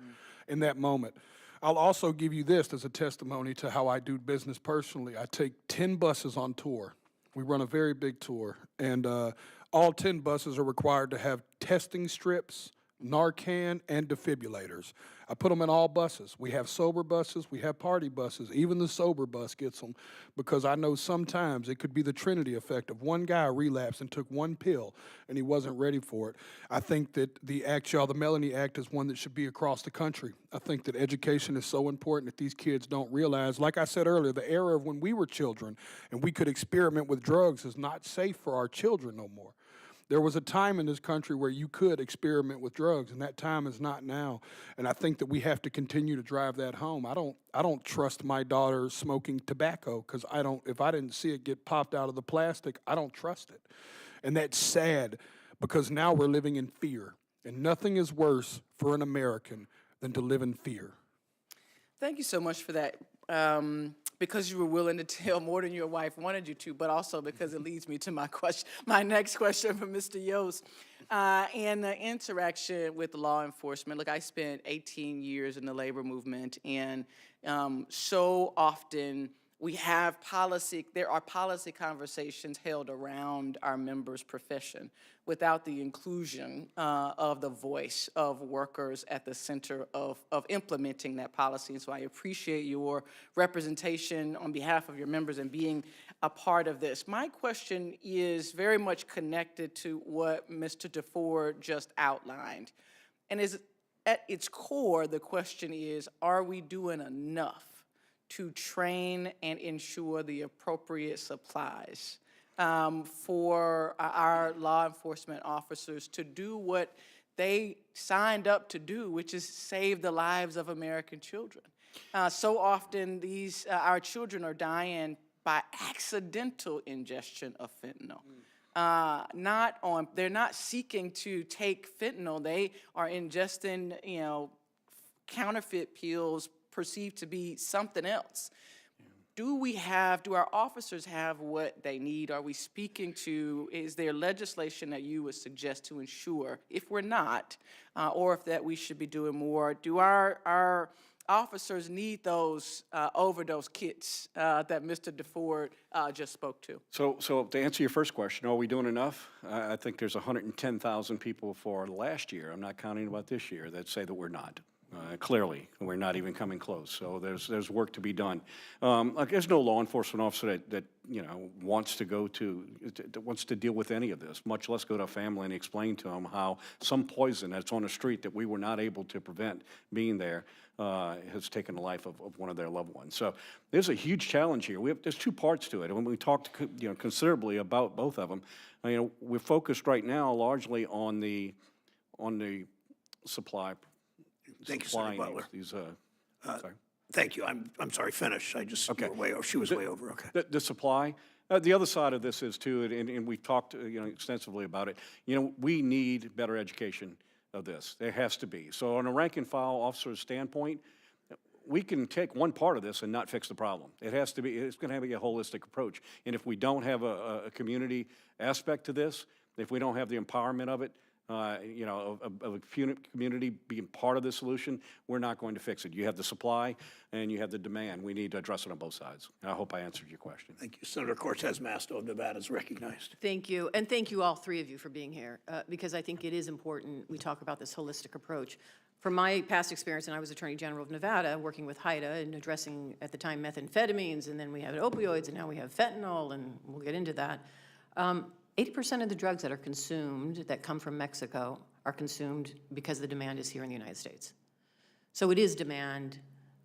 Speaker 3: in that moment. I'll also give you this as a testimony to how I do business personally. I take 10 buses on tour. We run a very big tour, and all 10 buses are required to have testing strips Narcan, and defibrillators. I put them in all buses. We have sober buses, we have party buses. Even the sober bus gets them because I know sometimes it could be the Trinity effect of one guy relapsed and took one pill and he wasn't ready for it. I think that the act, y'all, the Melanie Act is one that should be across the country. I think that education is so important that these kids don't realize, like I said earlier, the era of when we were children and we could experiment with drugs is not safe for our children no more. There was a time in this country where you could experiment with drugs, and that time is not now. And I think that we have to continue to drive that home. I don't trust my daughter smoking tobacco because if I didn't see it get popped out of the plastic, I don't trust it. And that's sad because now we're living in fear. And nothing is worse for an American than to live in fear.
Speaker 21: Thank you so much for that. Because you were willing to tell more than your wife wanted you to, but also because it leads me to my next question for Mr. Yost. And the interaction with law enforcement. Look, I spent 18 years in the labor movement, and so often there are policy conversations held around our members' profession without the inclusion of the voice of workers at the center of implementing that policy. And so I appreciate your representation on behalf of your members and being a part of this. My question is very much connected to what Mr. DeFord just outlined. And is at its core, the question is, are we doing enough to train and ensure the appropriate supplies for our law enforcement officers to do what they signed up to do, which is save the lives of American children? So often our children are dying by accidental ingestion of fentanyl. They're not seeking to take fentanyl. They are ingesting, counterfeit pills perceived to be something else. Do our officers have what they need? Are we speaking to, is there legislation that you would suggest to ensure, if we're not, or if that we should be doing more? Do our officers need those overdose kits that Mr. DeFord just spoke to?
Speaker 4: So to answer your first question, are we doing enough? I think there's 110,000 people for last year, I'm not counting about this year, that say that we're not. Clearly, we're not even coming close. So there's work to be done. There's no law enforcement officer that wants to deal with any of this, much less go to a family and explain to them how some poison that's on the street that we were not able to prevent being there has taken the life of one of their loved ones. So there's a huge challenge here. There's two parts to it. And when we talked considerably about both of them, we're focused right now largely on the supply.
Speaker 1: Thank you, Senator Butler.
Speaker 4: Sorry.
Speaker 1: Thank you. I'm sorry, finish. You were way over. She was way over, okay.
Speaker 4: The supply. The other side of this is, too, and we've talked extensively about it, we need better education of this. There has to be. So on a rank-and-file officer's standpoint, we can take one part of this and not fix the problem. It's going to have to be a holistic approach. And if we don't have a community aspect to this, if we don't have the empowerment of it, of a community being part of the solution, we're not going to fix it. You have the supply and you have the demand. We need to address it on both sides. I hope I answered your question.
Speaker 1: Thank you. Senator Cortez Masto of Nevada is recognized.
Speaker 2: Thank you. And thank you, all three of you, for being here, because I think it is important we talk about this holistic approach. From my past experience, and I was Attorney General of Nevada, working with HIDA and addressing, at the time, methamphetamines, and then we had opioids, and now we have fentanyl, and we'll get into that. 80% of the drugs that are consumed that come from Mexico are consumed because the demand is here in the United States. So it is demand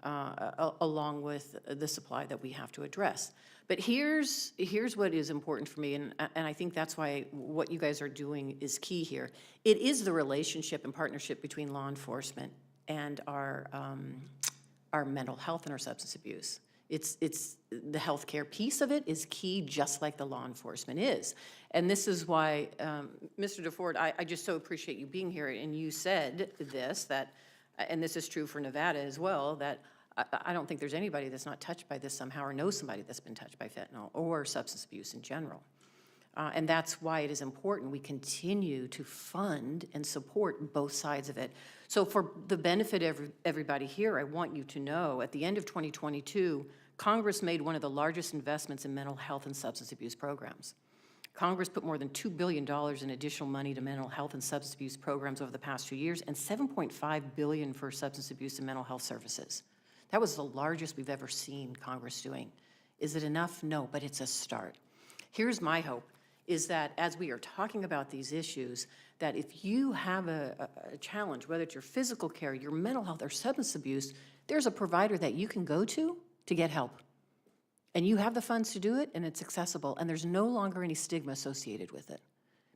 Speaker 2: along with the supply that we have to address. But here's what is important for me, and I think that's why what you guys are doing is key here. It is the relationship and partnership between law enforcement and our mental health and our substance abuse. It's the healthcare piece of it is key, just like the law enforcement is. And this is why, Mr. DeFord, I just so appreciate you being here, and you said this, that, and this is true for Nevada as well, that I don't think there's anybody that's not touched by this somehow or knows somebody that's been touched by fentanyl or substance abuse in general. And that's why it is important we continue to fund and support both sides of it. So for the benefit of everybody here, I want you to know, at the end of 2022, Congress made one of the largest investments in mental health and substance abuse programs. Congress put more than $2 billion in additional money to mental health and substance abuse programs over the past 2 years, and $7.5 billion for substance abuse and mental health services. That was the largest we've ever seen Congress doing. Is it enough? No, but it's a start. Here's my hope, is that as we are talking about these issues, that if you have a challenge, whether it's your physical care, your mental health, or substance abuse, there's a provider that you can go to get help. And you have the funds to do it, and it's accessible, and there's no longer any stigma associated with it.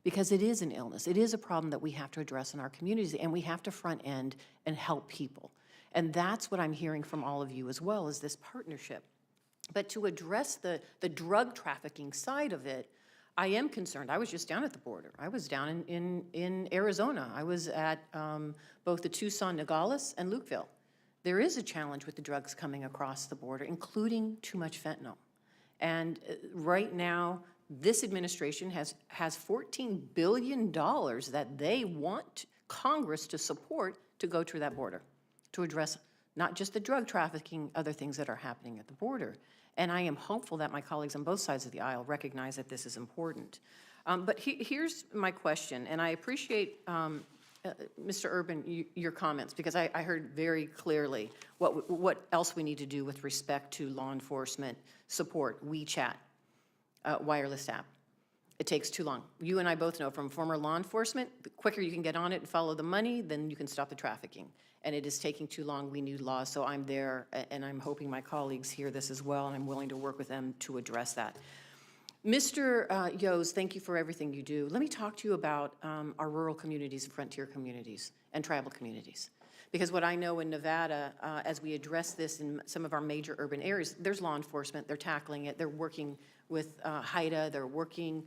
Speaker 2: Because it is an illness. It is a problem that we have to address in our communities, and we have to front end and help people. And that's what I'm hearing from all of you as well, is this partnership. But to address the drug trafficking side of it, I am concerned. I was just down at the border. I was down in Arizona. I was at both the Tucson, Nogales, and Lukeville. There is a challenge with the drugs coming across the border, including too much fentanyl. And right now, this administration has $14 billion that they want Congress to support to go to that border, to address not just the drug trafficking, other things that are happening at the border. And I am hopeful that my colleagues on both sides of the aisle recognize that this is important. But here's my question, and I appreciate, Mr. Urban, your comments, because I heard very clearly what else we need to do with respect to law enforcement support, WeChat, wireless app. It takes too long. You and I both know from former law enforcement, the quicker you can get on it and follow the money, then you can stop the trafficking. And it is taking too long. We need laws, so I'm there, and I'm hoping my colleagues hear this as well, and I'm willing to work with them to address that. Mr. Yos, thank you for everything you do. Let me talk to you about our rural communities and frontier communities and tribal communities. Because what I know in Nevada, as we address this in some of our major urban areas, there's law enforcement, they're tackling it, they're working with HIDA, they're working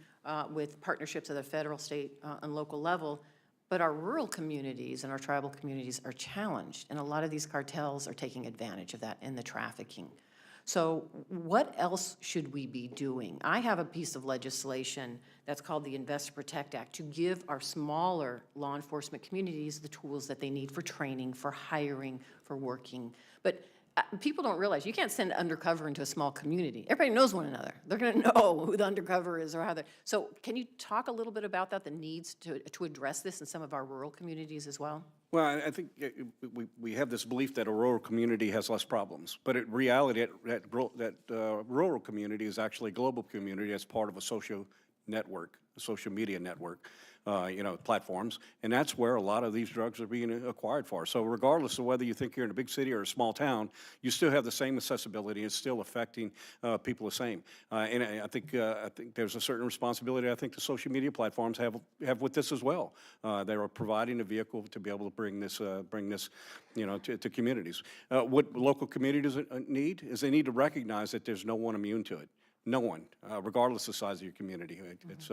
Speaker 2: with partnerships at the federal, state, and local level. But our rural communities and our tribal communities are challenged, and a lot of these cartels are taking advantage of that in the trafficking. So what else should we be doing? I have a piece of legislation that's called the Invest to Protect Act to give our smaller law enforcement communities the tools that they need for training, for hiring, for working. But people don't realize you can't send undercover into a small community. Everybody knows one another. They're going to know who the undercover is or how they're. So can you talk a little bit about that, the needs to address this in some of our rural communities as well?
Speaker 4: Well, I think we have this belief that a rural community has less problems, but in reality, that rural community is actually a global community as part of a social network, a social media network, platforms, and that's where a lot of these drugs are being acquired for. So regardless of whether you think you're in a big city or a small town, you still have the same accessibility. It's still affecting people the same. And I think there's a certain responsibility I think the social media platforms have with this as well. They are providing a vehicle to be able to bring this to communities. What local communities need is they need to recognize that there's no one immune to it. No one, regardless of the size of your community. It's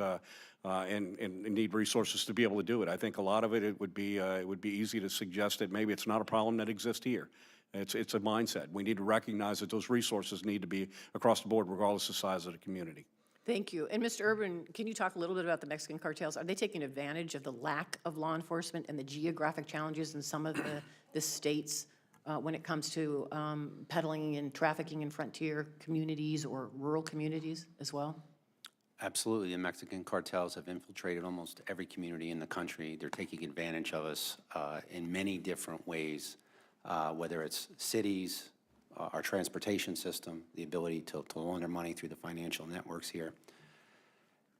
Speaker 4: and need resources to be able to do it. I think a lot of it would be easy to suggest that maybe it's not a problem that exists here. It's a mindset. We need to recognize that those resources need to be across the board, regardless of the size of the community.
Speaker 2: Thank you. And Mr. Urban, can you talk a little bit about the Mexican cartels? Are they taking advantage of the lack of law enforcement and the geographic challenges in some of the states when it comes to peddling and trafficking in frontier communities or rural communities as well?
Speaker 5: Absolutely. The Mexican cartels have infiltrated almost every community in the country. They're taking advantage of us in many different ways, whether it's cities, our transportation system, the ability to launder money through the financial networks here.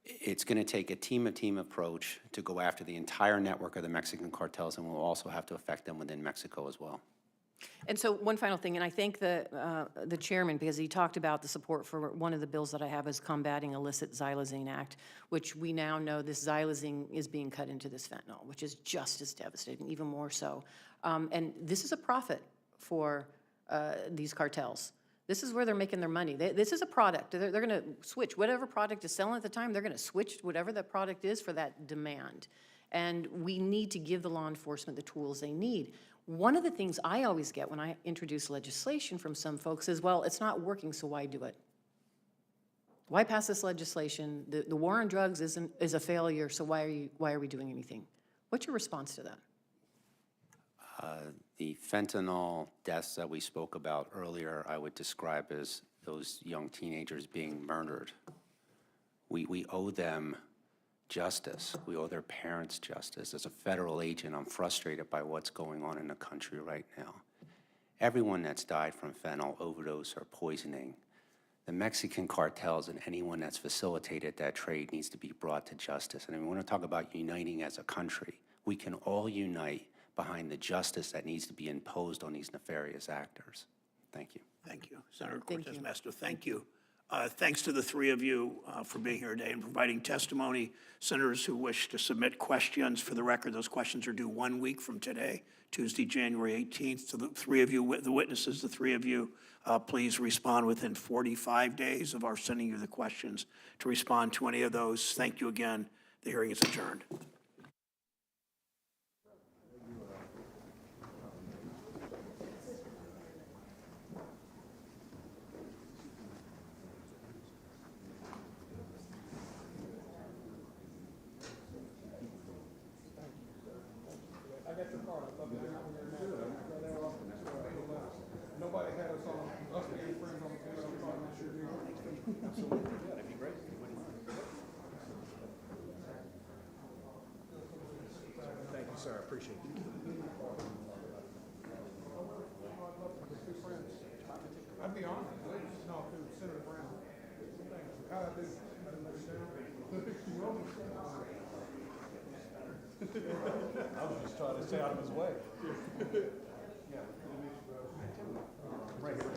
Speaker 5: It's going to take a team approach to go after the entire network of the Mexican cartels, and we'll also have to affect them within Mexico as well.
Speaker 2: And so one final thing, and I thank the chairman because he talked about the support for one of the bills that I have is Combating Illicit Xylazine Act, which we now know this xylazine is being cut into this fentanyl, which is just as devastating, even more so. And this is a profit for these cartels. This is where they're making their money. This is a product. They're going to switch. Whatever product is selling at the time, they're going to switch whatever the product is for that demand. And we need to give the law enforcement the tools they need. One of the things I always get when I introduce legislation from some folks is, well, it's not working, so why do it? Why pass this legislation? The war on drugs is a failure, so why are we doing anything? What's your response to that?
Speaker 5: The fentanyl deaths that we spoke about earlier, I would describe as those young teenagers being murdered. We owe them justice. We owe their parents justice. As a federal agent, I'm frustrated by what's going on in the country right now. Everyone that's died from fentanyl overdose or poisoning, the Mexican cartels and anyone that's facilitated that trade needs to be brought to justice. And we want to talk about uniting as a country. We can all unite behind the justice that needs to be imposed on these nefarious actors. Thank you.
Speaker 1: Thank you. Senator Cortez Masto, thank you. Thanks to the three of you for being here today and providing testimony. Senators who wish to submit questions, for the record, those questions are due 1 week from today, Tuesday, January 18th. So the three of you, the witnesses, the three of you, please respond within 45 days of our sending you the questions to respond to any of those. Thank you again. The hearing is adjourned.
Speaker 3: Nobody had us on, us being friends on the video, I thought we should do. Absolutely, yeah, that'd be great. Thank you, sir, I appreciate it. I'd be honored, please. No, to Senator Brown. How'd I do? I didn't let you down? I was just trying to stay out of his way. Yeah. Right here.